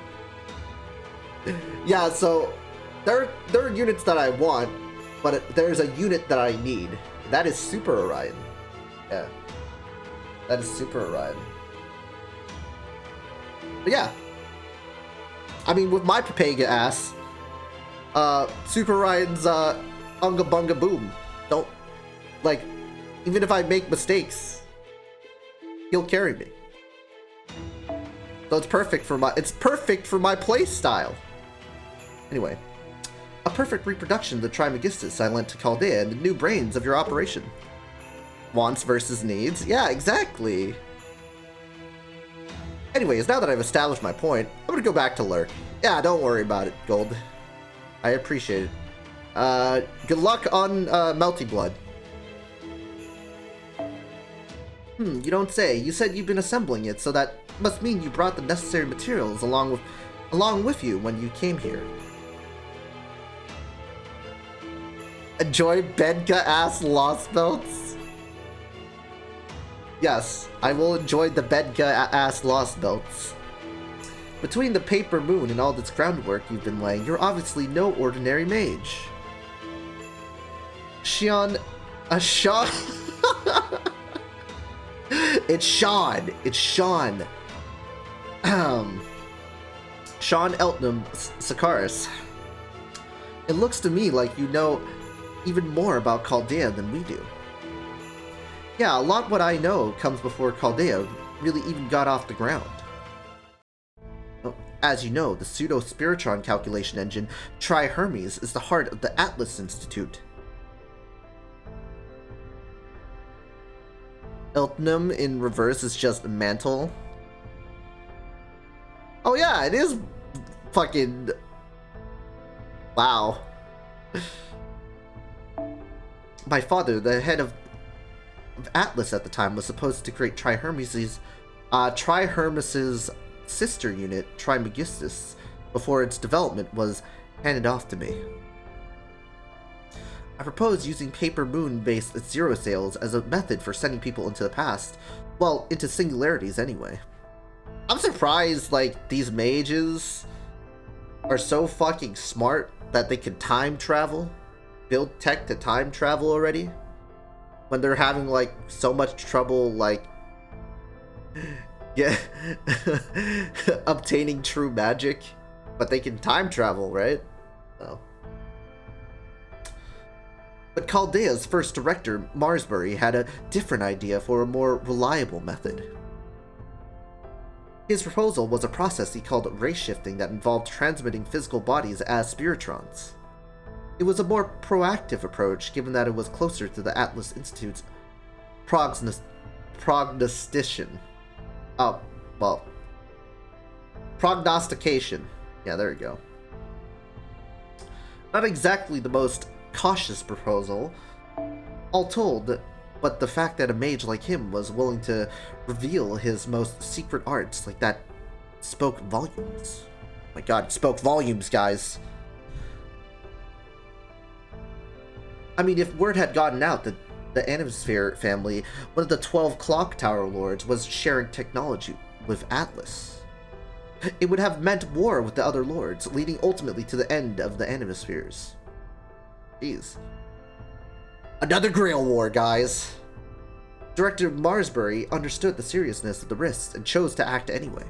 Yeah, so there are units that I want, but there's a unit that I need. That is Super Orion. Yeah. That is Super Orion. But yeah. I mean, with my Papega ass, Super Orion's Unga Bunga Boom. Don't, like, even if I make mistakes, he'll carry me. So it's perfect for my play style. Anyway, a perfect reproduction of the Trimegistus I lent to Chaldea and the new brains of your operation. Wants versus needs. Yeah, exactly. Anyways, now that I've established my point, I'm gonna go back to Lurk. Yeah, don't worry about it, Gold. I appreciate it. Good luck on Melty Blood. You don't say. You said you've been assembling it, so that must mean you brought the necessary materials along with you when you came here. Enjoy Bedka-ass Lost Belts? Yes, I will enjoy the Bedka-ass Lost Belts. Between the paper moon and all this groundwork you've been laying, you're obviously no ordinary mage. Sean... Sean... It's Sean. It's Sean. Sean Eltnam Sakaris. It looks to me like you know even more about Chaldea than we do. Yeah, a lot what I know comes before Chaldea really even got off the ground. As you know, the pseudo-spiritron calculation engine, Tri-Hermes, is the heart of the Atlas Institute. Eltnam in reverse is just mantle. Oh yeah, it is fucking... Wow. My father, the head of Atlas at the time, was supposed to create Tri-Hermes' sister unit, Trimegistus, before its development was handed off to me. I propose using paper moon-based zero sales as a method for sending people into the past. Well, into singularities anyway. I'm surprised, like, these mages are so fucking smart that they can time travel. Build tech to time travel already. When they're having, like, so much trouble, like, yeah, obtaining true magic. But they can time travel, right? Oh. But Chaldea's first director, Marsbury, had a different idea for a more reliable method. His proposal was a process he called race shifting that involved transmitting physical bodies as spiritrons. It was a more proactive approach, given that it was closer to the Atlas Institute's prognostication. Oh, well. Prognostication. Yeah, there you go. Not exactly the most cautious proposal, all told, but the fact that a mage like him was willing to reveal his most secret arts like that spoke volumes. Oh my god, it spoke volumes, guys. I mean, if word had gotten out that the Animsphere family, one of the 12 Clock Tower Lords, was sharing technology with Atlas, it would have meant war with the other lords, leading ultimately to the end of the Animspheres. Jeez. Another Grail War, guys! Director Marsbury understood the seriousness of the risks and chose to act anyway.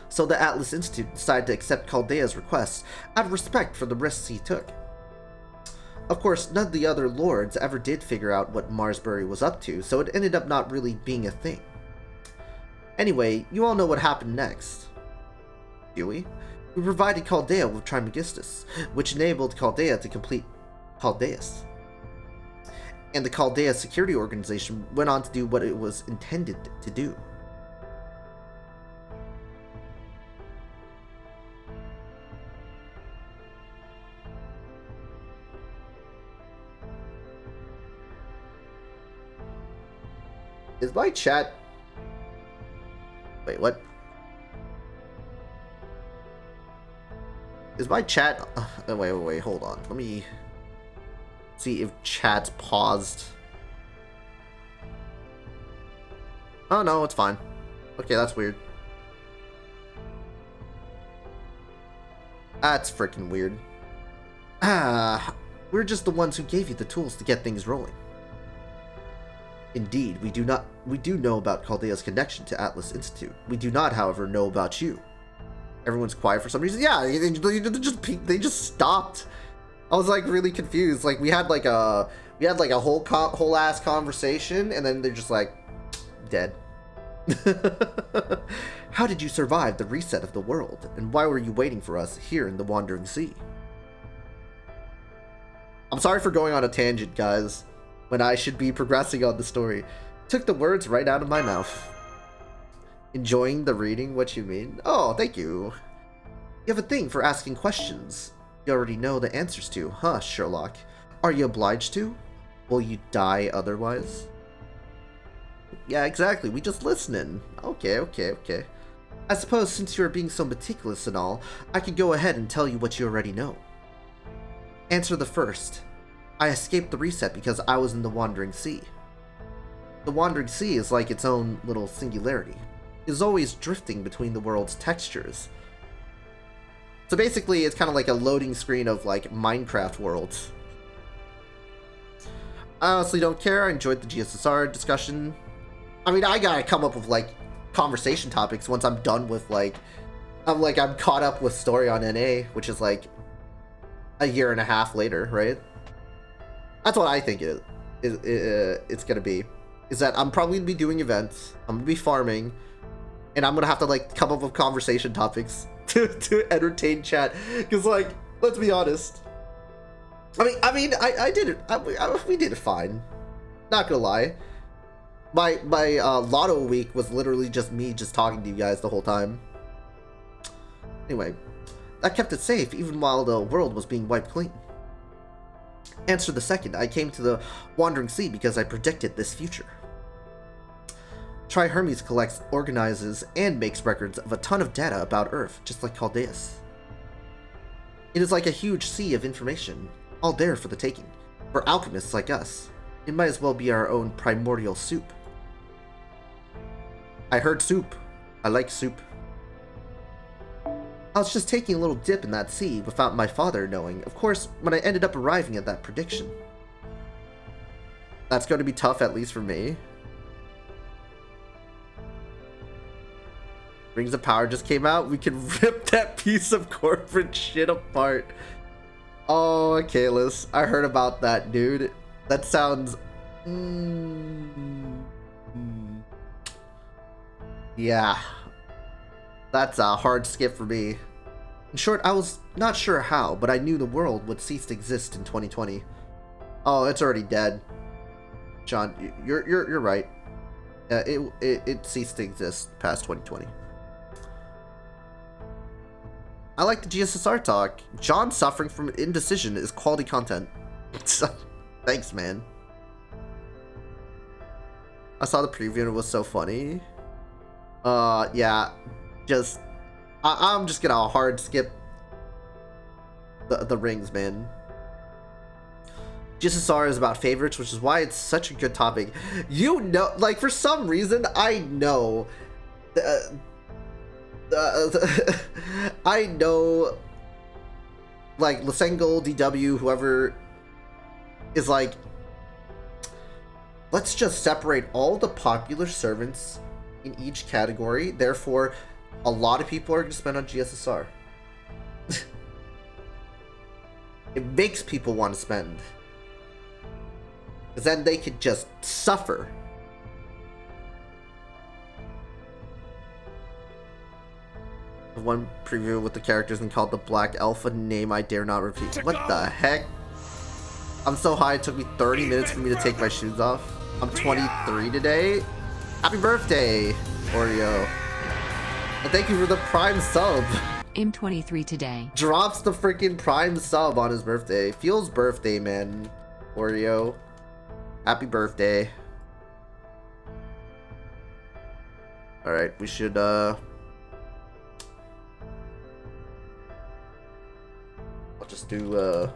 So the Atlas Institute decided to accept Chaldea's request out of respect for the risks he took. Of course, none of the other lords ever did figure out what Marsbury was up to, so it ended up not really being a thing. Anyway, you all know what happened next. Do we? We provided Chaldea with Trismegistus, which enabled Chaldea to complete Chaldeus. And the Chaldea Security Organization went on to do what it was intended to do. Is my chat... Wait, what? Is my chat... wait, hold on. Let me see if chat's paused. Oh, no, it's fine. Okay, that's weird. That's freaking weird. We're just the ones who gave you the tools to get things rolling. Indeed, we do know about Chaldea's connection to Atlas Institute. We do not, however, know about you. Everyone's quiet for some reason. Yeah, they just stopped. I was like really confused. Like we had like a whole ass conversation, and then they're just like dead. How did you survive the reset of the world, and why were you waiting for us here in the Wandering Sea? I'm sorry for going on a tangent, guys, when I should be progressing on the story. Took the words right out of my mouth. Enjoying the reading, what you mean? Oh, thank you. You have a thing for asking questions you already know the answers to, huh, Sherlock? Are you obliged to? Will you die otherwise? Yeah, exactly. We just listening. Okay. I suppose since you're being so meticulous and all, I could go ahead and tell you what you already know. Answer the first. I escaped the reset because I was in the Wandering Sea. The Wandering Sea is like its own little singularity. It is always drifting between the world's textures. So basically, it's kind of like a loading screen of like Minecraft worlds. I honestly don't care. I enjoyed the GSSR discussion. I mean, I gotta come up with like conversation topics once I'm done with like I'm caught up with story on NA, which is like a year and a half later, right? That's what I think it's gonna be. Is that I'm probably gonna be doing events, I'm gonna be farming, and I'm gonna have to like come up with conversation topics to entertain chat. Because like, let's be honest. I did it. We did it fine. Not gonna lie. My lotto week was literally just me just talking to you guys the whole time. Anyway, that kept it safe even while the world was being wiped clean. Answer the second. I came to the Wandering Sea because I predicted this future. Tri-Hermes collects, organizes, and makes records of a ton of data about Earth, just like Chaldeus. It is like a huge sea of information, all there for the taking. For alchemists like us, it might as well be our own primordial soup. I heard soup. I like soup. I was just taking a little dip in that sea without my father knowing, of course, when I ended up arriving at that prediction. That's going to be tough, at least for me. Rings of Power just came out. We can rip that piece of corporate shit apart. Oh, Kalis, I heard about that, dude. That sounds... Yeah. That's a hard skip for me. In short, I was not sure how, but I knew the world would cease to exist in 2020. Oh, it's already dead. John, you're right. It ceased to exist past 2020. I like the GSSR talk. John suffering from indecision is quality content. Thanks, man. I saw the preview and it was so funny. Yeah. I'm just gonna hard skip the rings, man. GSSR is about favorites, which is why it's such a good topic. You know, like, for some reason, I know... I know, like, Lasengel, DW, whoever is like, let's just separate all the popular servants in each category. Therefore, a lot of people are going to spend on GSSR. It makes people want to spend. Because then they could just suffer. one preview with the characters and called the Black Alpha, name I dare not repeat. What the heck? I'm so high it took me 30 minutes for me to take my shoes off. I'm 23 today. Happy birthday, Oreo. And thank you for the Prime sub. I'm 23 today. Drops the freaking Prime sub on his birthday. Feels birthday, man. Oreo. Happy birthday. Alright, we should, I'll just do,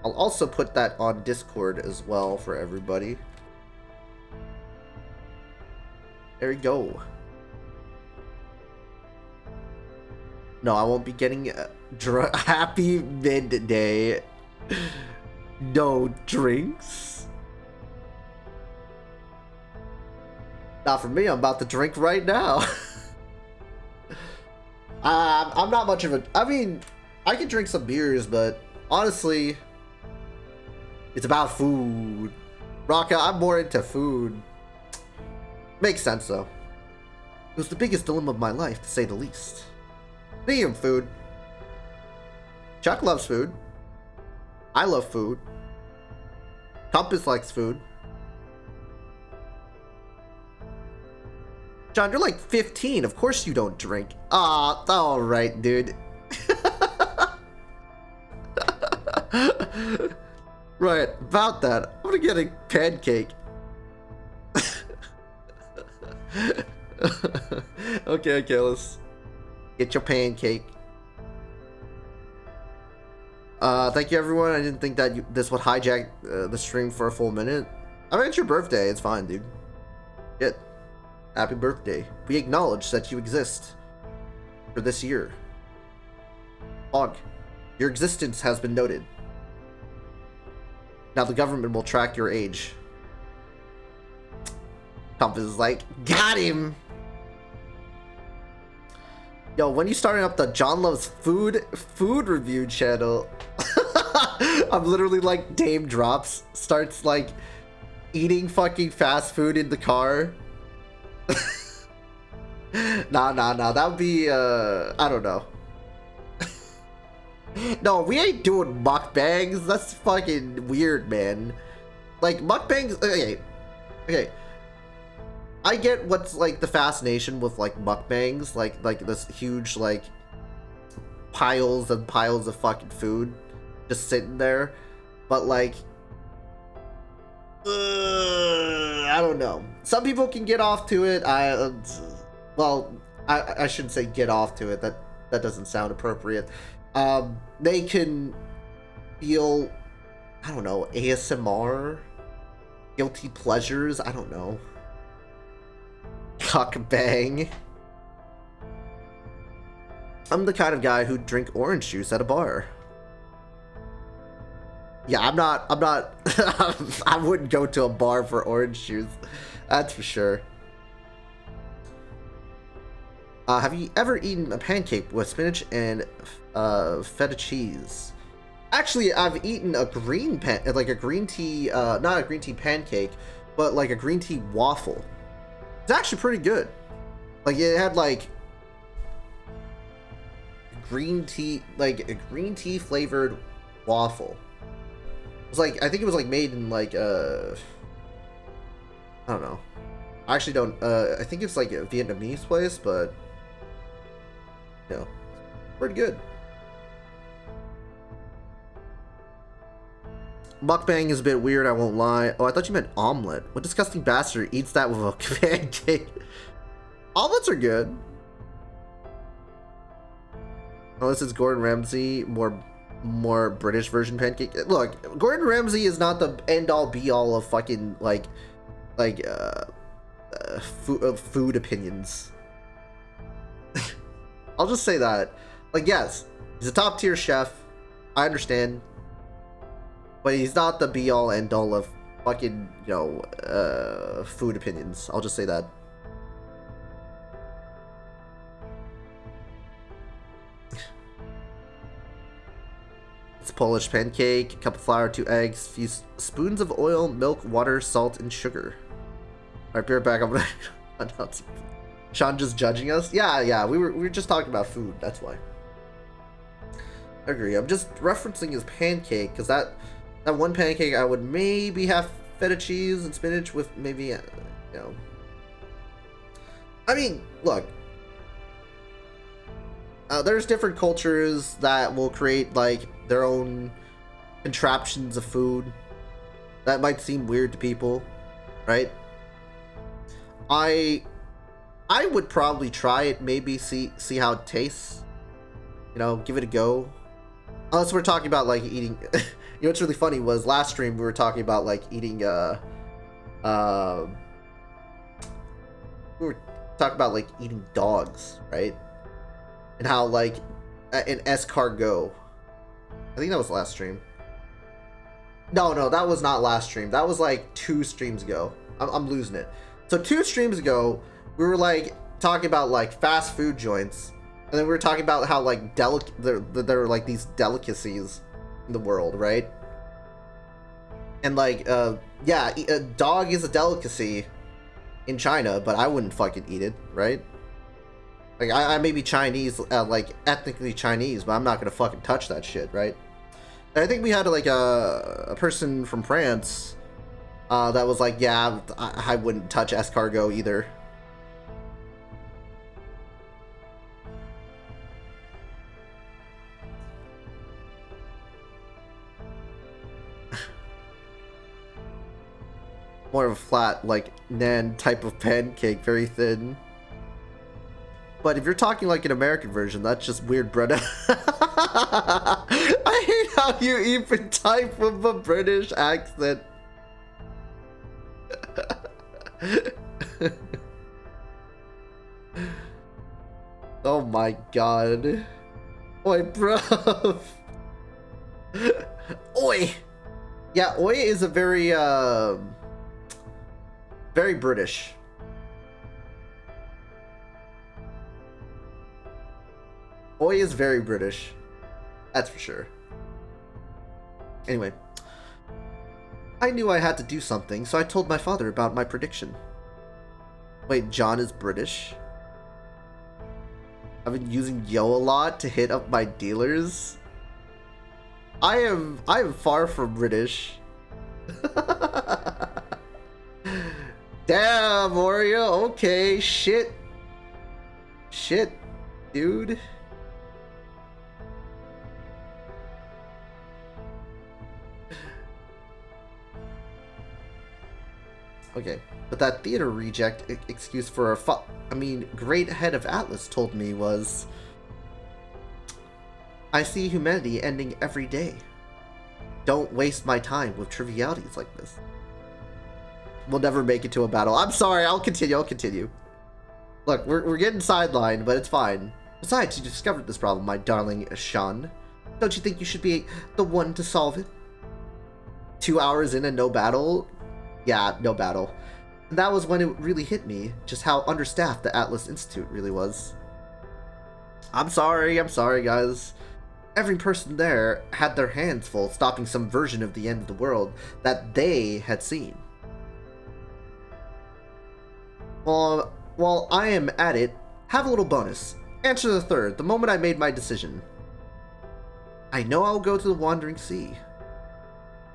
I'll also put that on Discord as well for everybody. There we go. No, I won't be getting happy midday. No drinks. Not for me. I'm about to drink right now. I'm not much of a. I mean, I can drink some beers, but honestly, it's about food. Rocka, I'm more into food. Makes sense though. It was the biggest dilemma of my life, to say the least. Medium food. Chuck loves food. I love food. Compass likes food. John, you're like 15. Of course you don't drink. Ah, alright, dude. Right, about that. I'm gonna get a pancake. Okay, let's get your pancake. Thank you everyone. I didn't think that this would hijack the stream for a full minute. I mean, it's your birthday. It's fine, dude. Shit. Happy birthday. We acknowledge that you exist for this year. Og, your existence has been noted. Now the government will track your age. Compass is like, got him! Yo, when you starting up the John Loves Food review channel, I'm literally like Dame Drops starts like eating fucking fast food in the car. Nah, that would be I don't know. No, we ain't doing mukbangs. That's fucking weird, man. Like mukbangs. Okay. I get what's like the fascination with like mukbangs, like this huge like piles and piles of fucking food just sitting there, but like I don't know. Some people can get off to it. I shouldn't say get off to it. That doesn't sound appropriate. They can feel, I don't know, ASMR, guilty pleasures. I don't know. Cock bang. I'm the kind of guy who'd drink orange juice at a bar. Yeah, I'm not I wouldn't go to a bar for orange juice. That's for sure. Have you ever eaten a pancake with spinach and feta cheese? Actually, I've eaten a green tea, not a green tea pancake, but like a green tea waffle. It's actually pretty good. Like it had like green tea, like a green tea flavored waffle. It was like, I think it was like made in like I don't know. I actually don't. I think it's like a Vietnamese place, but you know, pretty good. Mukbang is a bit weird, I won't lie. Oh, I thought you meant omelet. What disgusting bastard eats that with a pancake? Omelets are good. Unless it's Gordon Ramsay, more British version pancake. Look, Gordon Ramsay is not the end-all be-all of fucking food opinions. I'll just say that. Like, yes, he's a top-tier chef. I understand. But he's not the be-all, end-all of fucking, you know, food opinions. I'll just say that. It's a Polish pancake, a cup of flour, 2 eggs, few spoons of oil, milk, water, salt, and sugar. Alright, be right back. I'm gonna announce. Sean just judging us? Yeah, we were just talking about food, that's why. I agree. I'm just referencing his pancake, because that one pancake I would maybe have feta cheese and spinach with maybe, you know. I mean, look. There's different cultures that will create, like, their own contraptions of food. That might seem weird to people, right? I would probably try it, maybe see how it tastes. You know, give it a go. Unless we're talking about, like, eating... You know what's really funny was last stream we were talking about, like, eating, we were talking about, like, eating dogs, right? And how, like, an escargot. I think that was last stream. No, that was not last stream. That was, like, 2 streams ago. I'm losing it. So 2 streams ago, we were, like, talking about, like, fast food joints. And then we were talking about how, like, there are, like, these delicacies in the world, right? And, like, yeah, a dog is a delicacy in China, but I wouldn't fucking eat it, right? Like, I may be Chinese, like, ethnically Chinese, but I'm not gonna fucking touch that shit, right? And I think we had, like, a person from France that was like, yeah, I wouldn't touch escargot either. More of a flat, like, nan type of pancake, very thin. But if you're talking like an American version, that's just weird bread. I hate how you even type with a British accent. Oh my god. Oi, bro. Oi. Yeah, oi is a very, very British. Oi is very British. That's for sure. Anyway. I knew I had to do something, so I told my father about my prediction. Wait, John is British? I've been using yo a lot to hit up my dealers. I am far from British. Damn, Oreo. Okay, shit. Shit, dude. Okay, but that theater reject excuse for great head of Atlas told me was, I see humanity ending every day. Don't waste my time with trivialities like this. We'll never make it to a battle. I'm sorry, I'll continue. Look, we're getting sidelined, but it's fine. Besides, you discovered this problem, my darling Sean. Don't you think you should be the one to solve it? 2 hours in and no battle? Yeah, no battle. And that was when it really hit me, just how understaffed the Atlas Institute really was. I'm sorry, guys. Every person there had their hands full stopping some version of the end of the world that they had seen. Well, while I am at it, have a little bonus. Answer the third, the moment I made my decision. I know I'll go to the Wandering Sea.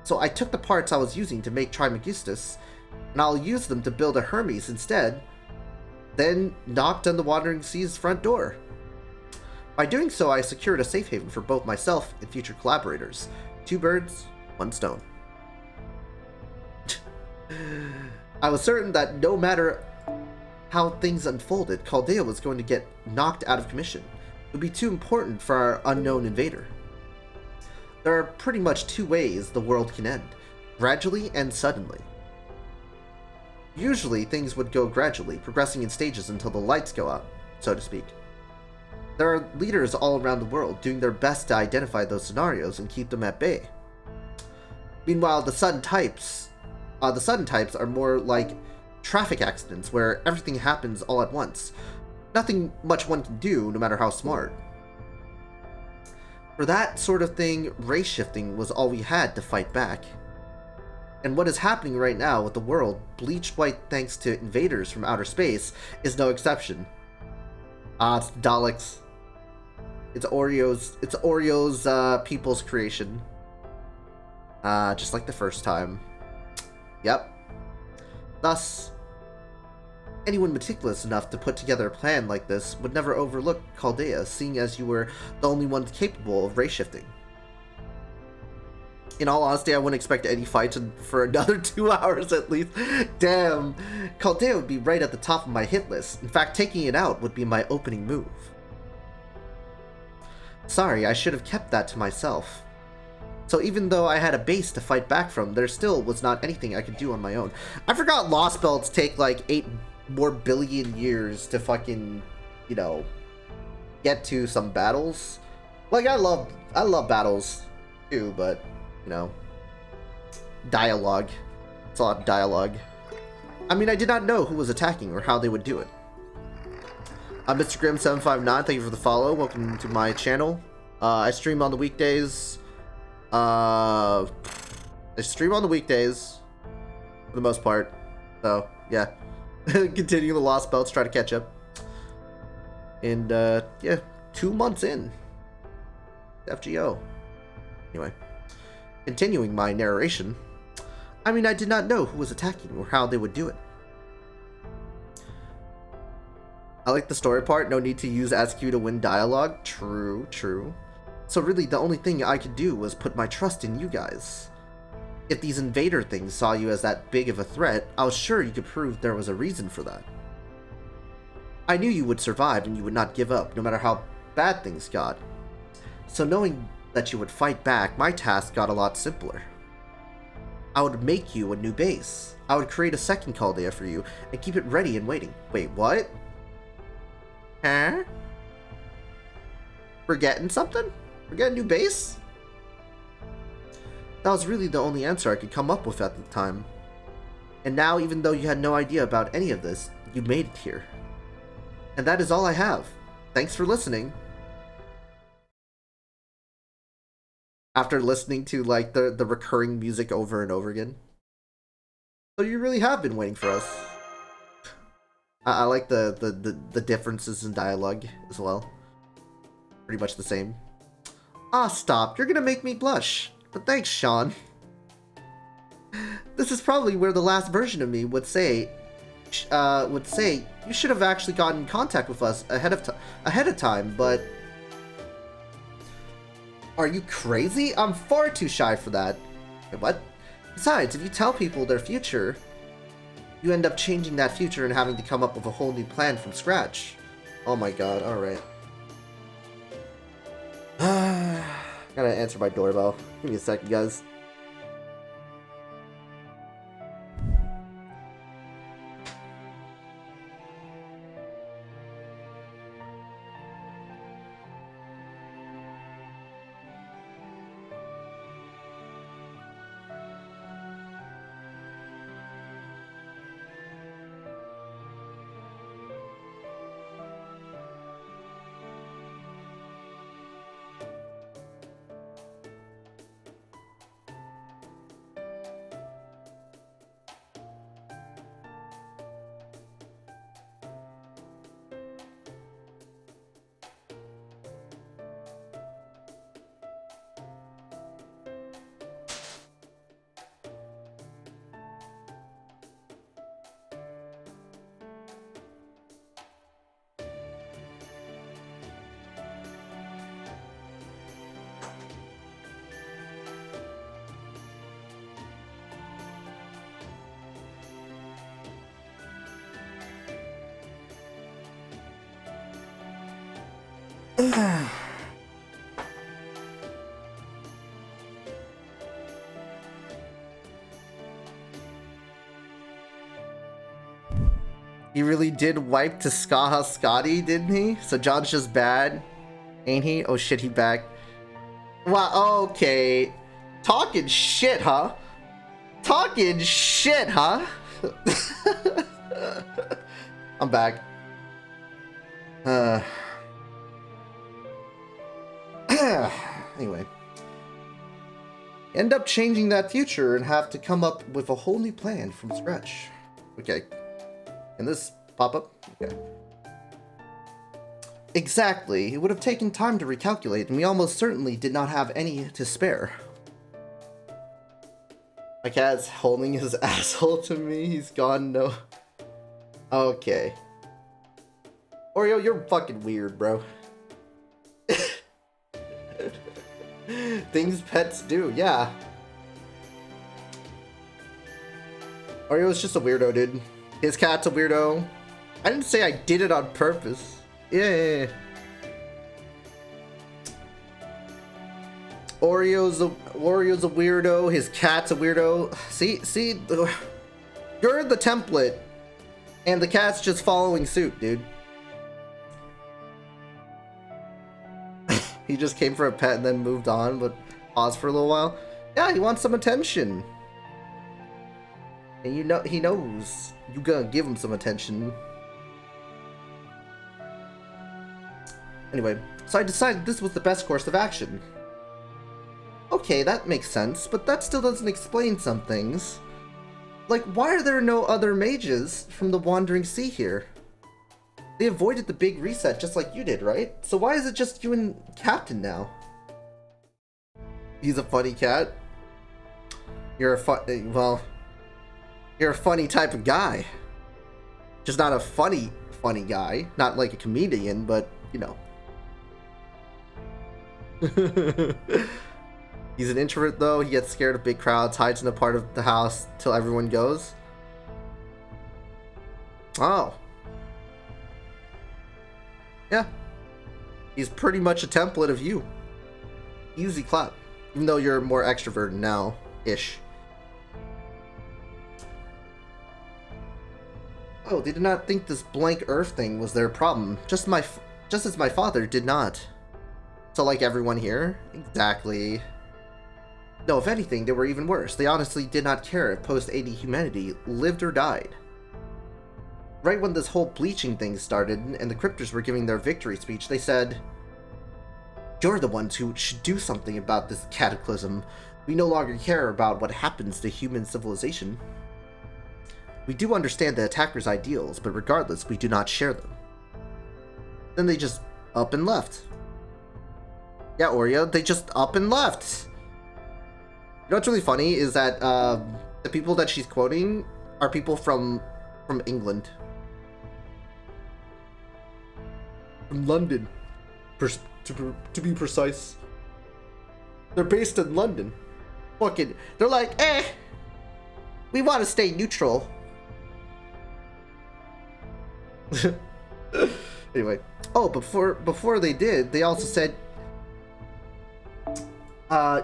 So I took the parts I was using to make Trismegistus, and I'll use them to build a Hermes instead, then knocked on the Wandering Sea's front door. By doing so, I secured a safe haven for both myself and future collaborators. 2 birds, 1 stone. I was certain that no matter how things unfolded, Chaldea was going to get knocked out of commission. It would be too important for our unknown invader. There are pretty much 2 ways the world can end, gradually and suddenly. Usually, things would go gradually, progressing in stages until the lights go out, so to speak. There are leaders all around the world doing their best to identify those scenarios and keep them at bay. Meanwhile, the sudden types are more like traffic accidents where everything happens all at once. Nothing much one can do, no matter how smart. For that sort of thing, race shifting was all we had to fight back. And what is happening right now with the world bleached white thanks to invaders from outer space is no exception. It's Daleks. It's Oreo's people's creation. Just like the first time. Yep. Thus, anyone meticulous enough to put together a plan like this would never overlook Chaldea, seeing as you were the only ones capable of race shifting. In all honesty, I wouldn't expect any fights for another 2 hours at least. Damn, Chaldea would be right at the top of my hit list. In fact, taking it out would be my opening move. Sorry, I should have kept that to myself. So even though I had a base to fight back from, there still was not anything I could do on my own. I forgot LostBelts take like 8 more billion years to fucking, you know, get to some battles. Like, I love battles too, but, you know, dialogue. It's a lot of dialogue. I mean, I did not know who was attacking or how they would do it. Mr. Grimm759, thank you for the follow. Welcome to my channel. I stream on the weekdays. I stream on the weekdays for the most part. So, yeah. Continuing the LostBelts, try to catch up. And, yeah, 2 months in. FGO. Anyway. Continuing my narration. I mean, I did not know who was attacking or how they would do it. I like the story part. No need to use SQ to win dialogue. True, true. So really, the only thing I could do was put my trust in you guys. If these invader things saw you as that big of a threat, I was sure you could prove there was a reason for that. I knew you would survive and you would not give up, no matter how bad things got. So knowing that you would fight back, my task got a lot simpler. I would make you a new base. I would create a second Chaldea for you and keep it ready and waiting. Wait, what? Huh? We're getting something? We're getting a new base? That was really the only answer I could come up with at the time. And now, even though you had no idea about any of this, you made it here. And that is all I have. Thanks for listening. After listening to, like, the recurring music over and over again. So you really have been waiting for us. I like the differences in dialogue as well. Pretty much the same. Ah, stop. You're gonna make me blush. But thanks, Sean. This is probably where the last version of me would say you should have actually gotten in contact with us ahead of time, but are you crazy? I'm far too shy for that. What? Besides, if you tell people their future, you end up changing that future and having to come up with a whole new plan from scratch. Oh my god, alright. Gotta answer my doorbell. Give me a second, guys. He really did wipe to Skaha Scotty, didn't he? So John's just bad, ain't he? Oh shit, he back. Wow, okay. Talking shit, huh? Talking shit, huh? I'm back. Anyway. End up changing that future and have to come up with a whole new plan from scratch. Okay. Can this pop up? Okay. Exactly. It would have taken time to recalculate, and we almost certainly did not have any to spare. My cat's holding his asshole to me. He's gone, no. Okay. Oreo, you're fucking weird, bro. Things pets do, yeah. Oreo's just a weirdo, dude. His cat's a weirdo. I didn't say I did it on purpose. Yeah. Oreo's a weirdo. His cat's a weirdo. See, you're the template, and the cat's just following suit, dude. He just came for a pet and then moved on, but paused for a little while. Yeah, he wants some attention, and you know he knows you gonna give him some attention. Anyway, so I decided this was the best course of action. Okay, that makes sense, but that still doesn't explain some things. Like, why are there no other mages from the Wandering Sea here? They avoided the big reset just like you did, right? So why is it just you and Captain now? He's a funny cat. You're a funny type of guy. Just not a funny guy. Not like a comedian, but, you know. He's an introvert though. He gets scared of big crowds, hides in a part of the house till everyone goes. Oh. Yeah. He's pretty much a template of you. Easy clap. Even though you're more extroverted now-ish. Oh, they did not think this blank Earth thing was their problem. Just as my father did not. So like everyone here? Exactly. No, if anything, they were even worse. They honestly did not care if post-AD humanity lived or died. Right when this whole bleaching thing started, and the cryptors were giving their victory speech, they said, "You're the ones who should do something about this cataclysm. We no longer care about what happens to human civilization. We do understand the attackers' ideals, but regardless, we do not share them." Then they just up and left. Yeah, Oreo, they just up and left. You know what's really funny is that the people that she's quoting are people from England. From London, to be precise. They're based in London. Fucking, they're like, we want to stay neutral. Anyway, oh, before they did, they also said,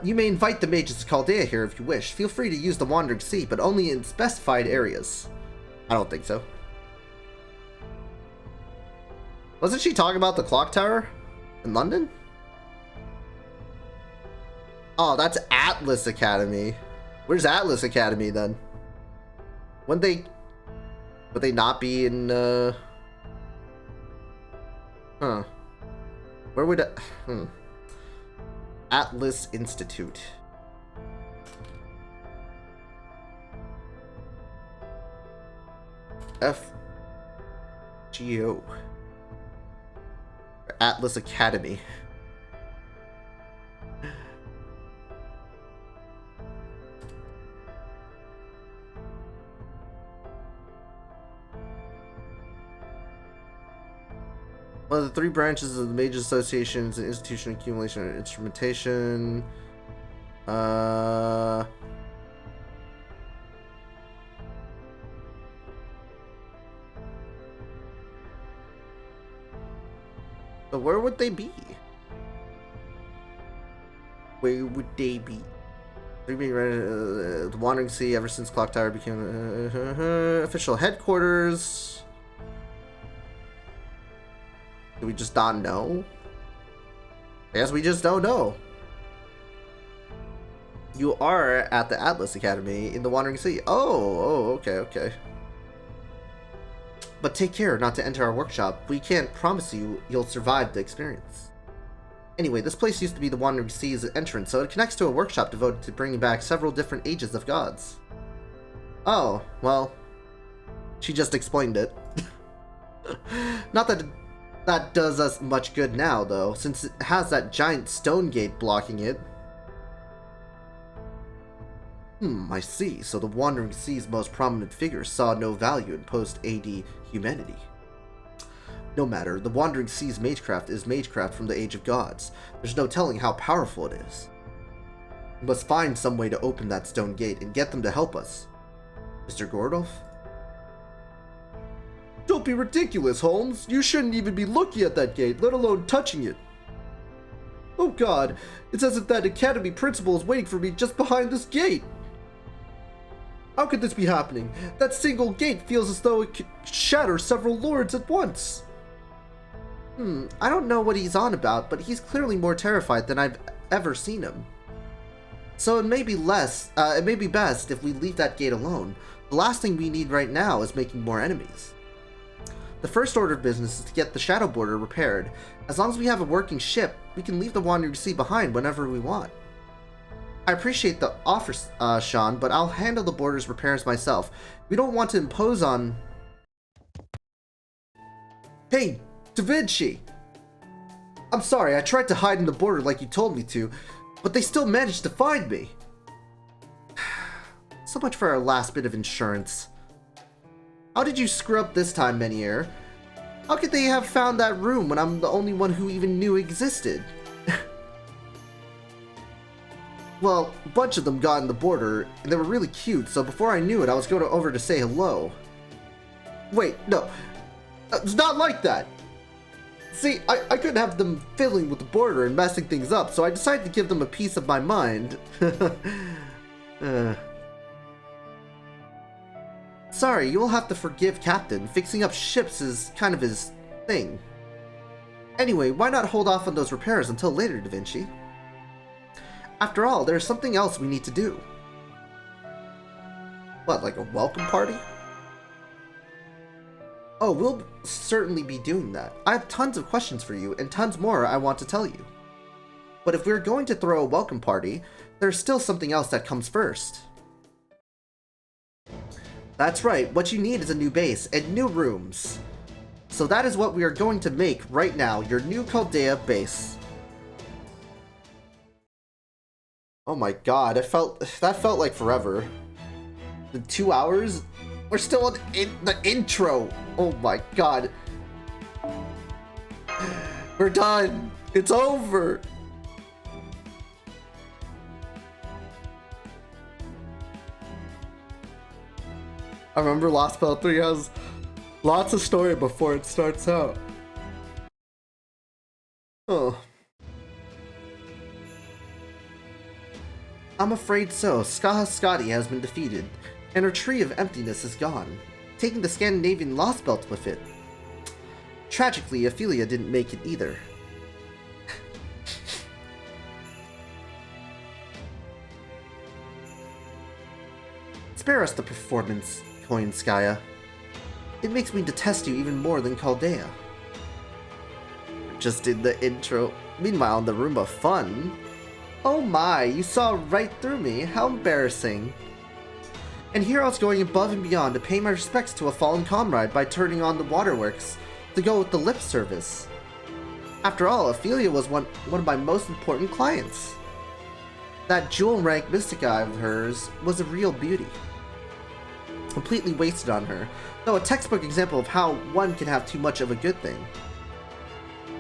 you may invite the mages of Chaldea here if you wish. Feel free to use the Wandering Sea, but only in specified areas. I don't think so. Wasn't she talking about the clock tower in London? Oh, that's Atlas Academy. Where's Atlas Academy then? Would they not be in Where would Atlas Institute. FGO. Atlas Academy. One of the three branches of the major associations and institution accumulation and instrumentation. So where would they be? Where would they be? The Wandering Sea ever since Clock Tower became official headquarters. Do we just not know? I guess we just don't know. You are at the Atlas Academy in the Wandering Sea. Oh, okay. But take care not to enter our workshop. We can't promise you'll survive the experience. Anyway, this place used to be the Wandering Sea's entrance, so it connects to a workshop devoted to bringing back several different ages of gods. Oh, well, she just explained it. Not that that does us much good now, though, since it has that giant stone gate blocking it. I see. So the Wandering Sea's most prominent figures saw no value in post-AD humanity. No matter, the Wandering Sea's magecraft is magecraft from the Age of Gods. There's no telling how powerful it is. We must find some way to open that stone gate and get them to help us. Mr. Gordolf? Don't be ridiculous, Holmes. You shouldn't even be looking at that gate, let alone touching it. Oh god, it's as if that academy principal is waiting for me just behind this gate. How could this be happening? That single gate feels as though it could shatter several lords at once. I don't know what he's on about, but he's clearly more terrified than I've ever seen him. So it may be best if we leave that gate alone. The last thing we need right now is making more enemies. The first order of business is to get the Shadow Border repaired. As long as we have a working ship, we can leave the Wandering Sea behind whenever we want. I appreciate the offer, Sean, but I'll handle the border's repairs myself. We don't want to impose on... Hey, Da Vinci! I'm sorry, I tried to hide in the border like you told me to, but they still managed to find me. So much for our last bit of insurance. How did you screw up this time, Menier? How could they have found that room when I'm the only one who even knew existed? Well, a bunch of them got in the border, and they were really cute, so before I knew it, I was going over to say hello. Wait, no. It's not like that! See, I couldn't have them fiddling with the border and messing things up, so I decided to give them a piece of my mind. Sorry, you'll have to forgive Captain. Fixing up ships is kind of his thing. Anyway, why not hold off on those repairs until later, Da Vinci? After all, there's something else we need to do. What, like a welcome party? Oh, we'll certainly be doing that. I have tons of questions for you, and tons more I want to tell you. But if we're going to throw a welcome party, there's still something else that comes first. That's right, what you need is a new base and new rooms. So that is what we are going to make right now, your new Chaldea base. Oh my god, that felt like forever. The 2 hours? We're still in the intro! Oh my god. We're done! It's over! I remember LostBelt 3 has lots of story before it starts out. Oh. I'm afraid so. Skaha Skadi has been defeated, and her Tree of Emptiness is gone, taking the Scandinavian LostBelt with it. Tragically, Ophelia didn't make it either. Spare us the performance, Koinskaya. It makes me detest you even more than Chaldea. Just in the intro. Meanwhile, in the room of fun. Oh my, you saw right through me. How embarrassing. And here I was going above and beyond to pay my respects to a fallen comrade by turning on the waterworks to go with the lip service. After all, Ophelia was one of my most important clients. That jewel rank mystic eye of hers was a real beauty. Completely wasted on her, though a textbook example of how one can have too much of a good thing.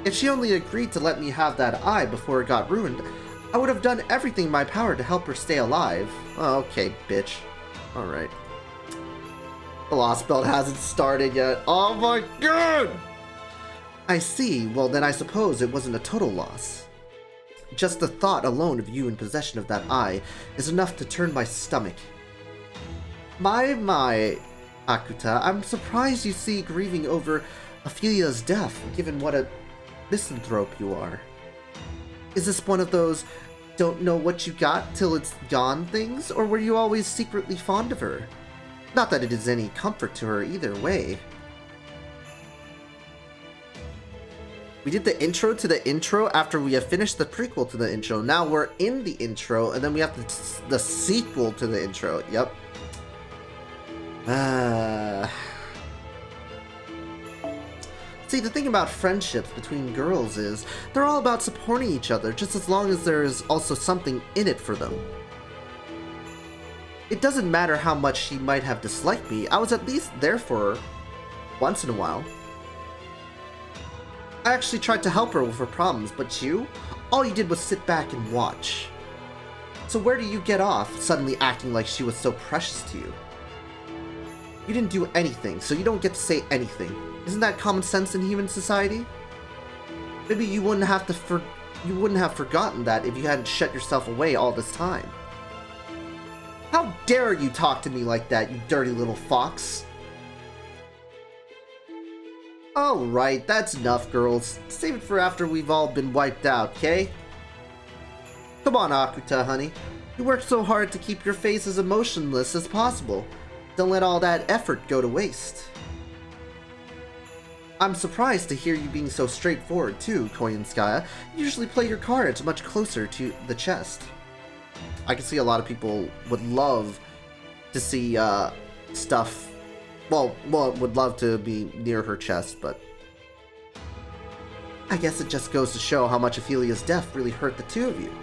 If she only agreed to let me have that eye before it got ruined, I would have done everything in my power to help her stay alive. Oh, okay, bitch. Alright. The LostBelt hasn't started yet. Oh my god! I see. Well, then I suppose it wasn't a total loss. Just the thought alone of you in possession of that eye is enough to turn my stomach. My, Akuta, I'm surprised you see grieving over Ophelia's death, given what a misanthrope you are. Is this one of those don't know what you got till it's gone things, or were you always secretly fond of her? Not that it is any comfort to her either way. We did the intro to the intro after we have finished the prequel to the intro. Now we're in the intro, and then we have the sequel to the intro. Yep. See, the thing about friendships between girls is they're all about supporting each other, just as long as there is also something in it for them. It doesn't matter how much she might have disliked me, I was at least there for her once in a while. I actually tried to help her with her problems, but you? All you did was sit back and watch. So where do you get off, suddenly acting like she was so precious to you? You didn't do anything, so you don't get to say anything. Isn't that common sense in human society? Maybe you wouldn't have forgotten that if you hadn't shut yourself away all this time. How dare you talk to me like that, you dirty little fox? Alright, that's enough, girls. Save it for after we've all been wiped out, okay? Come on, Akuta, honey. You worked so hard to keep your face as emotionless as possible. Don't let all that effort go to waste. I'm surprised to hear you being so straightforward, too, Koyanskaya. You usually play your cards much closer to the chest. I can see a lot of people would love to see, stuff... Well, would love to be near her chest, but... I guess it just goes to show how much Ophelia's death really hurt the two of you.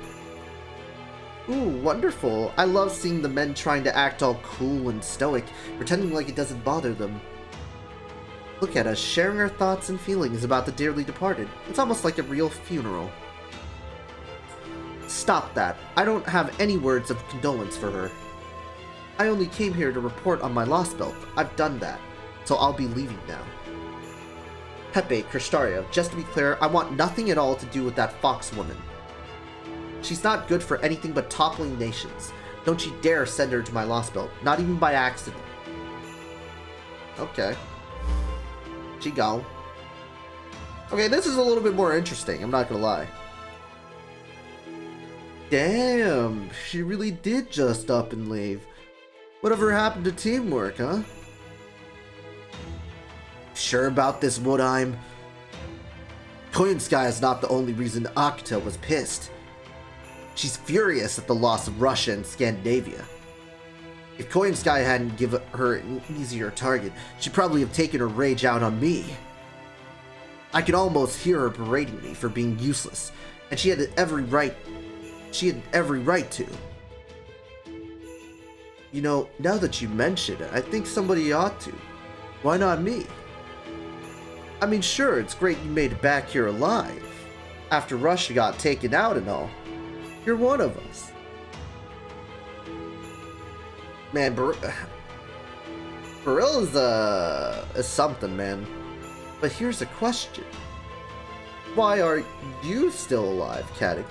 Ooh, wonderful. I love seeing the men trying to act all cool and stoic, pretending like it doesn't bother them. Look at us, sharing our thoughts and feelings about the dearly departed. It's almost like a real funeral. Stop that. I don't have any words of condolence for her. I only came here to report on my LostBelt. I've done that, so I'll be leaving now. Pepe, Cristario, just to be clear, I want nothing at all to do with that fox woman. She's not good for anything but toppling nations. Don't you dare send her to my LostBelt, not even by accident. Okay. She gone. Okay, this is a little bit more interesting, I'm not gonna lie. Damn, she really did just up and leave. Whatever happened to teamwork, huh? Sure about this, Woodheim? Koyanskaya is not the only reason Akuta was pissed. She's furious at the loss of Russia and Scandinavia. If Koyanskaya hadn't given her an easier target, she'd probably have taken her rage out on me. I could almost hear her berating me for being useless, and she had every right to. You know, now that you mention it, I think somebody ought to. Why not me? I mean, sure, it's great you made it back here alive, after Russia got taken out and all. You're one of us. Man, Beryl is something, man. But here's a question. Why are you still alive, Kadik?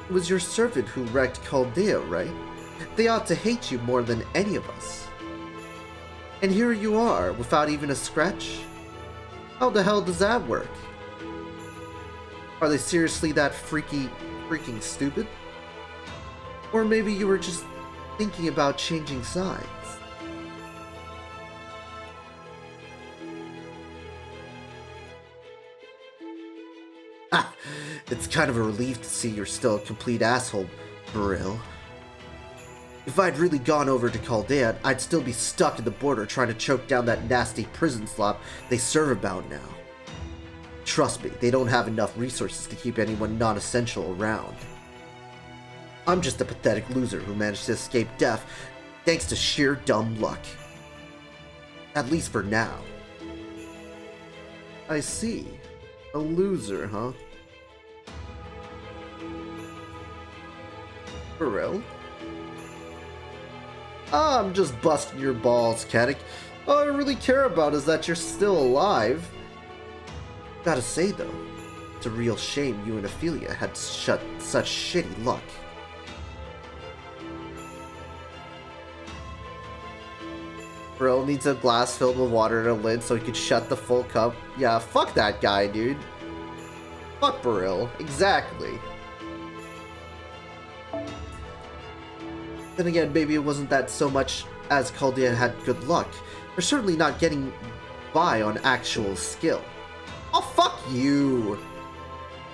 It was your servant who wrecked Chaldea, right? They ought to hate you more than any of us. And here you are, without even a scratch? How the hell does that work? Are they seriously that freaking stupid? Or maybe you were just thinking about changing sides. It's kind of a relief to see you're still a complete asshole, Beryl. If I'd really gone over to Chaldea, I'd still be stuck at the border trying to choke down that nasty prison slop they serve about now. Trust me, they don't have enough resources to keep anyone non-essential around. I'm just a pathetic loser who managed to escape death thanks to sheer dumb luck. At least for now. I see. A loser, huh? Beryl? I'm just busting your balls, Kadik. All I really care about is that you're still alive. Gotta say, though, it's a real shame you and Ophelia had such shitty luck. Beryl needs a glass filled with water and a lid so he could shut the full cup. Yeah, fuck that guy, dude. Fuck Beryl. Exactly. Then again, maybe it wasn't that so much as Chaldea had good luck. They're certainly not getting by on actual skill. Oh, fuck you.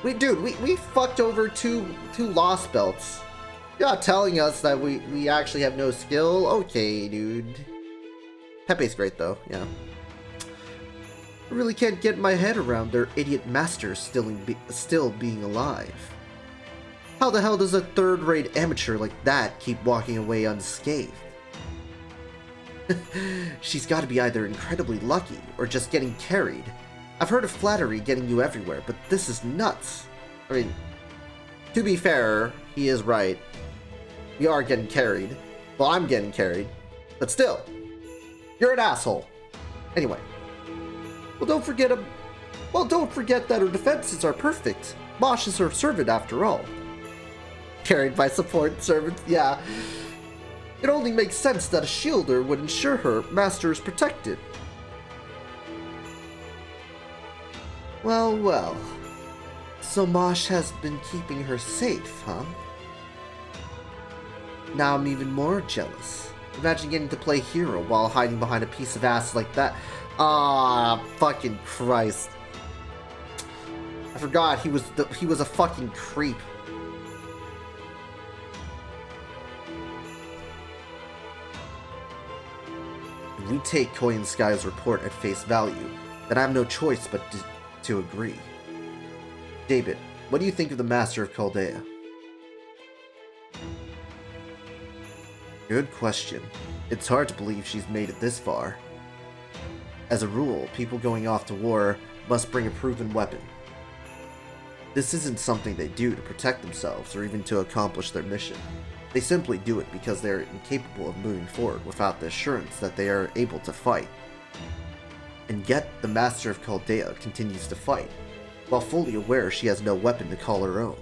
We fucked over two Lost Belts. You're not telling us that we actually have no skill? Okay, dude. Pepe's great, though, yeah. I really can't get my head around their idiot master still being alive. How the hell does a third-rate amateur like that keep walking away unscathed? She's gotta be either incredibly lucky or just getting carried. I've heard of flattery getting you everywhere, but this is nuts. I mean, to be fair, he is right. We are getting carried. Well, I'm getting carried. But still, you're an asshole. Anyway. Well, don't forget that her defenses are perfect. Mosh is her servant after all. Carried by support servants, yeah. It only makes sense that a shielder would ensure her master is protected. Well, well. So Mosh has been keeping her safe, huh? Now I'm even more jealous. Imagine getting to play hero while hiding behind a piece of ass like that. Ah, fucking Christ. I forgot he was a fucking creep. If we take Koyan Sky's report at face value, then I have no choice but to agree. David, what do you think of the Master of Chaldea? Good question. It's hard to believe she's made it this far. As a rule, people going off to war must bring a proven weapon. This isn't something they do to protect themselves or even to accomplish their mission. They simply do it because they are incapable of moving forward without the assurance that they are able to fight. And yet, the Master of Chaldea continues to fight, while fully aware she has no weapon to call her own.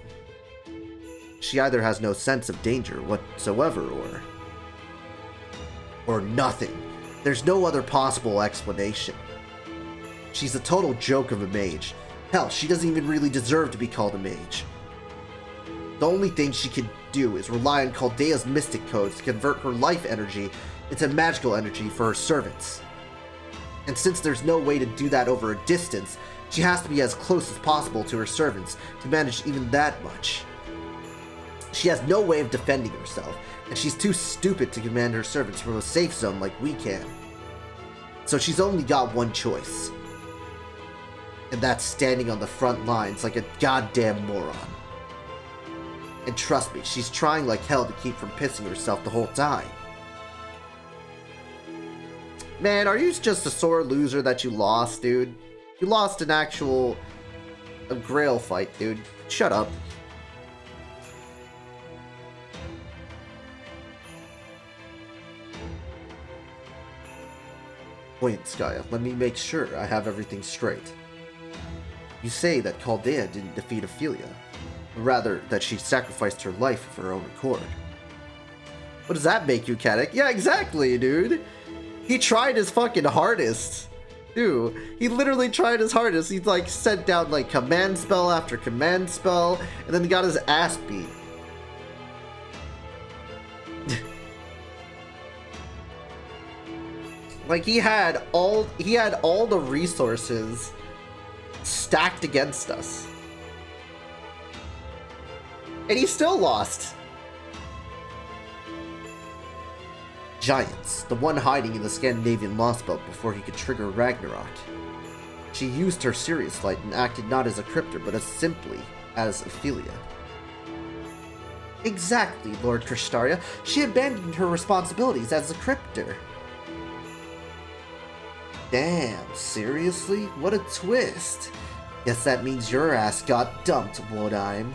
She either has no sense of danger whatsoever or nothing. There's no other possible explanation. She's a total joke of a mage. Hell, she doesn't even really deserve to be called a mage. The only thing she can do is rely on Chaldea's mystic codes to convert her life energy into magical energy for her servants. And since there's no way to do that over a distance, she has to be as close as possible to her servants to manage even that much. She has no way of defending herself, and she's too stupid to command her servants from a safe zone like we can. So she's only got one choice. And that's standing on the front lines like a goddamn moron. And trust me, she's trying like hell to keep from pissing herself the whole time. Man, are you just a sore loser that you lost, dude? You lost an actual grail fight, dude. Shut up. Wait, Skya, let me make sure I have everything straight. You say that Chaldea didn't defeat Ophelia, but rather that she sacrificed her life of her own accord. What does that make you, Caddick? Yeah, exactly, dude. He tried his fucking hardest. Dude, he literally tried his hardest. He like sent down like command spell after command spell, and then he got his ass beat. Like he had all the resources stacked against us. And he still lost. Giants, the one hiding in the Scandinavian LostBelt before he could trigger Ragnarok. She used her Sirius light and acted not as a cryptor, but as simply as Ophelia. Exactly, Lord Krishtaria. She abandoned her responsibilities as a cryptor. Damn, seriously? What a twist. Guess that means your ass got dumped, Wodheim.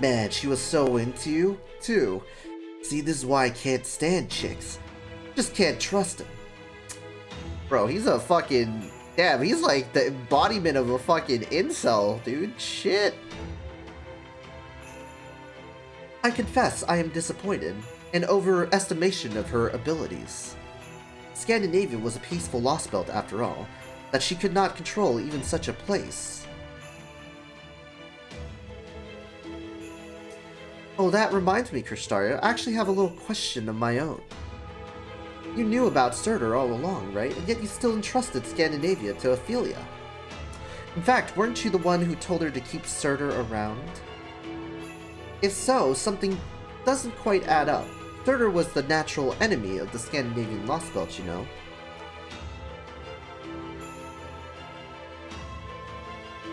Man, she was so into you, too. See, this is why I can't stand chicks. Just can't trust him. Bro, he's a fucking... Damn, he's like the embodiment of a fucking incel, dude. Shit. I confess I am disappointed. An overestimation of her abilities. Scandinavia was a peaceful LostBelt after all, that she could not control even such a place. Oh, that reminds me, Krishtaria, I actually have a little question of my own. You knew about Surtur all along, right? And yet you still entrusted Scandinavia to Ophelia. In fact, weren't you the one who told her to keep Surtur around? If so, something doesn't quite add up. Surtur was the natural enemy of the Scandinavian LostBelt, you know.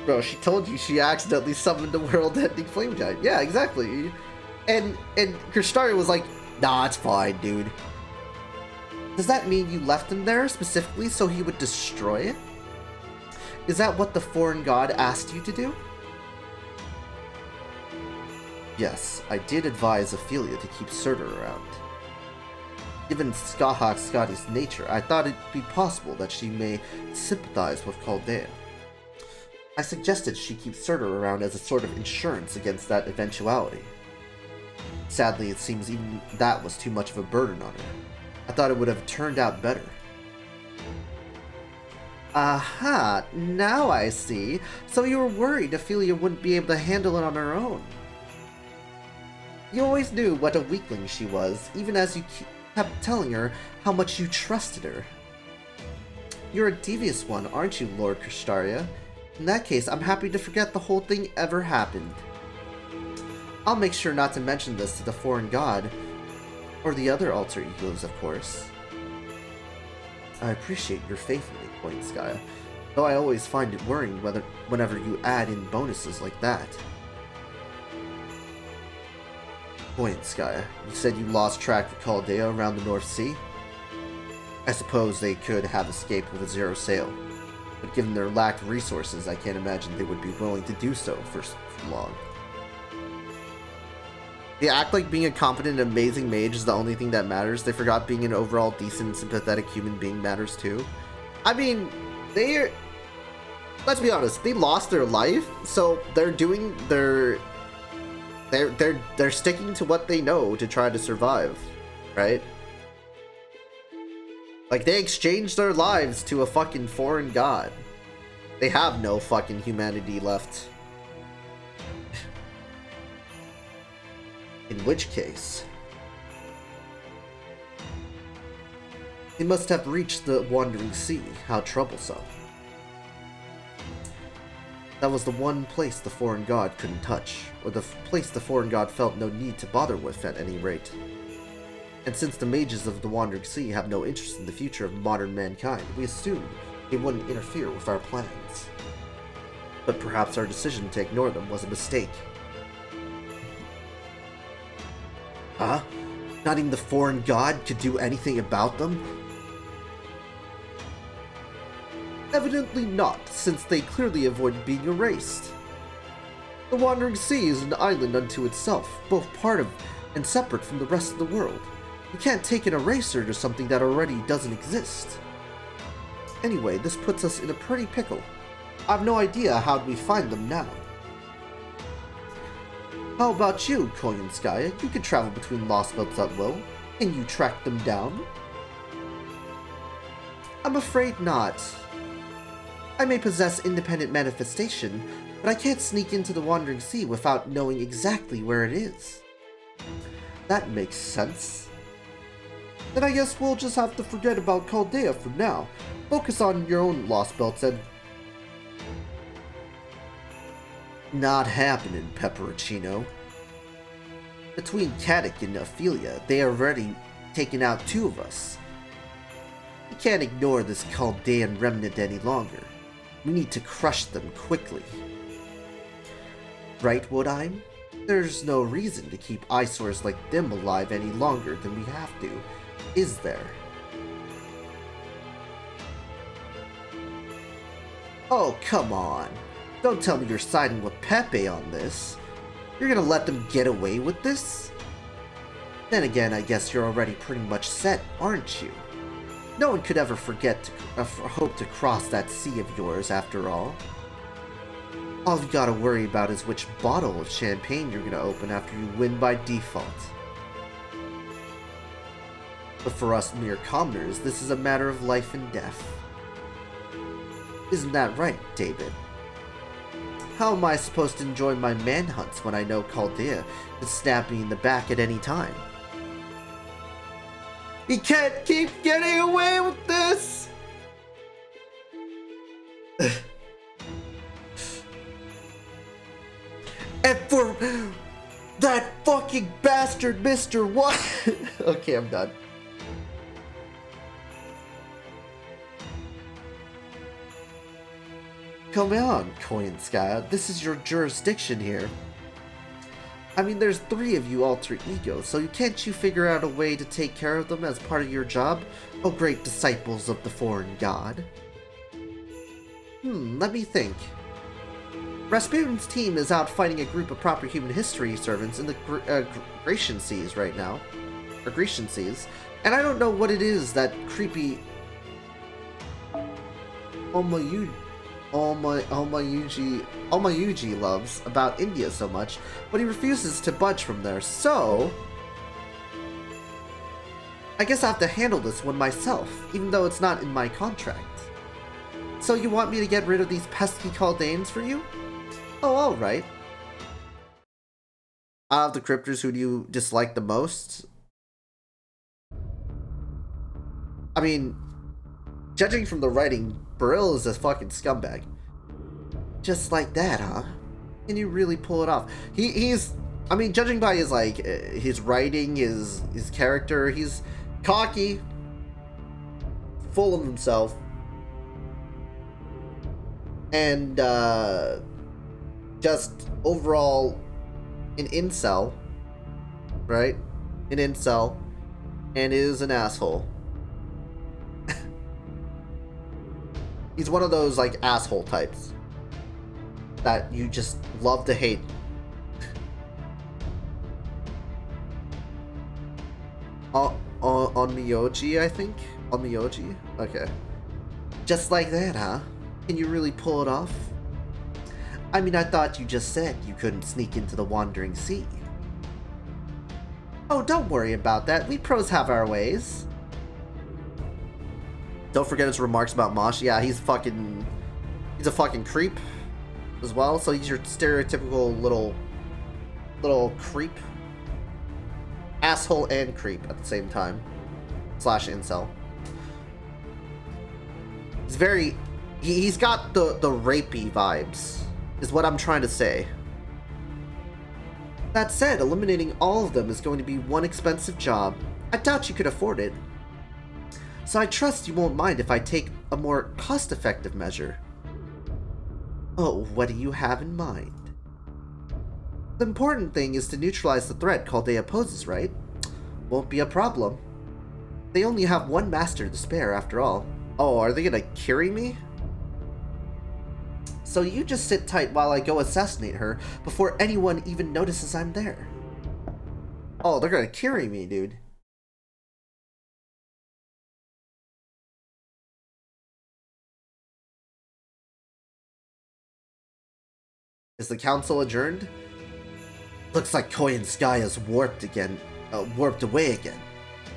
Bro, she told you she accidentally summoned the world-ending flame giant. Yeah, exactly. And Kristari was like, nah, it's fine, dude. Does that mean you left him there specifically so he would destroy it? Is that what the foreign god asked you to do? Yes, I did advise Ophelia to keep Surtur around. Given Scotty's nature, I thought it'd be possible that she may sympathize with Chaldea. I suggested she keep Surtur around as a sort of insurance against that eventuality. Sadly, it seems even that was too much of a burden on her. I thought it would have turned out better. Aha, now I see. So you were worried Ophelia wouldn't be able to handle it on her own. You always knew what a weakling she was, even as you kept telling her how much you trusted her. You're a devious one, aren't you, Lord Kristaria? In that case, I'm happy to forget the whole thing ever happened. I'll make sure not to mention this to the foreign god, or the other alter egos, of course. I appreciate your faith in me, Koyanskaya, though I always find it worrying whenever you add in bonuses like that. Koyanskaya, you said you lost track of Chaldea around the North Sea? I suppose they could have escaped with a zero sail, but given their lack of resources, I can't imagine they would be willing to do so for long. They act like being a competent and amazing mage is the only thing that matters. They forgot being an overall decent and sympathetic human being matters too. I mean, let's be honest, they lost their life, so they're sticking to what they know to try to survive, right? Like, they exchanged their lives to a fucking foreign god. They have no fucking humanity left. In which case, they must have reached the Wandering Sea. How troublesome. That was the one place the foreign god couldn't touch, or the place the foreign god felt no need to bother with at any rate. And since the mages of the Wandering Sea have no interest in the future of modern mankind, we assumed they wouldn't interfere with our plans. But perhaps our decision to ignore them was a mistake. Huh? Not even the foreign god could do anything about them? Evidently not, since they clearly avoided being erased. The Wandering Sea is an island unto itself, both part of and separate from the rest of the world. You can't take an eraser to something that already doesn't exist. Anyway, this puts us in a pretty pickle. I've no idea how we find them now. How about you, Koyanskaya? You could travel between LostBelts at will. Can you track them down? I'm afraid not. I may possess independent manifestation, but I can't sneak into the Wandering Sea without knowing exactly where it is. That makes sense. Then I guess we'll just have to forget about Chaldea for now. Focus on your own LostBelts and... Not happening, Pepperoncino. Between Caddick and Ophelia, they have already taken out 2 of us. We can't ignore this Chaldean remnant any longer. We need to crush them quickly. Right, Woodheim? There's no reason to keep eyesores like them alive any longer than we have to, is there? Oh, come on. Don't tell me you're siding with Pepe on this. You're gonna let them get away with this? Then again, I guess you're already pretty much set, aren't you? No one could ever hope to cross that sea of yours, after all. All you gotta worry about is which bottle of champagne you're gonna open after you win by default. But for us mere commoners, this is a matter of life and death. Isn't that right, David? How am I supposed to enjoy my manhunts when I know Chaldea could stab me in the back at any time? He can't keep getting away with this! And for that fucking bastard Mr. What? Okay, I'm done. Come on, Koyanskaya. This is your jurisdiction here. I mean, there's 3 of you alter egos, so can't you figure out a way to take care of them as part of your job? Oh, great disciples of the foreign god. Let me think. Rasputin's team is out fighting a group of proper human history servants in the Grecian Seas right now. Or Grecian Seas. And I don't know what it is that creepy Omayuji loves about India so much, but he refuses to budge from there, so I guess I have to handle this one myself, even though it's not in my contract. So you want me to get rid of these pesky Chaldeans for you? Oh, alright. Out of the cryptors, who do you dislike the most? I mean, judging from the writing, Beryl is a fucking scumbag. Just like that, huh? Can you really pull it off? He's, I mean, judging by his, like, his writing, his character, he's cocky, full of himself, and, just overall an incel, right? An incel, and is an asshole. He's one of those, like, asshole types that you just love to hate. On Miyoji, I think? On Miyoji? Okay. Just like that, huh? Can you really pull it off? I mean, I thought you just said you couldn't sneak into the Wandering Sea. Oh, don't worry about that. We pros have our ways. Don't forget his remarks about Mosh. Yeah, he's a fucking creep as well. So he's your stereotypical little creep. Asshole and creep at the same time. / incel. He's very... He's got the rapey vibes, is what I'm trying to say. That said, eliminating all of them is going to be one expensive job. I doubt you could afford it. So I trust you won't mind if I take a more cost-effective measure. Oh, what do you have in mind? The important thing is to neutralize the threat Chaldea poses, right? Won't be a problem. They only have one master to spare, after all. Oh, are they gonna carry me? So you just sit tight while I go assassinate her before anyone even notices I'm there. Oh, they're gonna carry me, dude. Is the council adjourned? Looks like Koyanskaya's warped away again.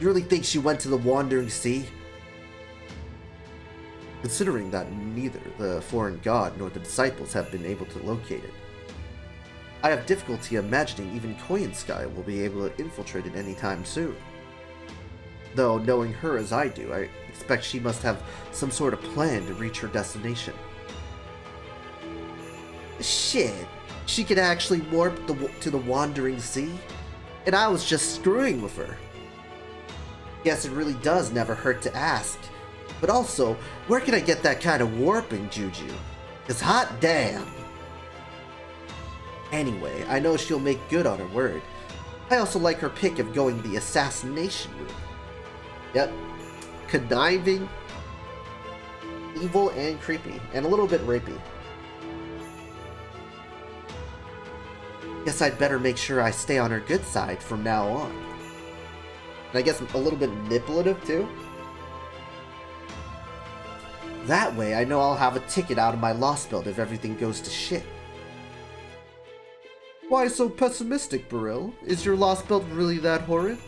You really think she went to the Wandering Sea? Considering that neither the foreign god nor the disciples have been able to locate it, I have difficulty imagining even Koyanskaya will be able to infiltrate it anytime soon. Though, knowing her as I do, I expect she must have some sort of plan to reach her destination. Shit, she could actually warp to the Wandering Sea? And I was just screwing with her. Guess it really does never hurt to ask. But also, where can I get that kind of warping juju? 'Cause hot damn. Anyway, I know she'll make good on her word. I also like her pick of going the assassination route. Yep. Conniving, evil, and creepy. And a little bit rapey. Guess I'd better make sure I stay on her good side from now on. And I guess a little bit manipulative too. That way I know I'll have a ticket out of my LostBelt if everything goes to shit. Why so pessimistic, Beryl? Is your LostBelt really that horrid?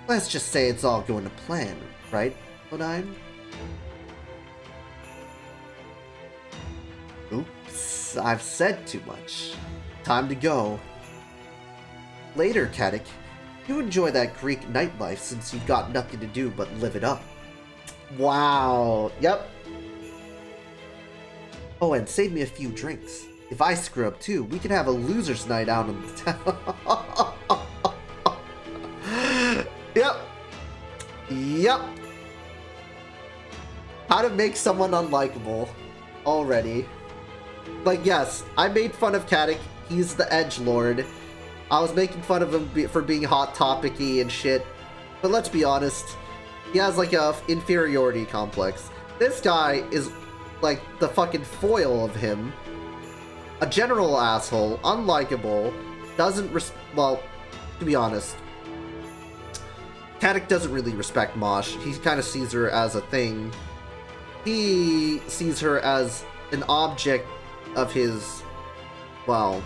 Let's just say it's all going to plan, right, Odine? Oops, I've said too much. Time to go. Later, Kadik. You enjoy that Greek nightlife since you've got nothing to do but live it up. Wow. Yep. Oh, and save me a few drinks. If I screw up too, we can have a loser's night out in the town. Yep. Yep. How to make someone unlikable already. Like, yes, I made fun of Caddick. He's the edgelord. I was making fun of him for being hot topic-y and shit. But let's be honest, he has like a inferiority complex. This guy is like the fucking foil of him. A general asshole, unlikable, doesn't well, to be honest, Caddick doesn't really respect Mosh. He kind of sees her as a thing. He sees her as an object of his, well,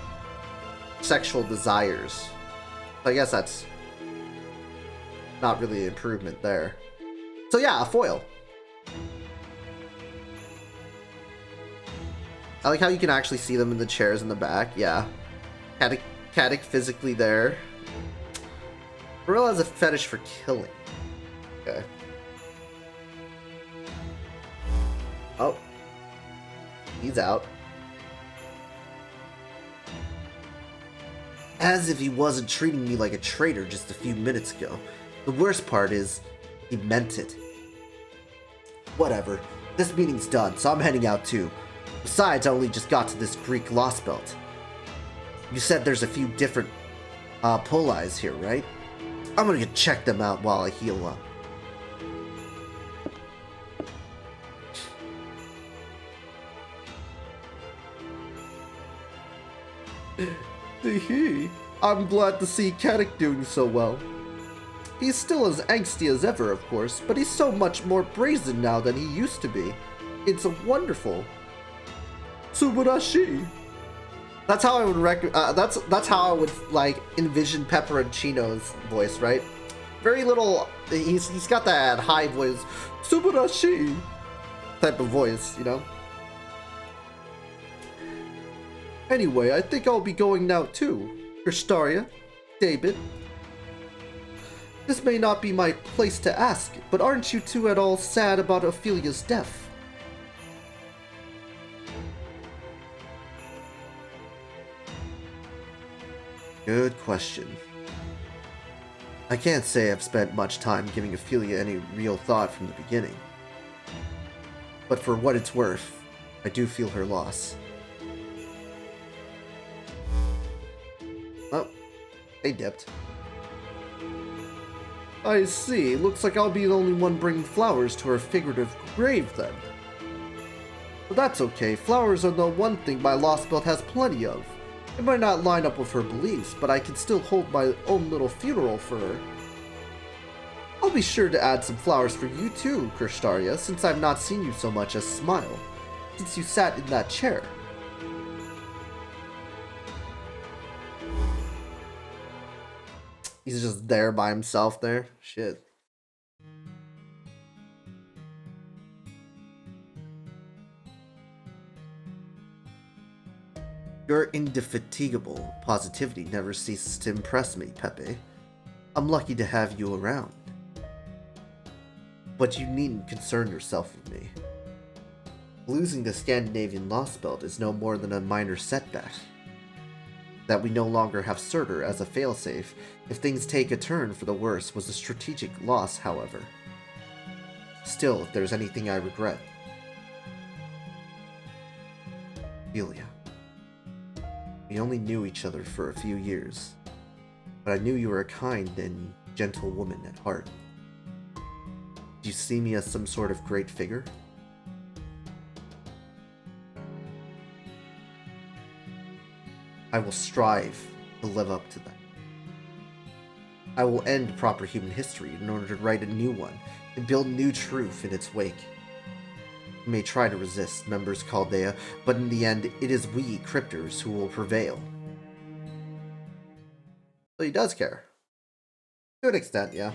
sexual desires. So I guess that's not really an improvement there. So yeah, a foil. I like how you can actually see them in the chairs in the back. Yeah. Caddick physically there. Gorilla has a fetish for killing. Okay. Oh. He's out. As if he wasn't treating me like a traitor just a few minutes ago. The worst part is, he meant it. Whatever. This meeting's done, so I'm heading out too. Besides, I only just got to this Greek LostBelt. You said there's a few different Polais here, right? I'm gonna check them out while I heal up. I'm glad to see Caddick doing so well. He's still as angsty as ever, of course, but he's so much more brazen now than he used to be. It's wonderful. Subarashi. That's how I would that's how I would like envision Pepperoncino's voice, right? Very little. He's got that high voice, Subarashi type of voice, you know. Anyway, I think I'll be going now too. Kristaria, David. This may not be my place to ask, but aren't you two at all sad about Ophelia's death? Good question. I can't say I've spent much time giving Ophelia any real thought from the beginning. But for what it's worth, I do feel her loss. Oh, they dipped. I see. Looks like I'll be the only one bringing flowers to her figurative grave then. But that's okay. Flowers are the one thing my LostBelt has plenty of. It might not line up with her beliefs, but I can still hold my own little funeral for her. I'll be sure to add some flowers for you too, Kristaria, since I've not seen you so much as smile, since you sat in that chair. He's just there by himself there? Shit. Your indefatigable positivity never ceases to impress me, Pepe. I'm lucky to have you around. But you needn't concern yourself with me. Losing the Scandinavian LostBelt is no more than a minor setback. That we no longer have Surtur as a failsafe if things take a turn for the worse was a strategic loss, however. Still, if there's anything I regret. Ophelia. We only knew each other for a few years, but I knew you were a kind and gentle woman at heart. Do you see me as some sort of great figure? I will strive to live up to that. I will end proper human history in order to write a new one and build new truth in its wake. You may try to resist, members Chaldea, but in the end, it is we, Cryptors, who will prevail. So he does care. To an extent, yeah.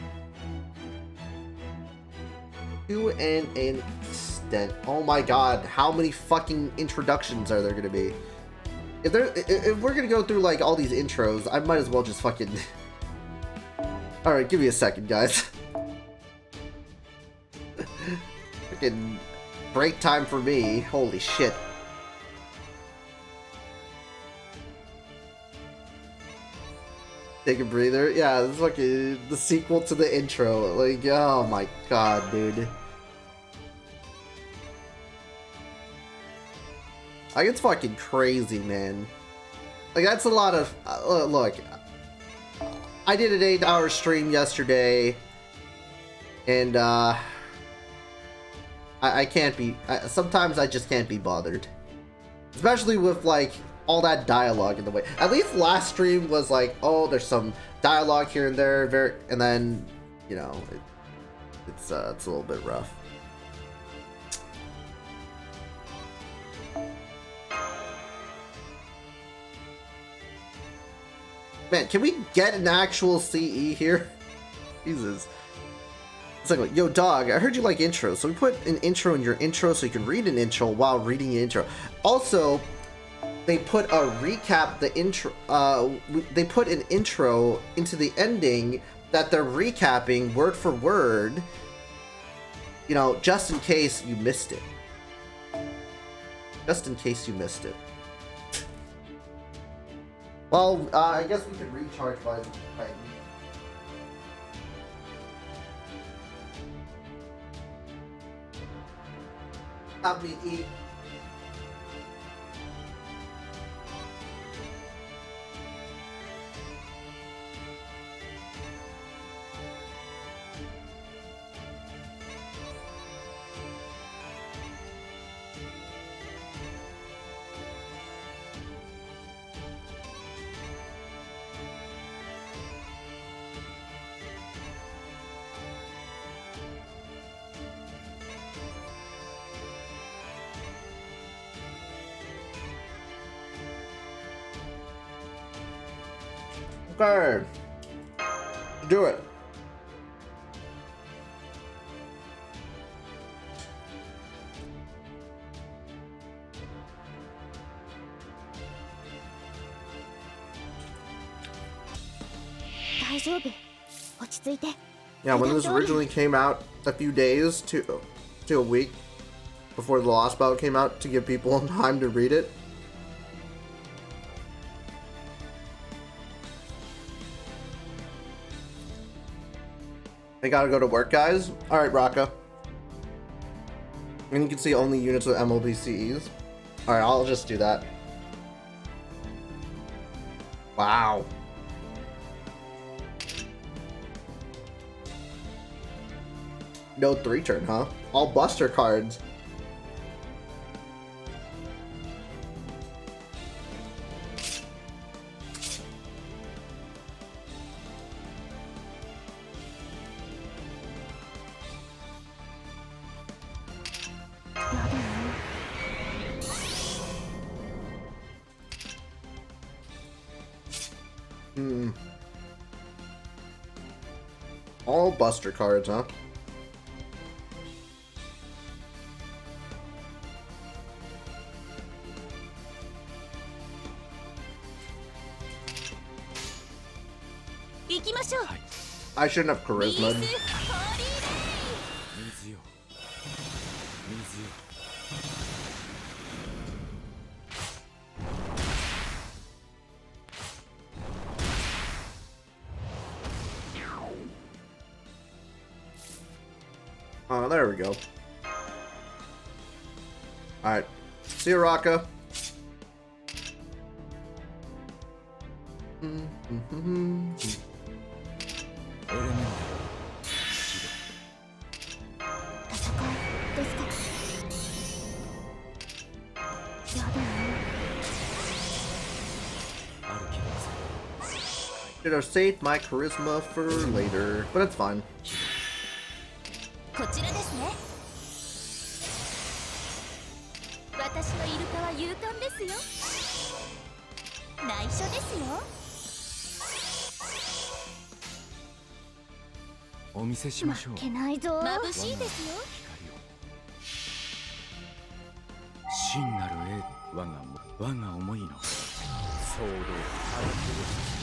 To an extent. Oh my god, how many fucking introductions are there gonna be? If we're gonna go through like all these intros, I might as well just fucking... Alright, give me a second, guys. Freaking break time for me. Holy shit. Take a breather. Yeah, this is like the sequel to the intro. Like, oh my god, dude. Like, it's fucking crazy, man. Like, that's a lot of... look, I did an 8-hour stream yesterday, and, I can't be... sometimes I just can't be bothered. Especially with, like, all that dialogue in the way. At least last stream was like, oh, there's some dialogue here and there, and then, you know, it's a little bit rough. Man, can we get an actual CE here? Jesus. It's like, yo, dog, I heard you like intros, so we put an intro in your intro so you can read an intro while reading an intro. Also, they put a recap, the intro, they put an intro into the ending that they're recapping word for word, you know, just in case you missed it. Just in case you missed it. Well, I guess we could recharge by have me eat. Okay. Do it. Yeah, when this originally came out, a few days to a week before the LostBelt came out, to give people time to read it. I gotta go to work, guys. Alright, Raka. And you can see only units with MLB CEs. Alright, I'll just do that. Wow. No 3-turn, huh? All buster cards. All buster cards, huh? I shouldn't have charisma. Oh, there we go. Alright. See you, Raka. Should have saved my charisma for later, but it's fine.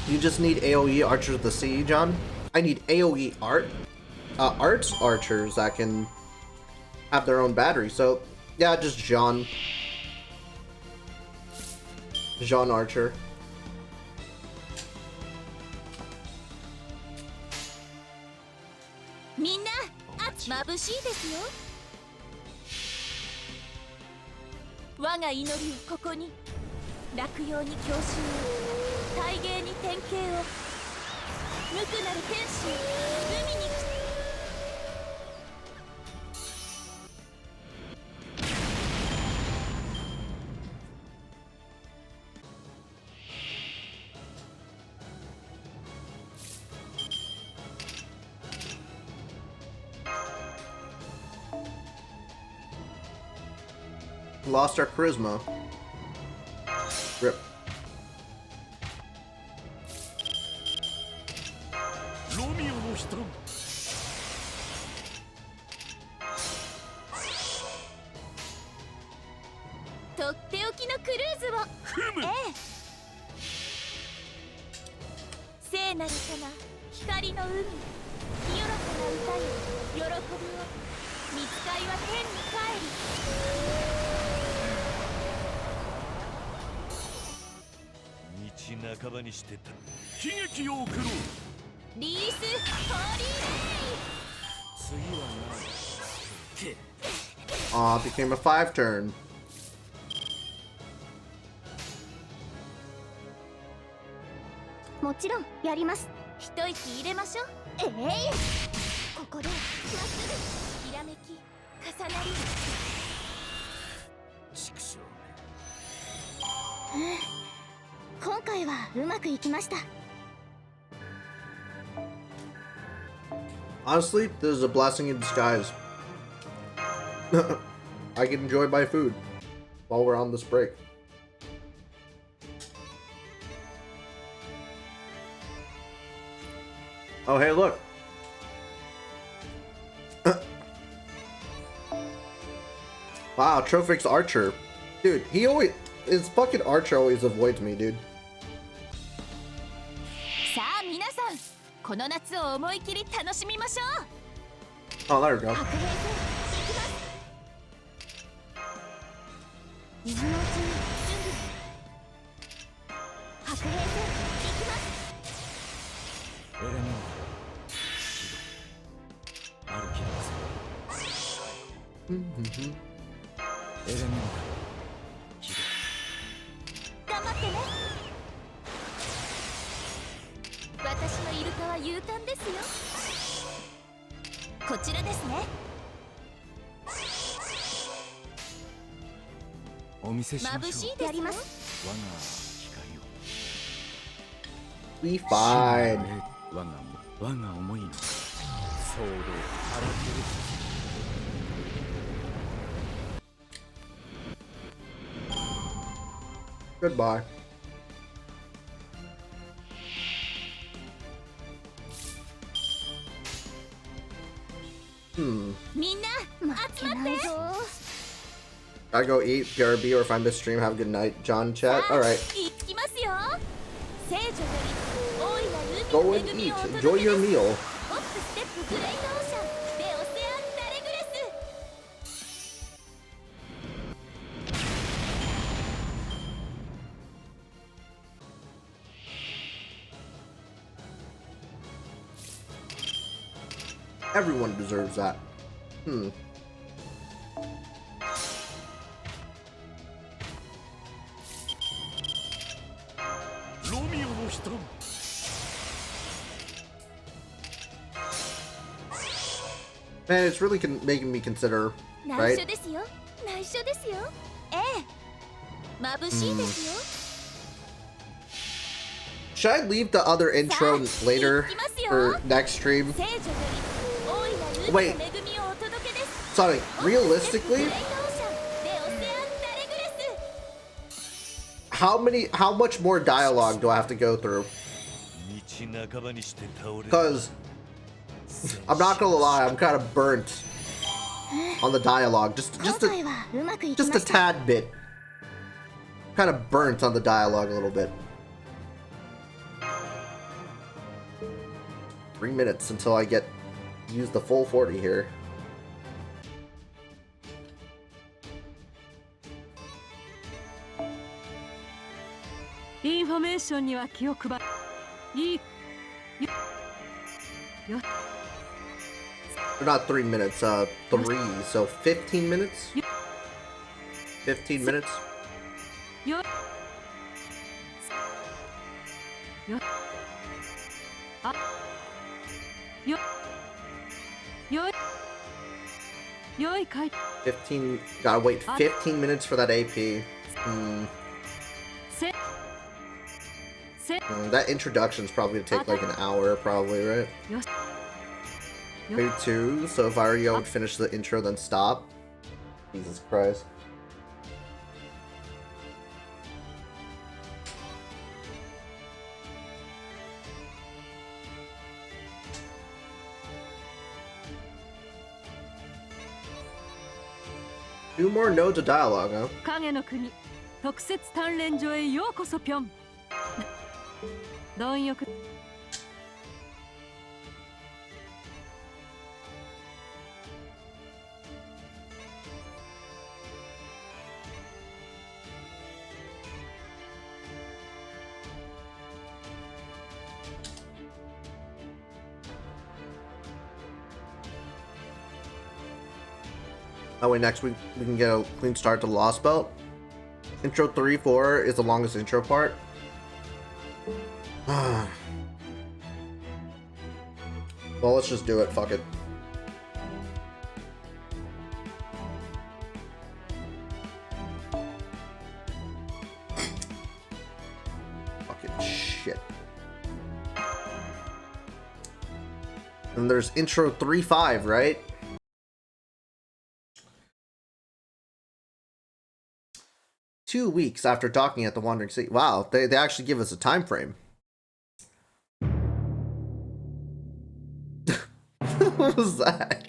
You just need AoE archers to see, John? I need AoE arts archers that can have their own battery. So, yeah, just Jean Archer. 眩しいですよ。我が祈りをここに、落葉に郷愁を、大芸に典型を、無垢なる天使を海にLost our charisma. Rip. ロミオの人とっておきのクルーズを。ええ。聖なる様、光の海、清らかな歌よ、喜びを。見つかいは天に帰道半ばにしてた悲劇を送ろう。り。リース・ホーリー次は何？ Aw, became a 5 turn. もちろんやります。一息入れましょう。ここでまっすぐひらめき重なり。畜生。今回はうまくいきました。 Honestly, this is a blessing in disguise. I can enjoy my food while we're on this break. Oh, hey, look. Wow, Trophics Archer. Dude, his fucking Archer always avoids me, dude. さあ皆さん、この夏を思い切り楽しみましょう。 Oh, there we go. 白兵戦いきます。今のうちに準備。白兵戦いきます。エレメンタル、歩き出せ。エレメンタル、頑張ってね。私のイルカは勇敢ですよ。こちらですね。お見せしましょう。眩しいですよ。やります。我が光を。 We fine. 我が思いのソードを荒ける。 Goodbye. Hmm. みんな集まって。 Gotta go eat, BRB, or if I miss stream, have a good night. John chat? Alright. 行きますよ。聖女より大いなる Go 海 and の恵み eat. をお届 Enjoy け your です。 meal. ホップステップグレイトオーシャンでオセアンダレグレス。 Everyone deserves that. Hmm. ロミオの人。 Man, it's really making me consider, 内 right? 緒ですよ。内緒ですよ。ええ。眩しいですよ。 Should I leave the other intro later for next stream? 聖女より大いなる Wait. 海の恵みをお届けです。 Sorry, realistically, ホップステップグレイトオーシャンでオセアンダレグレス。 how much more dialogue do I have to go through? 道半ばにして倒れる。 Because I'm not gonna lie, I'm kind of burnt on the dialogue. Just 今 a 回はうまくいき just ま a した。 tad bit. Kind of burnt on the dialogue a little bit. 3 minutes until I use the full 40 here. インフォメーションには気を配り、いいよ。Or not 3 minutes, 3, so 15 minutes? 15 minutes? Yo. Yo. Ah. Yo. Yo. Yo. 15, gotta wait 15 minutes for that AP. That introduction's probably gonna take like an hour, probably, right? Maybe 2, so if I would finish the intro then stop. Jesus Christ. Two more nodes of dialogue, huh? 影の国特設鍛錬所へようこそぴょん貪欲 That way next week we can get a clean start to LostBelt. Intro 3, 4 is the longest intro part. Well, let's just do it. Fuck it. Fucking shit. And there's intro 3, 5, right? Two weeks after docking at the Wandering Sea. Wow, they actually give us a time frame. What was that?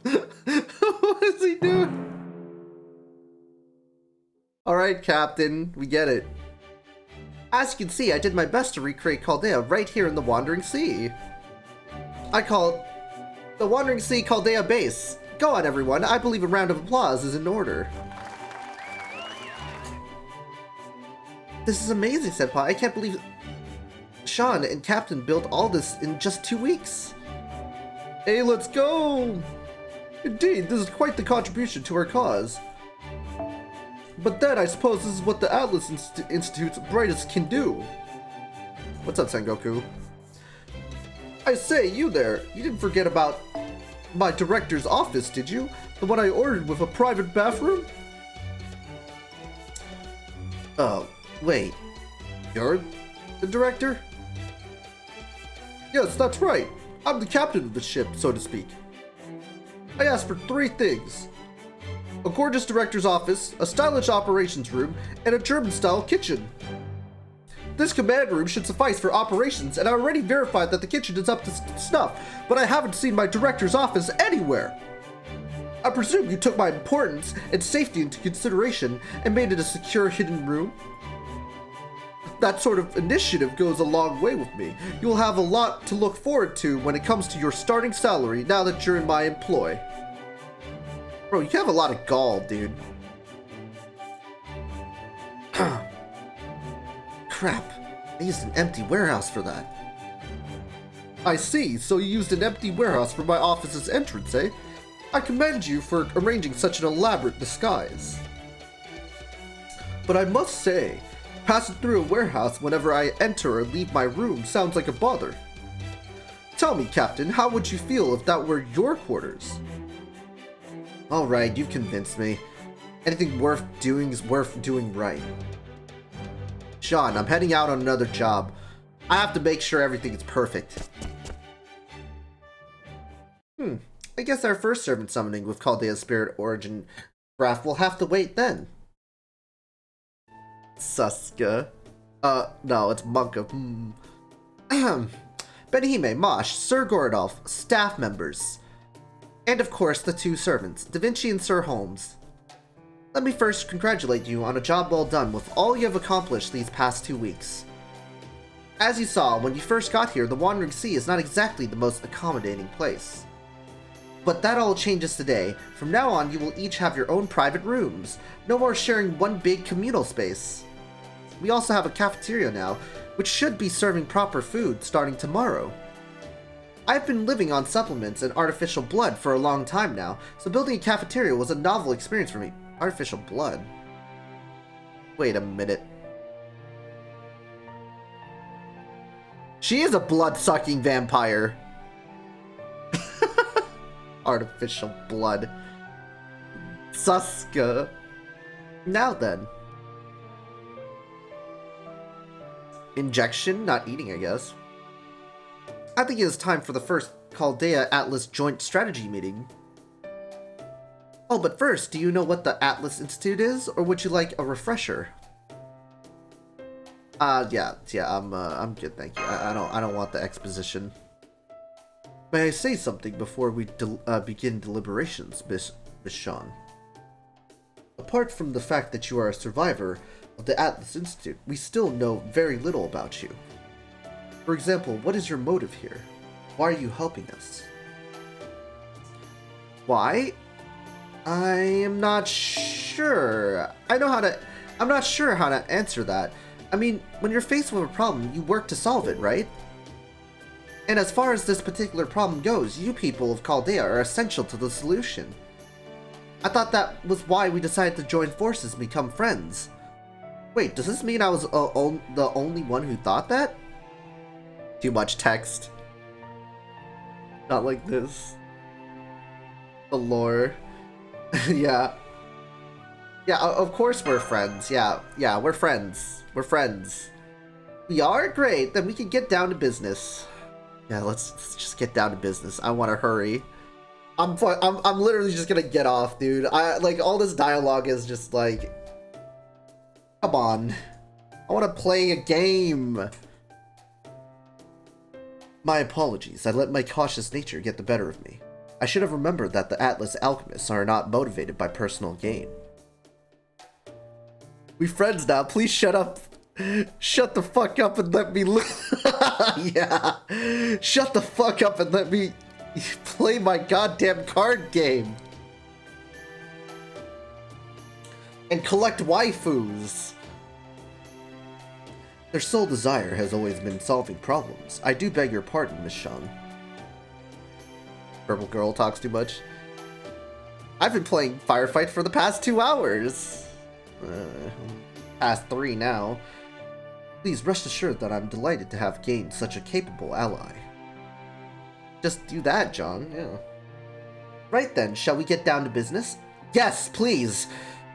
What is he doing? Alright, Captain, we get it. As you can see, I did my best to recreate Chaldea right here in the Wandering Sea. I call it the Wandering Sea Chaldea Base. Go on, everyone. I believe a round of applause is in order. This is amazing, Senpai. I can't believe Sean and Captain built all this in just 2 weeks. Hey, let's go! Indeed, this is quite the contribution to our cause. But then, I suppose this is what the Atlas Institute's brightest can do. What's up, Sengoku? I say, you there, you didn't forget about my director's office, did you? The one I ordered with a private bathroom? Oh, wait. You're the director? Yes, that's right. I'm the captain of the ship, so to speak. I asked for 3 things. A gorgeous director's office, a stylish operations room, and a German-style kitchen. This command room should suffice for operations, and I already verified that the kitchen is up to snuff, but I haven't seen my director's office anywhere. I presume you took my importance and safety into consideration and made it a secure hidden room? That sort of initiative goes a long way with me. You'll have a lot to look forward to when it comes to your starting salary now that you're in my employ. Bro, you have a lot of gall, dude. Crap, I used an empty warehouse for that. I see, so you used an empty warehouse for my office's entrance, eh? I commend you for arranging such an elaborate disguise. But I must say, passing through a warehouse whenever I enter or leave my room sounds like a bother. Tell me, Captain, how would you feel if that were your quarters? Alright, you've convinced me. Anything worth doing is worth doing right. Sean, I'm heading out on another job. I have to make sure everything is perfect. I guess our first servant summoning with Chaldea's Spirit Origin graph will have to wait then. Suska. No, it's Monka. Benihime, Mosh, Sir Gorodolph, staff members. And of course, the 2 servants, Da Vinci and Sir Holmes. Let me first congratulate you on a job well done with all you have accomplished these past 2 weeks. As you saw, when you first got here, the Wandering Sea is not exactly the most accommodating place. But that all changes today. From now on, you will each have your own private rooms. No more sharing one big communal space. We also have a cafeteria now, which should be serving proper food starting tomorrow. I've been living on supplements and artificial blood for a long time now, so building a cafeteria was a novel experience for me. Artificial blood? Wait a minute. She is a blood-sucking vampire. Artificial blood. Suska. Now then. Injection? Not eating, I guess. I think it is time for the first Chaldea Atlas joint strategy meeting. Oh, but first, do you know what the Atlas Institute is, or would you like a refresher? Yeah, I'm good, thank you. I don't want the exposition. May I say something before we begin deliberations, Miss Sean? Apart from the fact that you are a survivor of the Atlas Institute, we still know very little about you. For example, what is your motive here? Why are you helping us? Why? I am not sure. I'm not sure how to answer that. I mean, when you're faced with a problem, you work to solve it, right? And as far as this particular problem goes, you people of Chaldea are essential to the solution. I thought that was why we decided to join forces and become friends. Wait, does this mean I was the only one who thought that? Too much text. Not like this. The lore. Yeah. Yeah, of course we're friends. Yeah, we're friends. We're friends. We are? Great, then we can get down to business. Yeah, let's just get down to business. I want to hurry. I'm literally just gonna get off, dude. Like, all this dialogue is just like... Come on. I want to play a game. My apologies. I let my cautious nature get the better of me. I should have remembered that the Atlas Alchemists are not motivated by personal gain. We friends now. Please shut up. Shut the fuck up and let me look. Yeah. Shut the fuck up and let me play my goddamn card game. And collect waifus. Their sole desire has always been solving problems. I do beg your pardon, Miss Sean. Purple girl talks too much. I've been playing Firefight for the past 2 hours. Past 3 now. Please rest assured that I'm delighted to have gained such a capable ally. Just do that, John, yeah. Right then, shall we get down to business? Yes, please!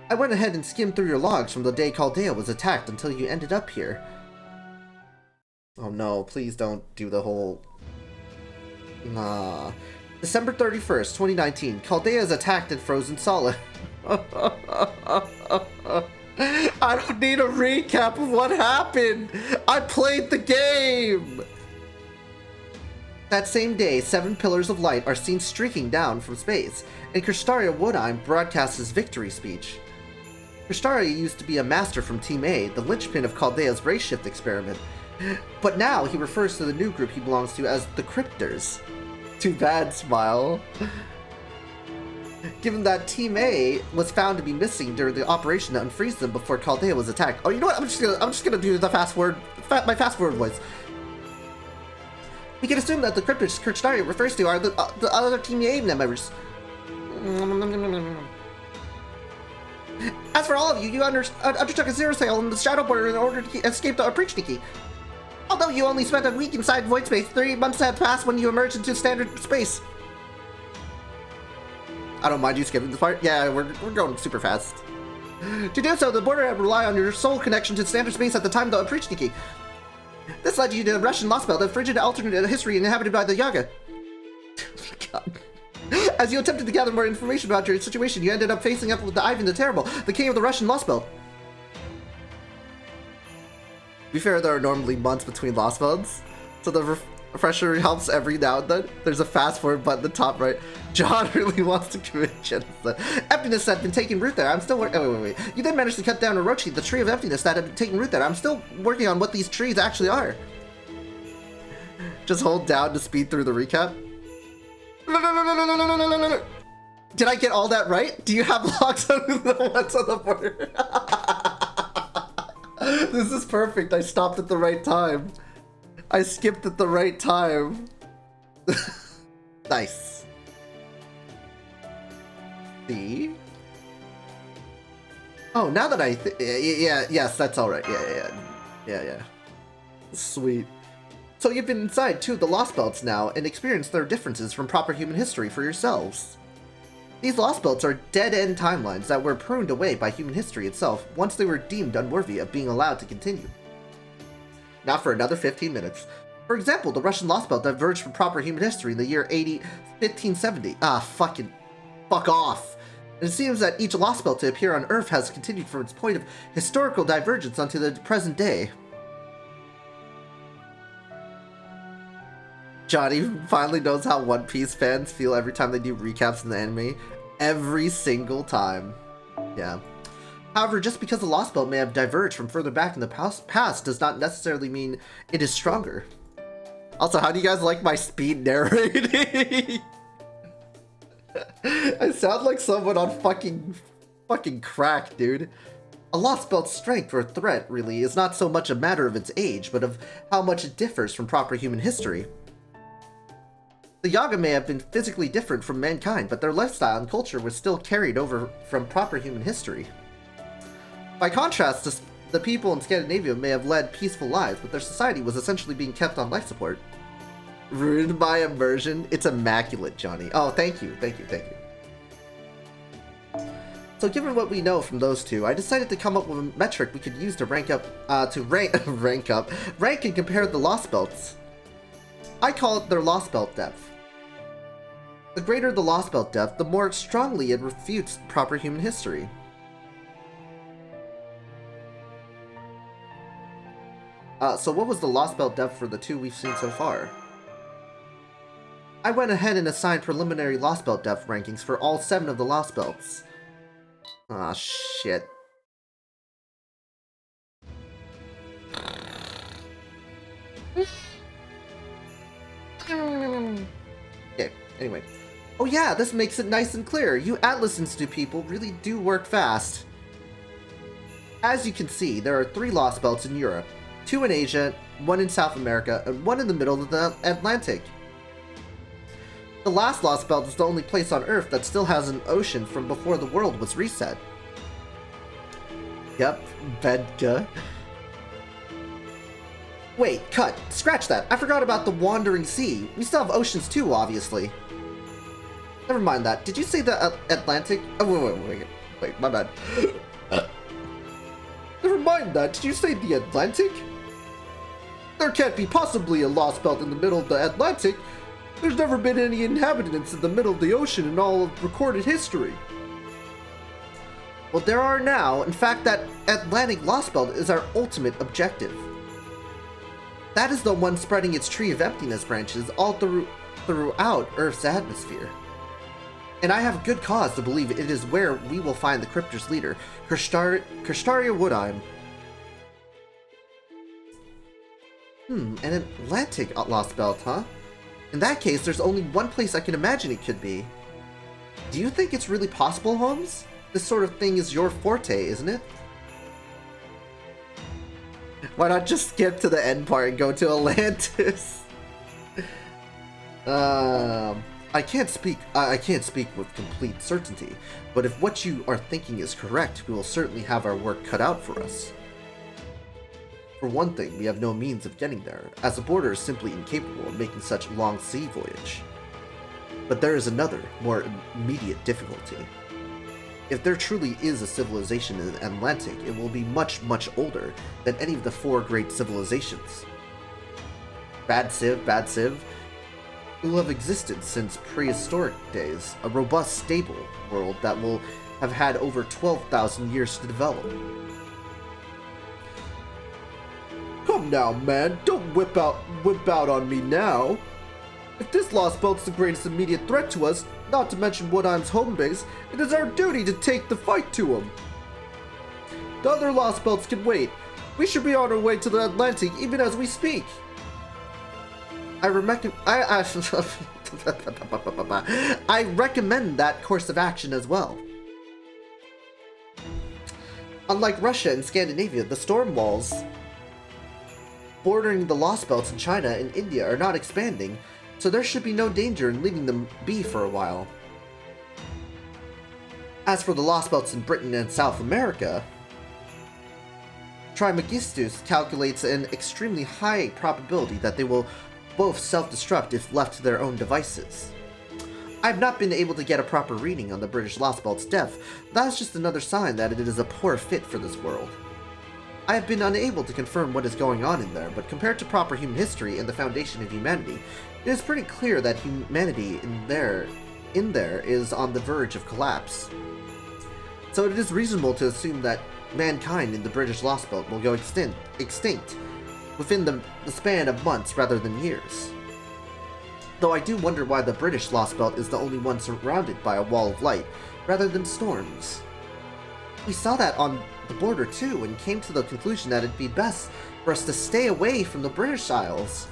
I went ahead and skimmed through your logs from the day Chaldea was attacked until you ended up here. Oh no, please don't do the whole... Nah. December 31st, 2019. Chaldea is attacked and frozen solid. I don't need a recap of what happened! I played the game! That same day, 7 pillars of light are seen streaking down from space, and Kristaria Woodheim broadcasts his victory speech. Kristaria used to be a master from Team A, the linchpin of Chaldea's race shift experiment, but now he refers to the new group he belongs to as the Cryptors. Too bad, smile. Given that Team A was found to be missing during the operation to unfreeze them before Chaldea was attacked. Oh, you know what? I'm just gonna do the my fast forward voice. We can assume that the Cryptors Kristaria refers to are the other Team A members. As for all of you, you undertook a zero sale in the Shadow Border in order to escape the Oprichniki. Although you only spent a week inside Void Space, 3 months had passed when you emerged into standard space. I don't mind you skipping this part. Yeah, we're going super fast. To do so, the border had relied on your sole connection to standard space at the time of the Oprichniki. This led you to the Russian LostBelt, a frigid alternate history inhabited by the Yaga. God. As you attempted to gather more information about your situation, you ended up facing up with the Ivan the Terrible, the king of the Russian LostBelt. To be fair, there are normally months between LostBelts, so the refresher helps every now and then. There's a fast forward button at the top right. John really wants to commit genocide. Emptiness had been taking root there. I'm still working. Oh, wait. You then managed to cut down Orochi, the tree of emptiness that had been taking root there. I'm still working on what these trees actually are. Just hold down to speed through the recap. No. Did I get all that right? Do you have logs on the ones on the border? This is perfect. I stopped at the right time. I skipped at the right time. Nice. See? Oh, now that yes, that's all right. Yeah. Sweet. So you've been inside two of the LostBelts now and experienced their differences from proper human history for yourselves. These LostBelts are dead-end timelines that were pruned away by human history itself once they were deemed unworthy of being allowed to continue. Now for another 15 minutes. For example, the Russian LostBelt diverged from proper human history in the year 1570. Fuck off. And it seems that each LostBelt to appear on Earth has continued from its point of historical divergence unto the present day. Johnny finally knows how One Piece fans feel every time they do recaps in the anime. Every single time. Yeah. However, just because the LostBelt may have diverged from further back in the past does not necessarily mean it is stronger. Also, how do you guys like my speed narrating? I sound like someone on fucking crack, dude. A LostBelt's strength or threat, really, is not so much a matter of its age, but of how much it differs from proper human history. The Yaga may have been physically different from mankind, but their lifestyle and culture was still carried over from proper human history. By contrast, the people in Scandinavia may have led peaceful lives, but their society was essentially being kept on life support. Ruined by immersion? It's immaculate, Johnny. Oh, thank you. So given what we know from those two, I decided to come up with a metric we could use to rank and compare the LostBelts. I call it their LostBelt depth. The greater the LostBelt depth, the more strongly it refutes proper human history. So what was the LostBelt depth for the two we've seen so far? I went ahead and assigned preliminary LostBelt depth rankings for all 7 of the LostBelts. Aw, shit. Okay, anyway. Oh yeah, this makes it nice and clear. You Atlas Institute people really do work fast. As you can see, there are 3 LostBelts in Europe, 2 in Asia, 1 in South America, and 1 in the middle of the Atlantic. The last LostBelt is the only place on Earth that still has an ocean from before the world was reset. Yep, Vedka. Wait, cut. Scratch that. I forgot about the Wandering Sea. We still have oceans too, obviously. Never mind that. Did you say the Atlantic? Oh, wait, my bad. Never mind that. Did you say the Atlantic? There can't be possibly a LostBelt in the middle of the Atlantic. There's never been any inhabitants in the middle of the ocean in all of recorded history. Well, there are now. In fact, that Atlantic LostBelt is our ultimate objective. That is the one spreading its tree of emptiness branches all throughout Earth's atmosphere. And I have good cause to believe it is where we will find the Cryptor's leader, Kirstaria Woodheim. An Atlantic LostBelt, huh? In that case, there's only one place I can imagine it could be. Do you think it's really possible, Holmes? This sort of thing is your forte, isn't it? Why not just skip to the end part and go to Atlantis? I can't speak with complete certainty, but if what you are thinking is correct, we will certainly have our work cut out for us. For one thing, we have no means of getting there, as the border is simply incapable of making such a long sea voyage. But there is another, more immediate difficulty. If there truly is a civilization in the Atlantic, it will be much, much older than any of the 4 great civilizations. Bad Civ will have existed since prehistoric days, a robust, stable world that will have had over 12,000 years to develop. Come now, man, don't whip out on me now. If this LostBelt's the greatest immediate threat to us, not to mention Woodheim's home base, it is our duty to take the fight to him. The other LostBelts can wait. We should be on our way to the Atlantic even as we speak. I recommend that course of action as well. Unlike Russia and Scandinavia, the storm walls bordering the LostBelts in China and India are not expanding, so there should be no danger in leaving them be for a while. As for the LostBelts in Britain and South America, Trismegistus calculates an extremely high probability that they will both self-destruct if left to their own devices. I have not been able to get a proper reading on the British LostBelt's depth. That is just another sign that it is a poor fit for this world. I have been unable to confirm what is going on in there, but compared to proper human history and the foundation of humanity, it is pretty clear that humanity in there is on the verge of collapse. So it is reasonable to assume that mankind in the British LostBelt will go extinct within the span of months rather than years. Though I do wonder why the British LostBelt is the only one surrounded by a wall of light, rather than storms. We saw that on the border too, and came to the conclusion that it'd be best for us to stay away from the British Isles.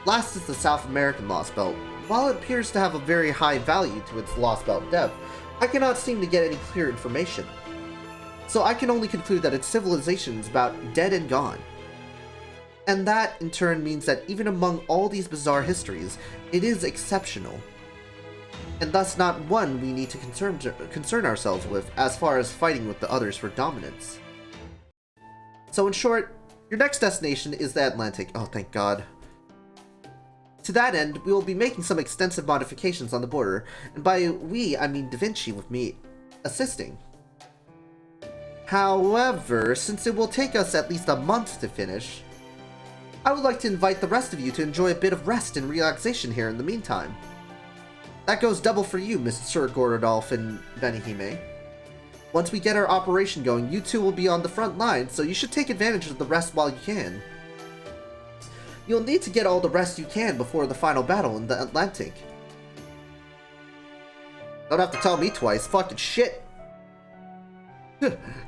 Last is the South American LostBelt. While it appears to have a very high value to its LostBelt depth, I cannot seem to get any clear information. So I can only conclude that its civilization is about dead and gone. And that, in turn, means that even among all these bizarre histories, it is exceptional. And thus not one we need to concern ourselves with as far as fighting with the others for dominance. So in short, your next destination is the Atlantic. Oh, thank God. To that end, we will be making some extensive modifications on the border, and by we, I mean Da Vinci with me assisting. However, since it will take us at least a month to finish, I would like to invite the rest of you to enjoy a bit of rest and relaxation here in the meantime. That goes double for you, Mr. Gordolf and Benihime. Once we get our operation going, you two will be on the front line, so you should take advantage of the rest while you can. You'll need to get all the rest you can before the final battle in the Atlantic. Don't have to tell me twice, fucking shit!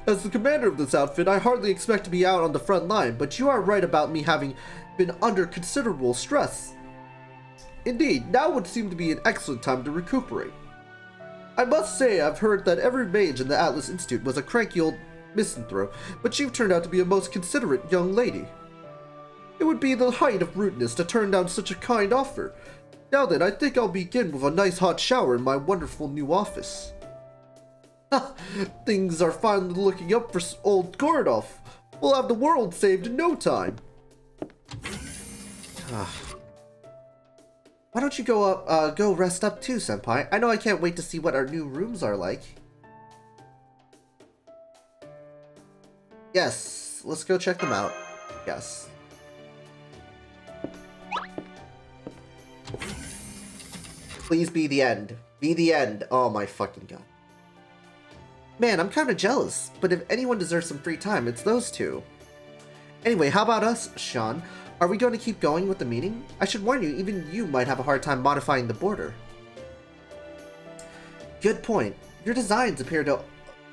As the commander of this outfit, I hardly expect to be out on the front line, but you are right about me having been under considerable stress. Indeed, now would seem to be an excellent time to recuperate. I must say I've heard that every mage in the Atlas Institute was a cranky old misanthrope, but you've turned out to be a most considerate young lady. It would be the height of rudeness to turn down such a kind offer. Now then, I think I'll begin with a nice hot shower in my wonderful new office. Things are finally looking up for old Gordolf. We'll have the world saved in no time. Why don't you go rest up too, Senpai? I know I can't wait to see what our new rooms are like. Yes, let's go check them out. Yes. Please be the end. Be the end. Oh my fucking god. Man, I'm kinda jealous, but if anyone deserves some free time, it's those two. Anyway, how about us, Sean? Are we going to keep going with the meeting? I should warn you, even you might have a hard time modifying the border. Good point. Your designs appear to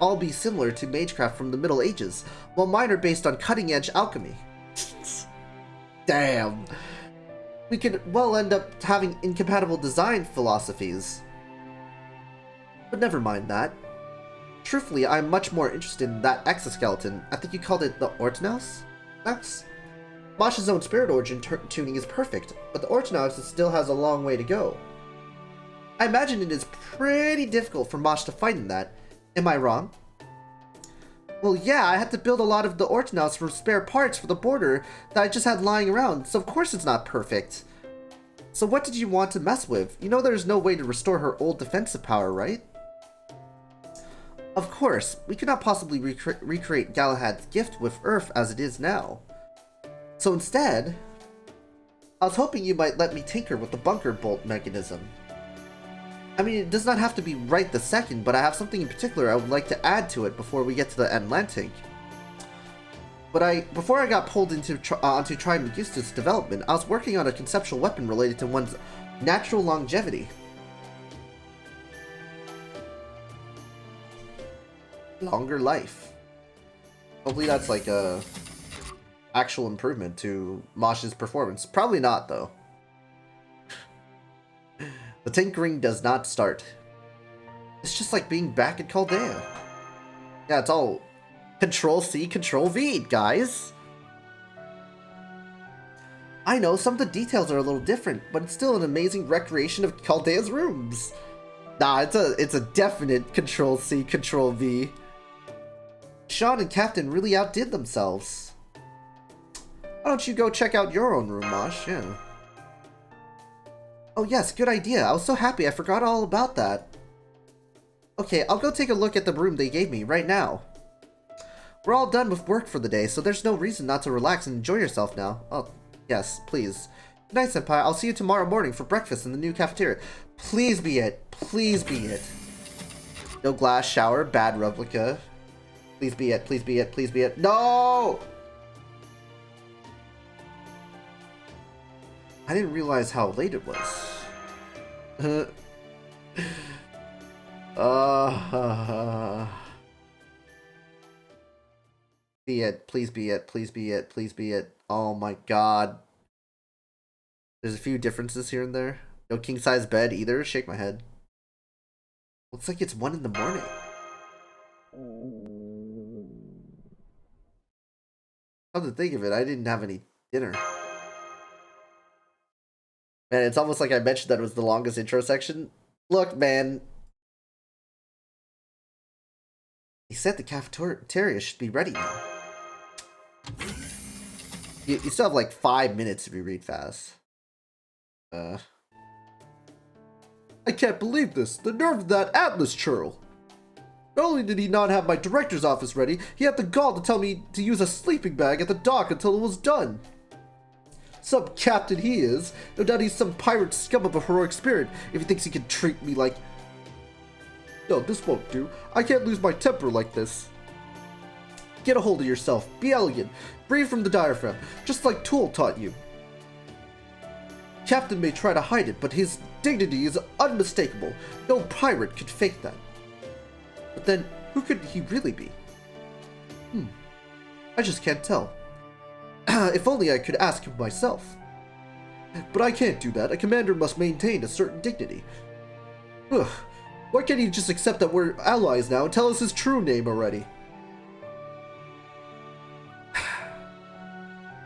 all be similar to magecraft from the Middle Ages, while mine are based on cutting-edge alchemy. Damn. We could well end up having incompatible design philosophies. But never mind that. Truthfully, I'm much more interested in that exoskeleton. I think you called it the Ortnaus? Mosh's own spirit origin tuning is perfect, but the Ortnaus still has a long way to go. I imagine it is pretty difficult for Mosh to fight in that. Am I wrong? Well, yeah, I had to build a lot of the Ortnaus from spare parts for the border that I just had lying around, so of course it's not perfect. So what did you want to mess with? You know there's no way to restore her old defensive power, right? Of course, we could not possibly recreate Galahad's gift with Earth as it is now. So instead, I was hoping you might let me tinker with the bunker bolt mechanism. I mean, it does not have to be right this second, but I have something in particular I would like to add to it before we get to the Atlantic. But before I got pulled into onto Trismegistus' development, I was working on a conceptual weapon related to one's natural longevity. Longer life. Hopefully that's like a actual improvement to Mosh's performance. Probably not, though. The tinkering does not start. It's just like being back at Chaldea. Yeah, it's all Control C, Control V, guys. I know, some of the details are a little different, but it's still an amazing recreation of Chaldea's rooms. Nah, it's a definite Control C, Control V. Sean and Captain really outdid themselves. Why don't you go check out your own room, Mosh? Yeah. Oh yes, good idea. I was so happy I forgot all about that. Okay, I'll go take a look at the room they gave me right now. We're all done with work for the day, so there's no reason not to relax and enjoy yourself now. Oh, yes, please. Good night, Senpai. I'll see you tomorrow morning for breakfast in the new cafeteria. Please be it. Please be it. No glass shower, bad replica. Please be it. Please be it. Please be it. No! I didn't realize how late it was. Be it. Please be it. Please be it. Please be it. Oh my god. There's a few differences here and there. No king-size bed either. Shake my head. Looks like it's 1 in the morning. Come to think of it, I didn't have any dinner. Man, it's almost like I mentioned that it was the longest intro section. Look, man. He said the cafeteria should be ready now. You still have like 5 minutes if you read fast. I can't believe this. The nerve of that Atlas churl. Not only did he not have my director's office ready, he had the gall to tell me to use a sleeping bag at the dock until it was done. Some captain he is. No doubt he's some pirate scum of a heroic spirit if he thinks he can treat me like... No, this won't do. I can't lose my temper like this. Get a hold of yourself. Be elegant. Breathe from the diaphragm, just like Tool taught you. Captain may try to hide it, but his dignity is unmistakable. No pirate could fake that. But then, who could he really be? I just can't tell. If only I could ask him myself. But I can't do that. A commander must maintain a certain dignity. Ugh. Why can't he just accept that we're allies now and tell us his true name already?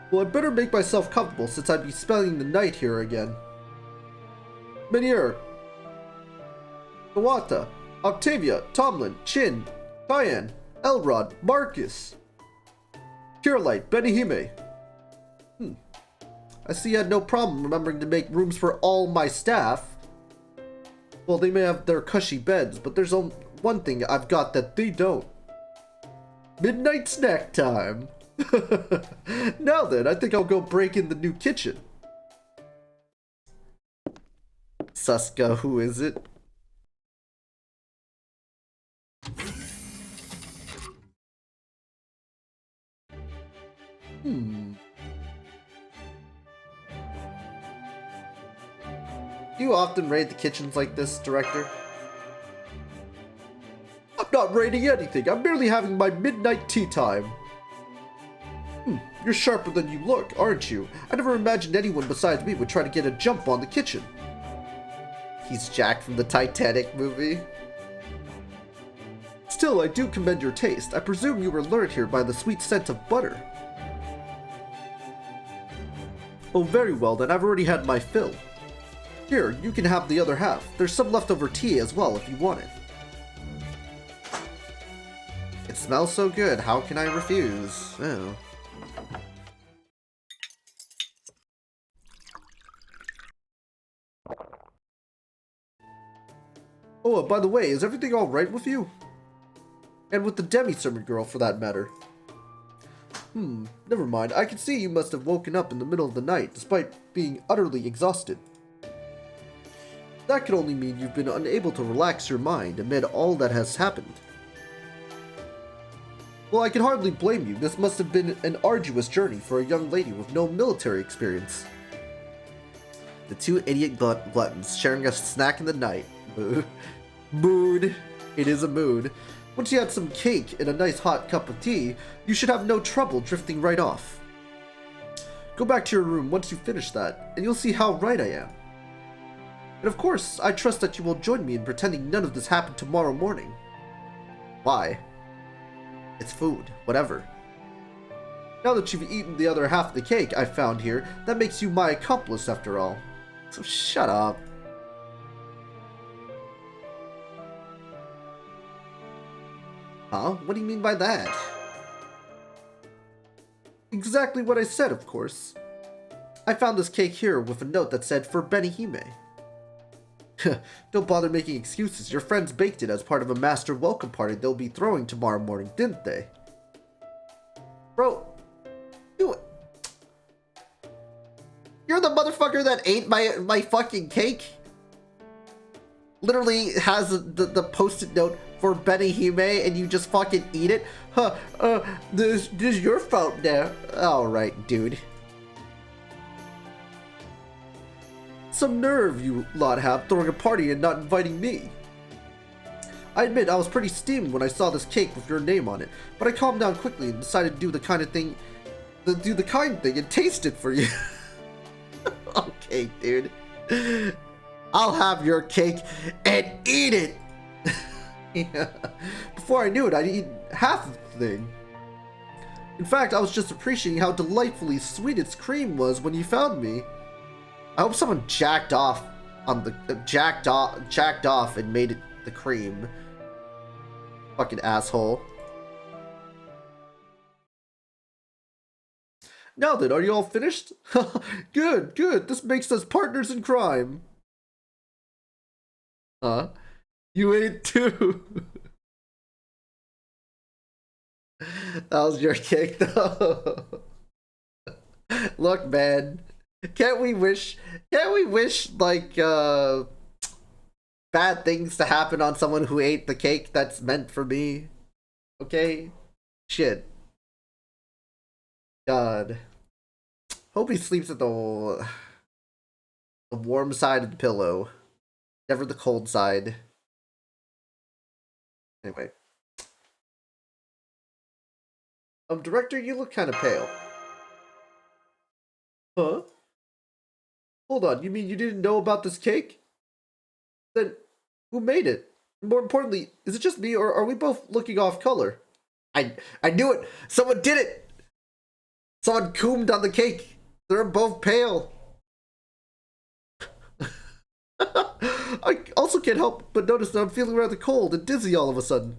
Well, I'd better make myself comfortable since I'd be spending the night here again. Menier, Kawata, Octavia, Tomlin, Chin, Diane, Elrod, Marcus, Kirlight, Benihime. I see you had no problem remembering to make rooms for all my staff. Well, they may have their cushy beds, but there's only one thing I've got that they don't. Midnight snack time. Now then, I think I'll go break in the new kitchen. Suska, who is it? Do you often raid the kitchens like this, Director? I'm not raiding anything. I'm merely having my midnight tea time. You're sharper than you look, aren't you? I never imagined anyone besides me would try to get a jump on the kitchen. He's Jack from the Titanic movie. Still, I do commend your taste. I presume you were lured here by the sweet scent of butter. Oh, very well then. I've already had my fill. Here, you can have the other half. There's some leftover tea as well if you want it. It smells so good, how can I refuse? Oh. Oh, by the way, is everything alright with you? And with the demi-servant girl, for that matter. Never mind. I can see you must have woken up in the middle of the night, despite being utterly exhausted. That could only mean you've been unable to relax your mind amid all that has happened. Well, I can hardly blame you. This must have been an arduous journey for a young lady with no military experience. The two idiot gluttons sharing a snack in the night. Mood. It is a mood. Once you had some cake and a nice hot cup of tea, you should have no trouble drifting right off. Go back to your room once you finish that, and you'll see how right I am. And of course, I trust that you will join me in pretending none of this happened tomorrow morning. Why? It's food, whatever. Now that you've eaten the other half of the cake I found here, that makes you my accomplice after all. So shut up. Huh? What do you mean by that? Exactly what I said, of course. I found this cake here with a note that said, for Benihime. Don't bother making excuses. Your friends baked it as part of a master welcome party they'll be throwing tomorrow morning, didn't they? Bro, you're the motherfucker that ate my fucking cake? Literally has the post-it note for Benihime and you just fucking eat it? Huh, this is your fault now. Alright, dude. Some nerve you lot have throwing a party and not inviting me. I admit I was pretty steamed when I saw this cake with your name on it, but I calmed down quickly and decided to do the kind thing and taste it for you. Okay, dude. I'll have your cake and eat it! Yeah. Before I knew it, I'd eaten half of the thing. In fact, I was just appreciating how delightfully sweet its cream was when you found me. I hope someone jacked off and made it the cream. Fucking asshole. Now then, are you all finished? Good, good. This makes us partners in crime. Huh? You ate too. That was your cake, though. Look, man. Can't we wish like bad things to happen on someone who ate the cake that's meant for me? Okay? Shit. God. Hope he sleeps at the warm side of the pillow. Never the cold side. Anyway. Director, you look kind of pale. Huh? Hold on, you mean you didn't know about this cake? Then, who made it? More importantly, is it just me or are we both looking off color? I knew it! Someone did it! Someone coomed on the cake! They're both pale! I also can't help but notice that I'm feeling rather cold and dizzy all of a sudden.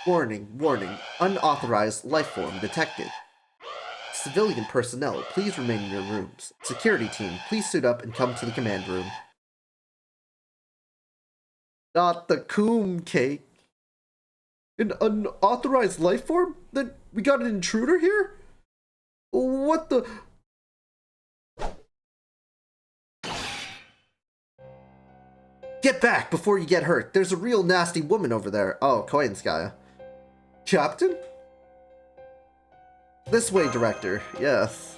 Warning, warning. Unauthorized lifeform detected. Civilian personnel, please remain in your rooms. Security team, please suit up and come to the command room. Not the coom cake. An unauthorized lifeform? Then we got an intruder here? What the... Get back before you get hurt. There's a real nasty woman over there. Oh, Koenskaya. Captain? This way, Director. Yes.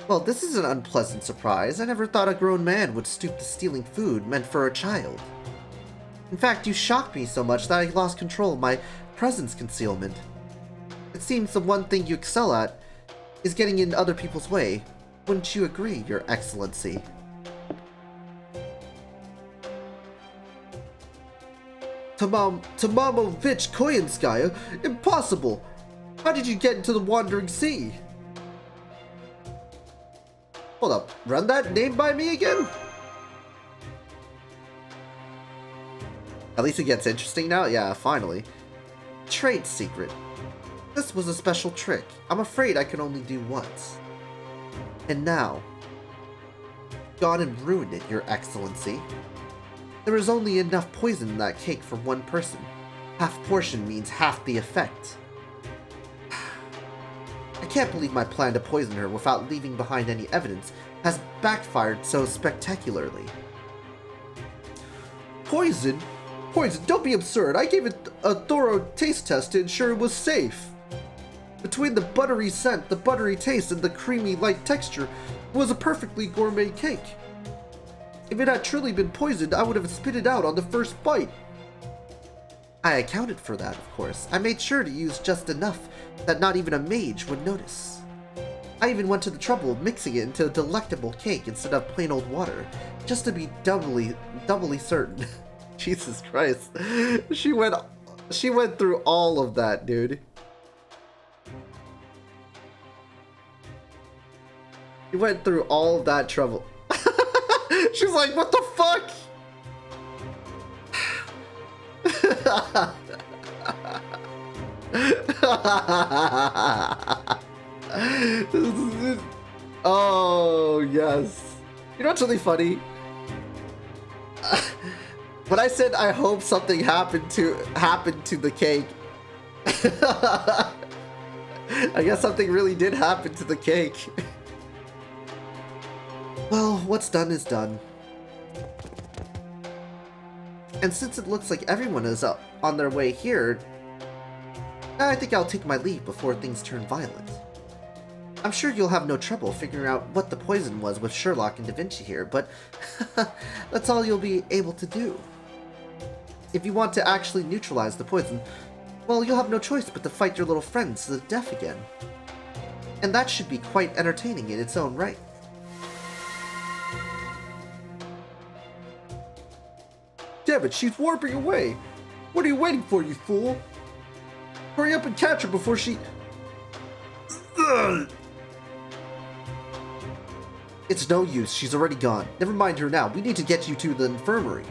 Well, this is an unpleasant surprise. I never thought a grown man would stoop to stealing food meant for a child. In fact, you shocked me so much that I lost control of my presence concealment. It seems the one thing you excel at is getting in other people's way. Wouldn't you agree, Your Excellency? Tomamovich Koenskaya? Impossible! How did you get into the Wandering Sea? Hold up, run that name by me again? At least it gets interesting now? Yeah, finally. Trade secret. This was a special trick. I'm afraid I can only do once. And now, gone and ruined it, Your Excellency. There is only enough poison in that cake for one person. Half portion means half the effect. I can't believe my plan to poison her without leaving behind any evidence has backfired so spectacularly. Poison? Poison, don't be absurd. I gave it a thorough taste test to ensure it was safe. Between the buttery scent, the buttery taste, and the creamy light texture, it was a perfectly gourmet cake. If it had truly been poisoned, I would have spit it out on the first bite. I accounted for that, of course. I made sure to use just enough that not even a mage would notice. I even went to the trouble of mixing it into a delectable cake instead of plain old water, just to be doubly certain. Jesus Christ. She went through all of that, dude. She went through all of that trouble. She's like, what the fuck? Oh, yes. You know what's really funny? When I said I hope something happened to the cake, I guess something really did happen to the cake. Well, what's done is done. And since it looks like everyone is up on their way here, I think I'll take my leave before things turn violent. I'm sure you'll have no trouble figuring out what the poison was with Sherlock and Da Vinci here, but that's all you'll be able to do. If you want to actually neutralize the poison, well, you'll have no choice but to fight your little friends to the death again. And that should be quite entertaining in its own right. Damn it, she's warping away! What are you waiting for, you fool? Hurry up and catch her before she... Ugh. It's no use, she's already gone. Never mind her now, we need to get you to the infirmary.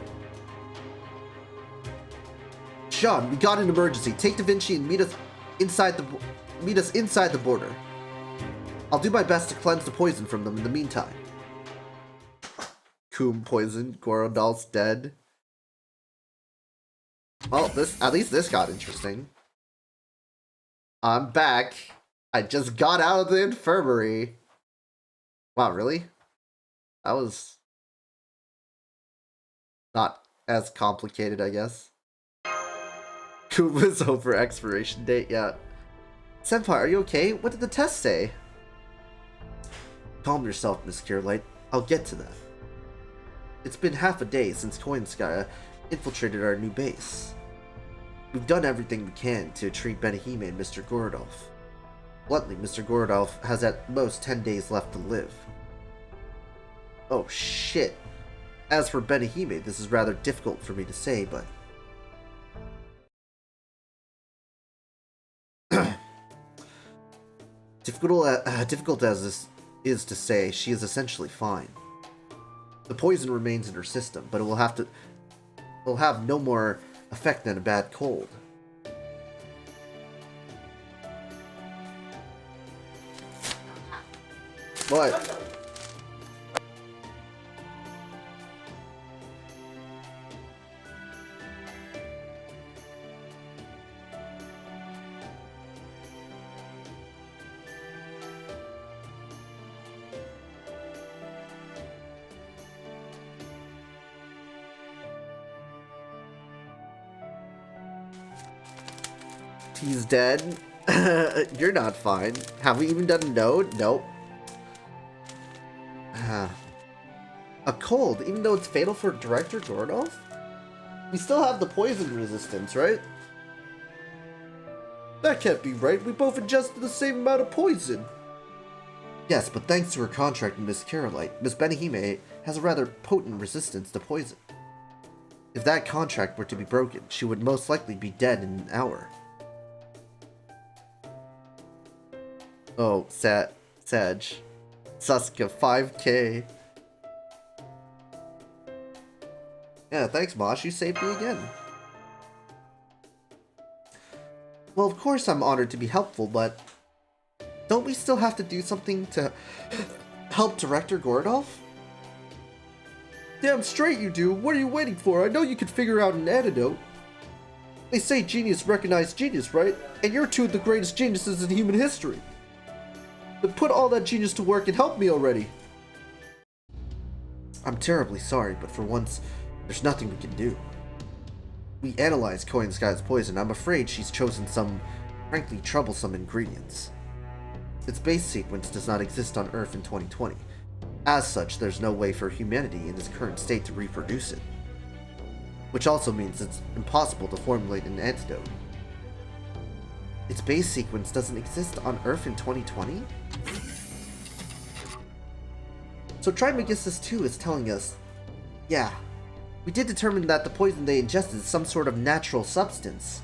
Sean, we got an emergency. Take Da Vinci and meet us inside the border. I'll do my best to cleanse the poison from them in the meantime. Coombe poisoned, Gorondal's dead. Well, at least this got interesting. I'm back. I just got out of the infirmary. Wow, really? That was not as complicated, I guess. Kuma's over expiration date, yeah. Senpai, are you okay? What did the test say? Calm yourself, Miss Kirlight. I'll get to that. It's been half a day since Koinskaya infiltrated our new base. We've done everything we can to treat Benihime and Mr. Gorodolph. Bluntly, Mr. Gorodolph has at most 10 days left to live. Oh shit. As for Benihime, this is rather difficult for me to say, but... difficult as this is to say, she is essentially fine. The poison remains in her system, but it will have no more effect than a bad cold. What? He's dead. You're not fine. Have we even done a node? Nope. A cold, even though it's fatal for Director Gorodolph? We still have the poison resistance, right? That can't be right. We both ingested the same amount of poison. Yes, but thanks to her contract with Miss Kirlight, Miss Benihime has a rather potent resistance to poison. If that contract were to be broken, she would most likely be dead in an hour. Oh, Sag. Sasuke, 5k. Yeah, thanks, Mosh. You saved me again. Well, of course I'm honored to be helpful, but... don't we still have to do something to help Director Gorodolph? Damn straight you do. What are you waiting for? I know you can figure out an antidote. They say genius recognizes genius, right? And you're two of the greatest geniuses in human history. But put all that genius to work and help me already. I'm terribly sorry, but for once, there's nothing we can do. We analyzed Koinskaya's poison. I'm afraid she's chosen some, frankly, troublesome ingredients. Its base sequence does not exist on Earth in 2020. As such, there's no way for humanity in its current state to reproduce it. Which also means it's impossible to formulate an antidote. Its base sequence doesn't exist on Earth in 2020? So Trismegistus 2 is telling us, yeah, we did determine that the poison they ingested is some sort of natural substance,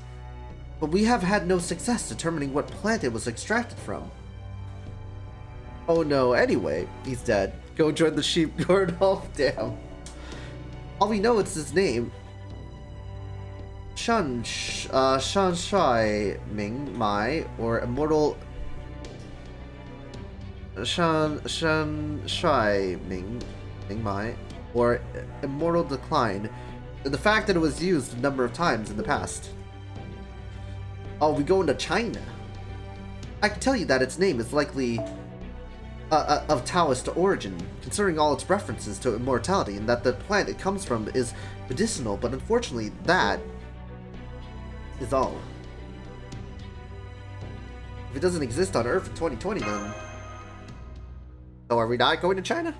but we have had no success determining what plant it was extracted from. Oh no, anyway, he's dead. Go join the sheep guard. Oh damn. All we know is his name. Shan Shai Ming Mai, or Immortal Shan Shai Ming Mai, or Immortal Decline, and the fact that it was used a number of times in the past. Oh, we go into China. I can tell you that its name is likely of Taoist origin, considering all its references to immortality, and that the plant it comes from is medicinal, but unfortunately that is all. If it doesn't exist on Earth in 2020, then... So are we not going to China?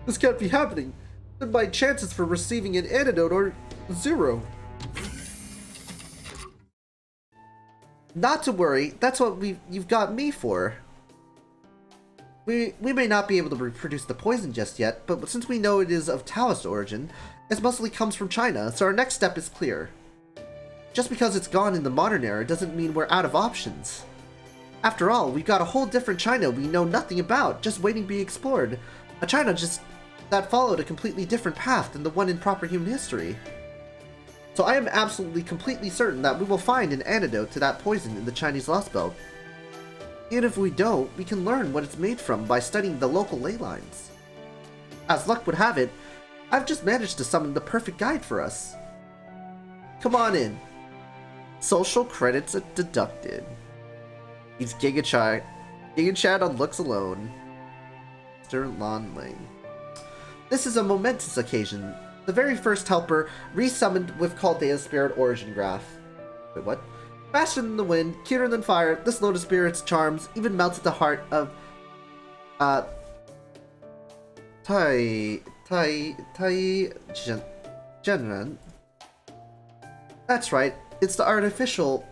This can't be happening. Then my chances for receiving an antidote are 0. Not to worry, that's what you've got me for. We may not be able to reproduce the poison just yet, but since we know it is of Taoist origin, it mostly comes from China, so our next step is clear. Just because it's gone in the modern era doesn't mean we're out of options. After all, we've got a whole different China we know nothing about, just waiting to be explored. A China that followed a completely different path than the one in proper human history. So I am absolutely completely certain that we will find an antidote to that poison in the Chinese LostBelt. Even if we don't, we can learn what it's made from by studying the local ley lines. As luck would have it, I've just managed to summon the perfect guide for us. Come on in. Social credits are deducted. He's Giga Chad on looks alone. Mr. Lon Ling. This is a momentous occasion. The very first helper resummoned with Chaldea's Spirit Origin Graph. Wait, what? Faster than the wind, cuter than fire, this Lotus Spirit's charms even melted the heart of Genren. That's right, it's the artificial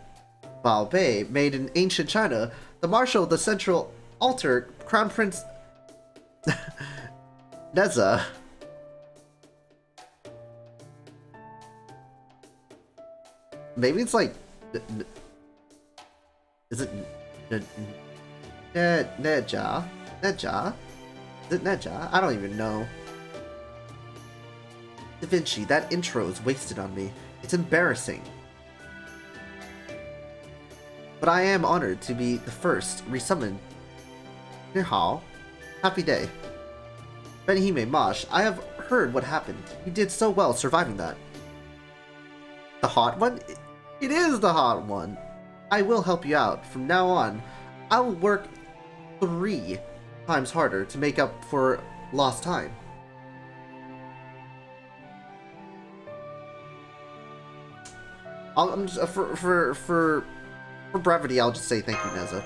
Bao Bei made in ancient China. The marshal of the central altar, Crown Prince Neza. Maybe it's like... Is it... Neja? Neja? Is it Neja? I don't even know. Da Vinci, that intro is wasted on me. It's embarrassing. But I am honored to be the first resummoned. Ni hao. Happy day. Benihime Mosh, I have heard what happened. You did so well surviving that. The hot one? It is the hot one. I will help you out. From now on, I will work 3 times harder to make up for lost time. I'm just, for brevity, I'll just say thank you, Neza.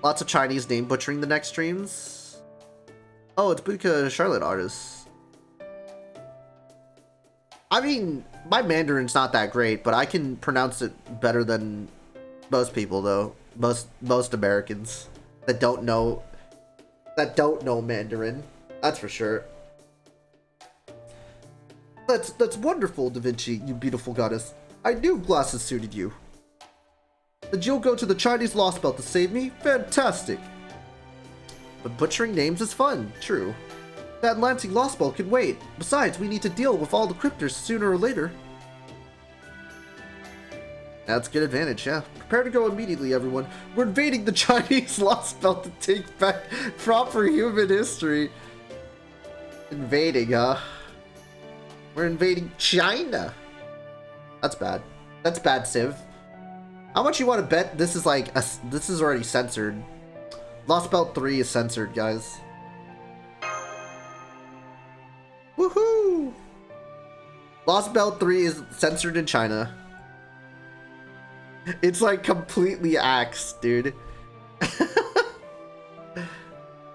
Lots of Chinese name butchering the next streams. Oh, it's Buka Charlotte artist. I mean, my Mandarin's not that great, but I can pronounce it better than most people, though. Most Americans that don't know Mandarin. That's for sure. That's wonderful, Da Vinci, you beautiful goddess. I knew glasses suited you. Did you go to the Chinese LostBelt to save me? Fantastic. But butchering names is fun, true. That Lansing LostBelt can wait. Besides, we need to deal with all the cryptors sooner or later. That's a good advantage, yeah. Prepare to go immediately, everyone. We're invading the Chinese LostBelt to take back proper human history. Invading, huh? We're invading China. That's bad. That's bad, Civ. How much you want to bet this is like this is already censored? LostBelt 3 is censored, guys. Woohoo! LostBelt 3 is censored in China. It's like completely axed, dude.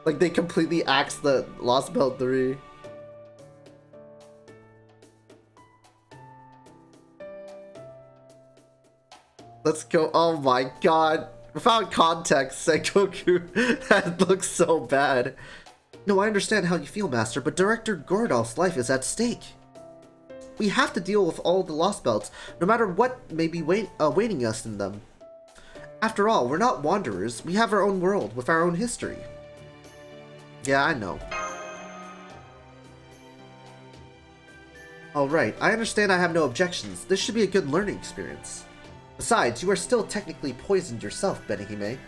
Like they completely axed the LostBelt 3. Let's go. Oh my god. Without context, Sengoku, that looks so bad. No, I understand how you feel, Master, but Director Gordolph's life is at stake. We have to deal with all the Lost Belts, no matter what may be awaiting us in them. After all, we're not wanderers. We have our own world, with our own history. Yeah, I know. Alright, I understand I have no objections. This should be a good learning experience. Besides, you are still technically poisoned yourself, Benihime.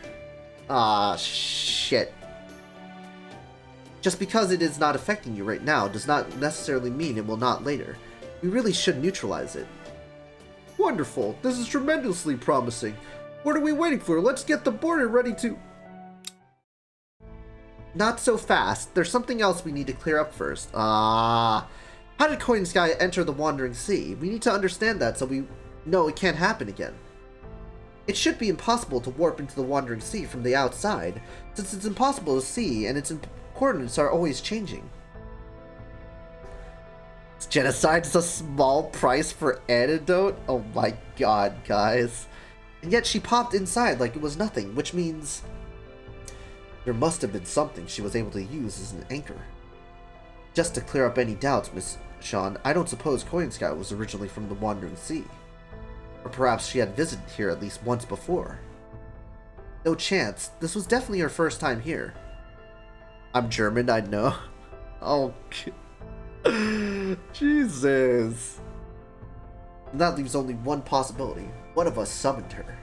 Ah, shit. Just because it is not affecting you right now does not necessarily mean it will not later. We really should neutralize it. Wonderful. This is tremendously promising. What are we waiting for? Let's get the border ready to... Not so fast. There's something else we need to clear up first. How did Coin Sky enter the Wandering Sea? We need to understand that so we know it can't happen again. It should be impossible to warp into the Wandering Sea from the outside, since it's impossible to see and its coordinates are always changing. Genocide is a small price for antidote? Oh my god, guys. And yet she popped inside like it was nothing, which means there must have been something she was able to use as an anchor. Just to clear up any doubts, Miss Sean, I don't suppose Coin Sky was originally from the Wandering Sea. Or perhaps she had visited here at least once before. No chance. This was definitely her first time here. I'm German, I know. Oh, Jesus. And that leaves only one possibility. One of us summoned her.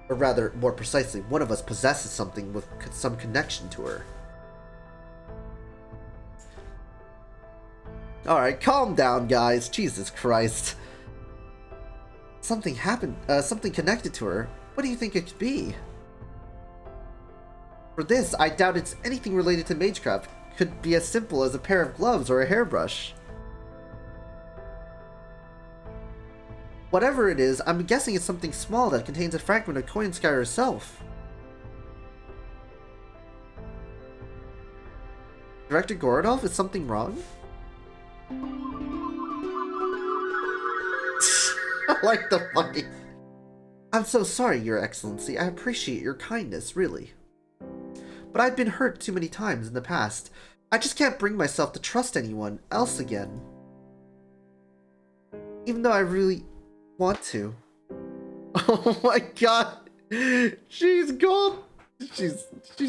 Or rather, more precisely, one of us possesses something with some connection to her. Alright, calm down, guys. Jesus Christ. Something happened, something connected to her. What do you think it could be? For this, I doubt it's anything related to magecraft. Could be as simple as a pair of gloves or a hairbrush. Whatever it is, I'm guessing it's something small that contains a fragment of Coin Sky herself. Director Gorodov, is something wrong? I like the fucking... I'm so sorry, Your Excellency. I appreciate your kindness, really. But I've been hurt too many times in the past. I just can't bring myself to trust anyone else again. Even though I really want to. Oh my god. She's gold. She's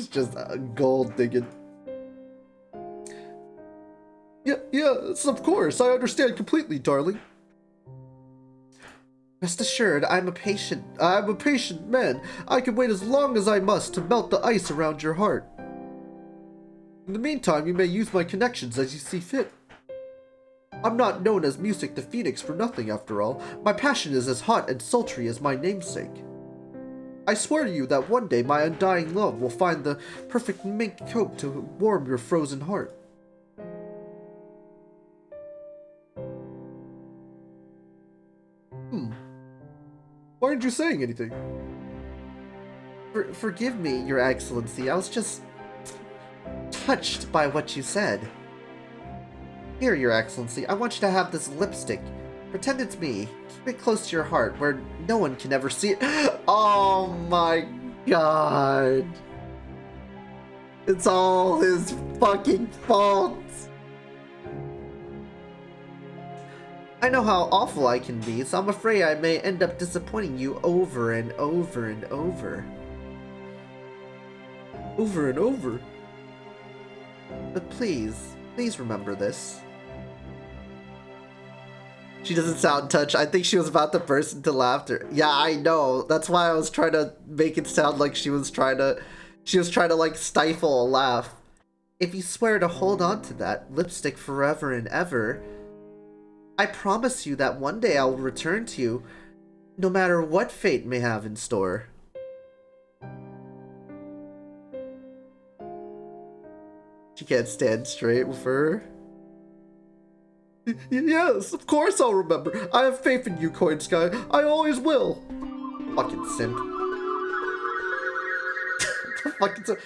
just gold digging. Yes, of course. I understand completely, darling. Rest assured, I'm a patient man. I can wait as long as I must to melt the ice around your heart. In the meantime, you may use my connections as you see fit. I'm not known as Music the Phoenix for nothing, after all. My passion is as hot and sultry as my namesake. I swear to you that one day my undying love will find the perfect mink coat to warm your frozen heart. Why aren't you saying anything? Forgive me, Your Excellency. I was just touched by what you said. Here, Your Excellency, I want you to have this lipstick. Pretend it's me. Keep it close to your heart, where no one can ever see it. Oh my god. It's all his fucking fault. I know how awful I can be, so I'm afraid I may end up disappointing you over and over and over. Over and over? But please remember this. She doesn't sound touched. I think she was about to burst into laughter. Yeah, I know. That's why I was trying to make it sound like she was trying to like stifle a laugh. If you swear to hold on to that lipstick forever and ever, I promise you that one day I will return to you, no matter what fate may have in store. She can't stand straight with her. Yes, of course I'll remember. I have faith in you, Coin Sky. I always will. Fucking simp. Fucking simp.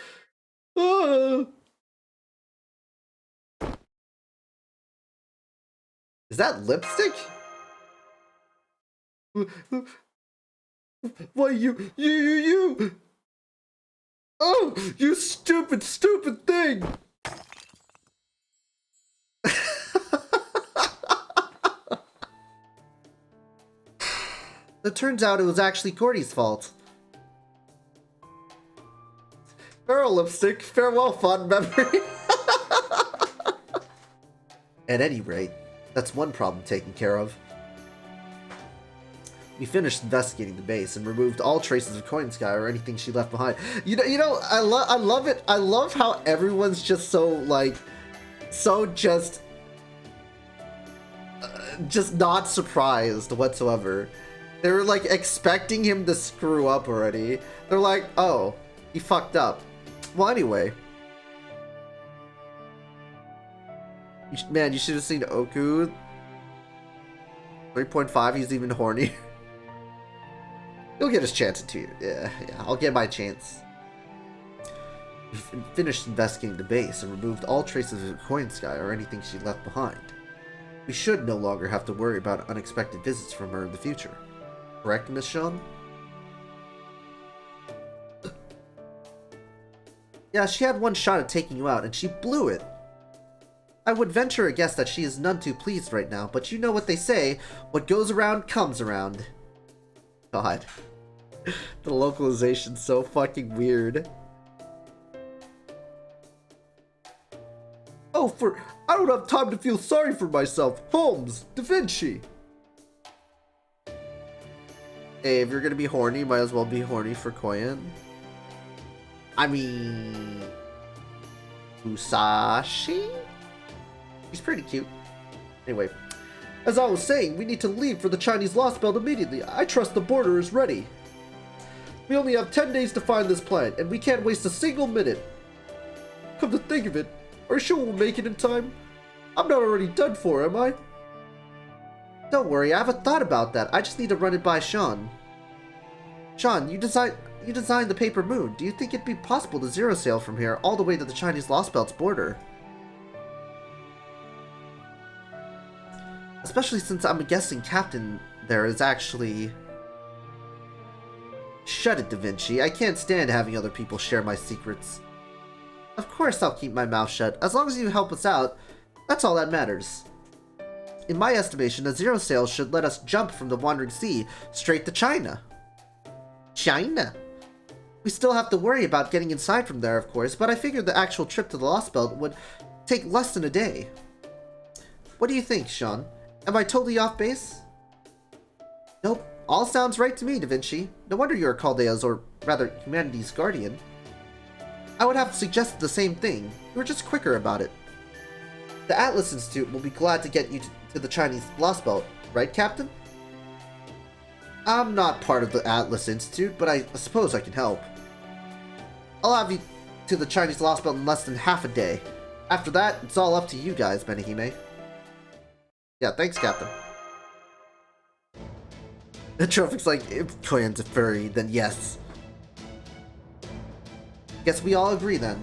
Is that lipstick? Why you! Oh, you stupid thing! It turns out it was actually Cordy's fault. Farewell, lipstick. Farewell, fond memory. At any rate, that's one problem taken care of. We finished investigating the base and removed all traces of Coin Sky or anything she left behind. You know, I love it. I love how everyone's just so like, just not surprised whatsoever. They were like expecting him to screw up already. They're like, oh, he fucked up. Well, anyway. Man, you should have seen Oku. 3.5, he's even horny. He'll get his chance in 2 years. Yeah, I'll get my chance. We finished investigating the base and removed all traces of Coin Sky or anything she left behind. We should no longer have to worry about unexpected visits from her in the future. Correct, Miss Sean? Yeah, she had one shot at taking you out, and she blew it. I would venture a guess that she is none too pleased right now, but you know what they say, what goes around comes around. God. The localization's so fucking weird. Oh, I don't have time to feel sorry for myself. Holmes, Da Vinci. Hey, if you're gonna be horny, you might as well be horny for Koyan. I mean... Musashi? He's pretty cute. Anyway, as I was saying, we need to leave for the Chinese LostBelt immediately. I trust the border is ready. We only have 10 days to find this planet, and we can't waste a single minute. Come to think of it, are you sure we'll make it in time? I'm not already done for, am I? Don't worry, I haven't thought about that. I just need to run it by Sean. Sean, you designed the paper moon. Do you think it'd be possible to zero sail from here all the way to the Chinese LostBelt's border? Especially since I'm guessing Captain there is actually... Shut it, Da Vinci. I can't stand having other people share my secrets. Of course I'll keep my mouth shut. As long as you help us out, that's all that matters. In my estimation, a zero sail should let us jump from the Wandering Sea straight to China. China? We still have to worry about getting inside from there, of course, but I figured the actual trip to the LostBelt would take less than a day. What do you think, Sean? Am I totally off base? Nope. All sounds right to me, Da Vinci. No wonder you're Chaldea's, or rather, humanity's guardian. I would have suggested the same thing. You were just quicker about it. The Atlas Institute will be glad to get you to the Chinese LostBelt, right, Captain? I'm not part of the Atlas Institute, but I suppose I can help. I'll have you to the Chinese LostBelt in less than half a day. After that, it's all up to you guys, Benihime. Yeah, thanks, Captain. The Tropic's like, if Koyan's a furry, then yes. Guess we all agree then.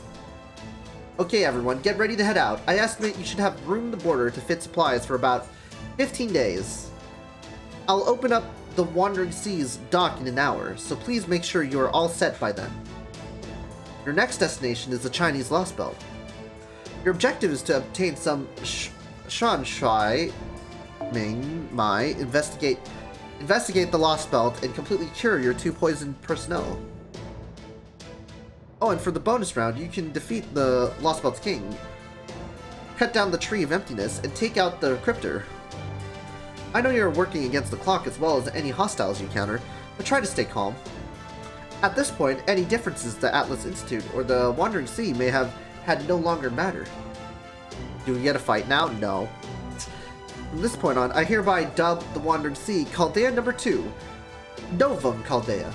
Okay, everyone, get ready to head out. I estimate you should have room in the border to fit supplies for about 15 days. I'll open up the Wandering Seas dock in an hour, so please make sure you are all set by then. Your next destination is the Chinese LostBelt. Your objective is to obtain some Shanshui Ming Mai, investigate the LostBelt, and completely cure your 2 poisoned personnel. Oh, and for the bonus round, you can defeat the LostBelt's king, cut down the Tree of Emptiness, and take out the Cryptor. I know you're working against the clock as well as any hostiles you encounter, but try to stay calm. At this point, any differences the Atlas Institute or the Wandering Sea may have had no longer matter. Do we get a fight now? No. From this point on, I hereby dub the Wandering Sea Chaldea No. 2, Novum Chaldea.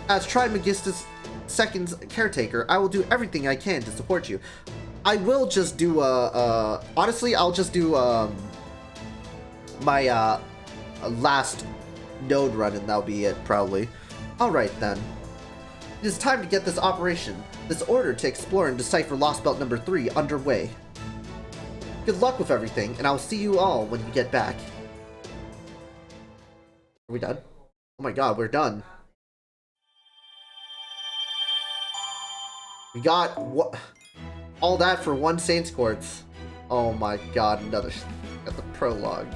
As Trimegistus II's caretaker, I will do everything I can to support you. I will just do honestly, I'll just do my last node run, and that'll be it, probably. Alright then. It is time to get this order to explore and decipher LostBelt No. 3 underway. Good luck with everything, and I'll see you all when you get back. Are we done? Oh my god, we're done. We got what? All that for one Saints Quartz. Oh my god, another. Got the prologue.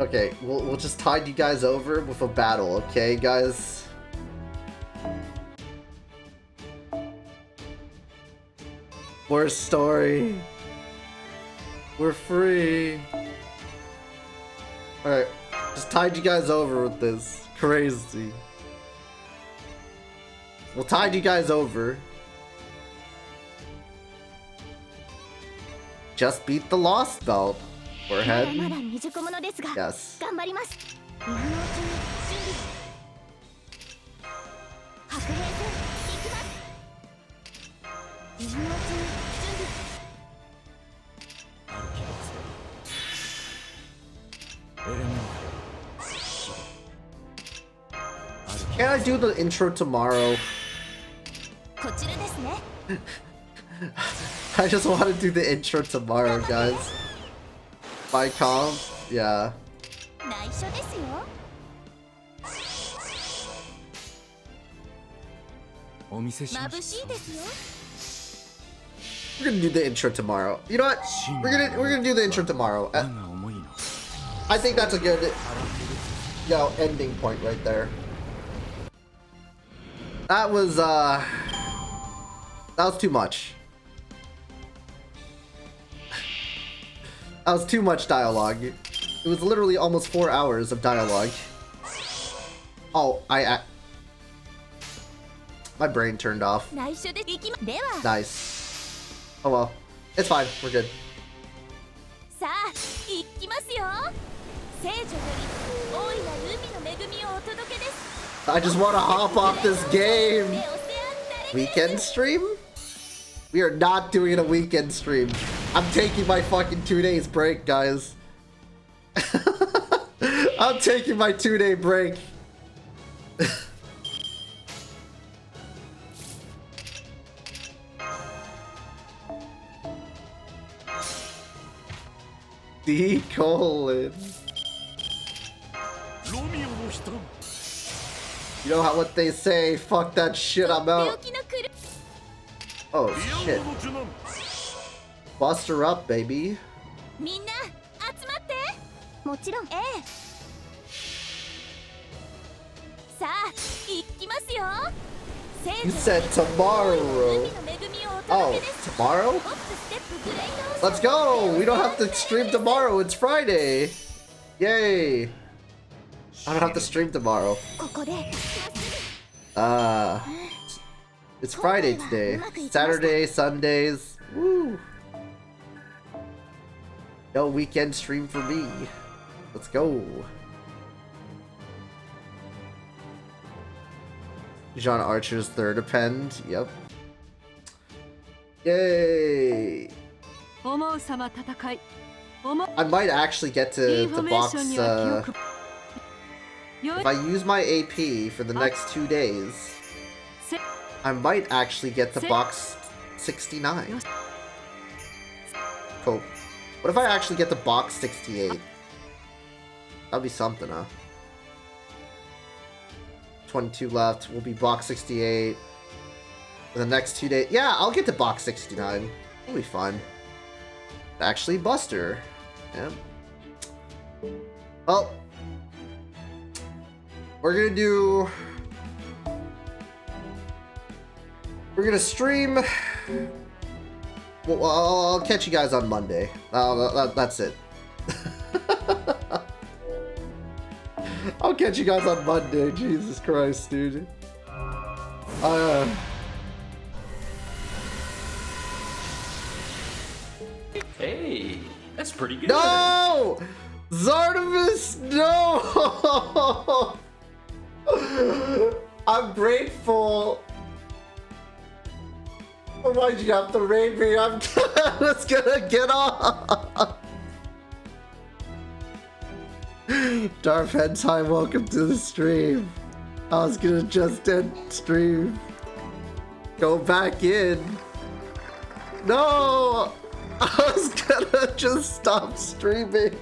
Okay, we'll just tide you guys over with a battle, okay, guys? More story. We're free. Alright, just tied you guys over with this. Crazy. We'll tide you guys over. Just beat the Lost Belt. We're ahead. Yes. Can I do the intro tomorrow? I just want to do the intro tomorrow, guys. By comp? Yeah. We're gonna do the intro tomorrow. You know what? We're gonna do the intro tomorrow. I think that's a good, ending point right there. That was too much. That was too much dialogue. It was literally almost 4 hours of dialogue. Oh, my brain turned off. Nice. Oh well. It's fine. We're good. I just want to hop off this game. Weekend stream? We are not doing a weekend stream. I'm taking my fucking 2 days break, guys. I'm taking my 2-day break. D colon. You know what they say? Fuck that shit, I'm out. Oh shit. Bust her up, baby. You said tomorrow. Oh, tomorrow? Let's go! We don't have to stream tomorrow, it's Friday! Yay! I don't have to stream tomorrow. It's Friday today. Saturday, Sundays. Woo! No weekend stream for me. Let's go. John Archer's third append. Yep. Yay! I might actually get to box. If I use my AP for the next 2 days, I might actually get to box 69. Cool. What if I actually get to box 68? That'd be something, huh? 22 left. We'll be box 68 for the next 2 days. Yeah, I'll get to box 69. It'll be fun. Actually, Buster. Yeah. Well, we're gonna stream. Well, I'll catch you guys on Monday. That's it. I'll catch you guys on Monday. Jesus Christ, dude. Hey, that's pretty good. No! Zardovis, no! I'm grateful. Why'd you have to raid me? I'm just gonna get off. Darth Hentai, welcome to the stream. I was gonna just end stream. Go back in. No! I was gonna just stop streaming.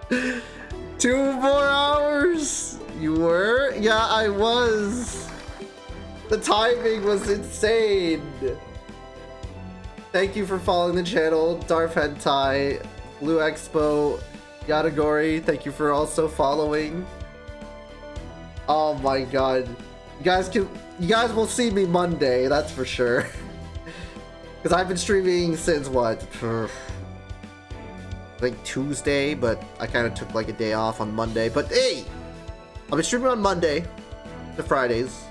2 more hours? You were? Yeah, I was. The timing was insane. Thank you for following the channel. Darf Hentai, Blue Expo, Yadagori, thank you for also following. Oh my god. You guys will see me Monday, that's for sure. Because I've been streaming since what? Like Tuesday, but I kind of took like a day off on Monday. But hey, I'll be streaming on Monday to Fridays.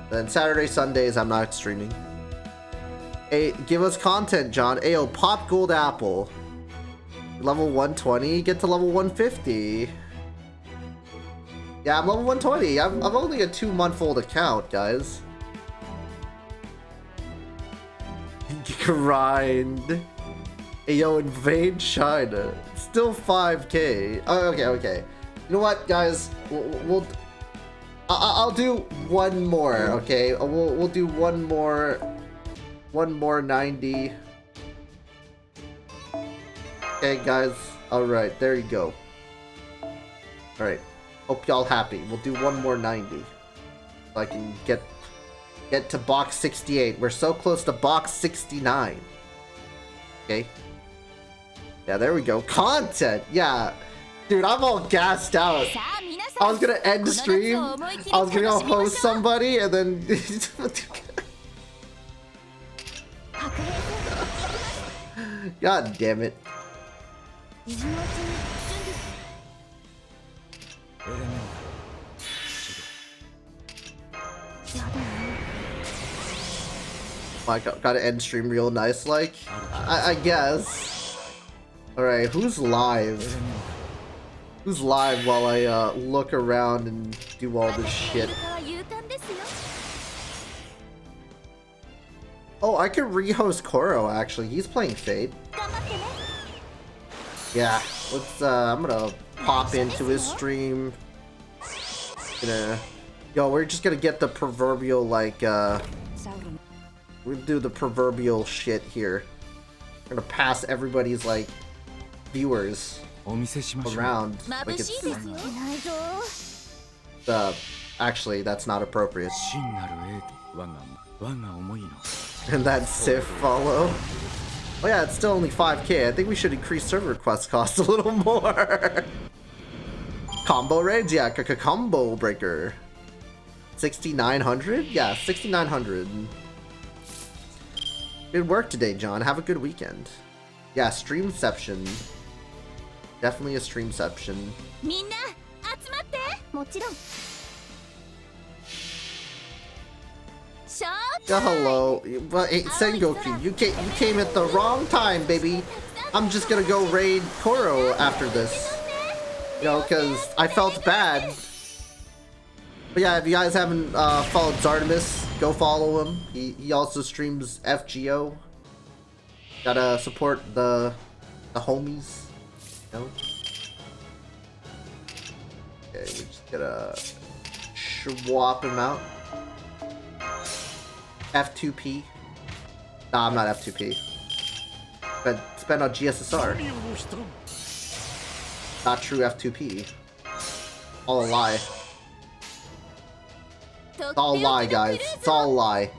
Then Saturday, Sundays, I'm not streaming. Hey, give us content, John. Ayo, pop gold apple. Level 120, get to level 150. Yeah, I'm level 120. I'm only a 2-month-old account, guys. Grind. Hey, yo, invade China. Still 5K. Oh, okay. You know what, guys? I'll do one more. Okay, we'll do one more 90. Okay, guys. All right, there you go. All right. Hope y'all happy. We'll do one more 90. So I can get to box 68. We're so close to box 69. Okay. Yeah, there we go. Content. Yeah. Dude, I'm all gassed out. I was gonna end the stream. I was gonna go host somebody and then... God damn it. I gotta end stream real nice, like, I guess. Alright, who's live? Who's live while I look around and do all this shit? Oh, I could rehost Koro actually. He's playing Fate. Yeah, let's I'm gonna pop into his stream. Yo, we're just gonna get the proverbial like we'll do the proverbial shit here. We're gonna pass everybody's like viewers around like it's actually that's not appropriate. And that Sif follow. Oh yeah, it's still only 5K. I think we should increase server request cost a little more. Combo raids, yeah, combo breaker. 6,900? Yeah, 6,900. Good work today, John. Have a good weekend. Yeah, streamception. Definitely a streamception. Yeah, hello. Well, hey, Sengoku, you came at the wrong time, baby. I'm just gonna go raid Koro after this. You know, because I felt bad. But yeah, if you guys haven't followed Zartimus, go follow him. He also streams FGO. Gotta support the homies. You know? Okay, we just gotta swap him out. F2P. Nah, I'm not F2P. But spend on GSSR. Not true F2P. All a lie. It's all a lie, guys. It's all a lie.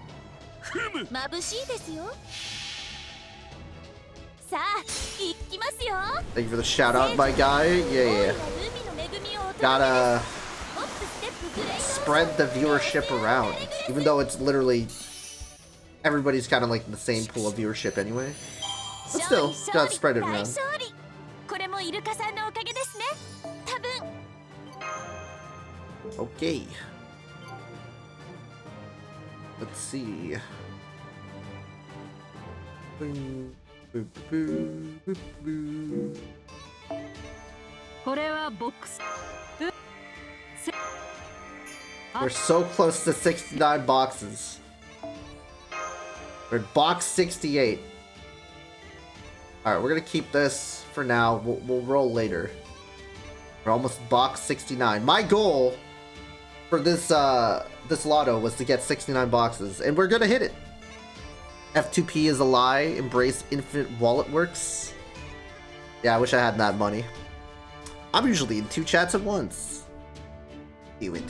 Thank you for the shout out, my guy. Yeah. Gotta spread the viewership around. Even though it's literally everybody's kind of like in the same pool of viewership anyway. But still, gotta spread it around. Okay. Let's see. We're so close to 69 boxes. We're at box 68. Alright, we're gonna keep this for now. We'll roll later. We're almost box 69. My goal for this this lotto was to get 69 boxes, and we're gonna hit it. F2P is a lie. Embrace infinite wallet works. Yeah, I wish I had that money. I'm usually in 2 chats at once. Do it.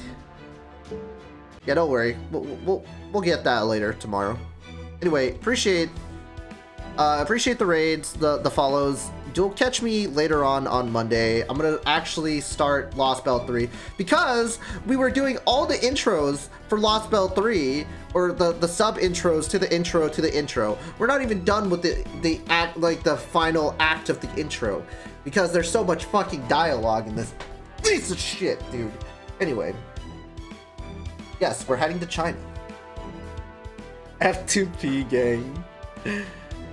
Yeah, don't worry. We'll get that later tomorrow. Anyway, appreciate the raids, the follows. You'll catch me later on Monday. I'm gonna actually start LostBelt 3 because we were doing all the intros for LostBelt 3, or the sub intros to the intro to the intro. We're not even done with the act, like the final act of the intro, because there's so much fucking dialogue in this piece of shit, dude. Anyway, yes, we're heading to China. F2P gang.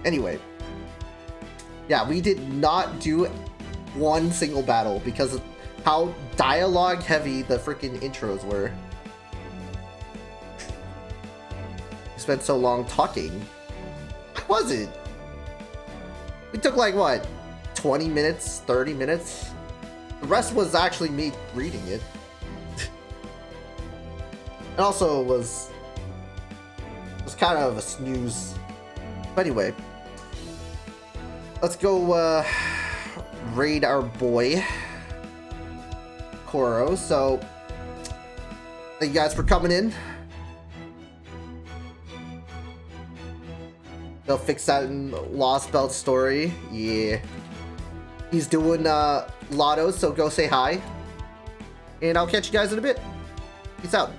Anyway. Yeah, we did not do one single battle because of how dialogue heavy the freaking intros were. We spent so long talking. What was it? We took like, what, 20 minutes, 30 minutes? The rest was actually me reading it. And also was kind of a snooze. But anyway. Let's go raid our boy Koro. So thank you guys for coming in. They'll fix that in LostBelt story. Yeah. He's doing lottos, so go say hi. And I'll catch you guys in a bit. Peace out.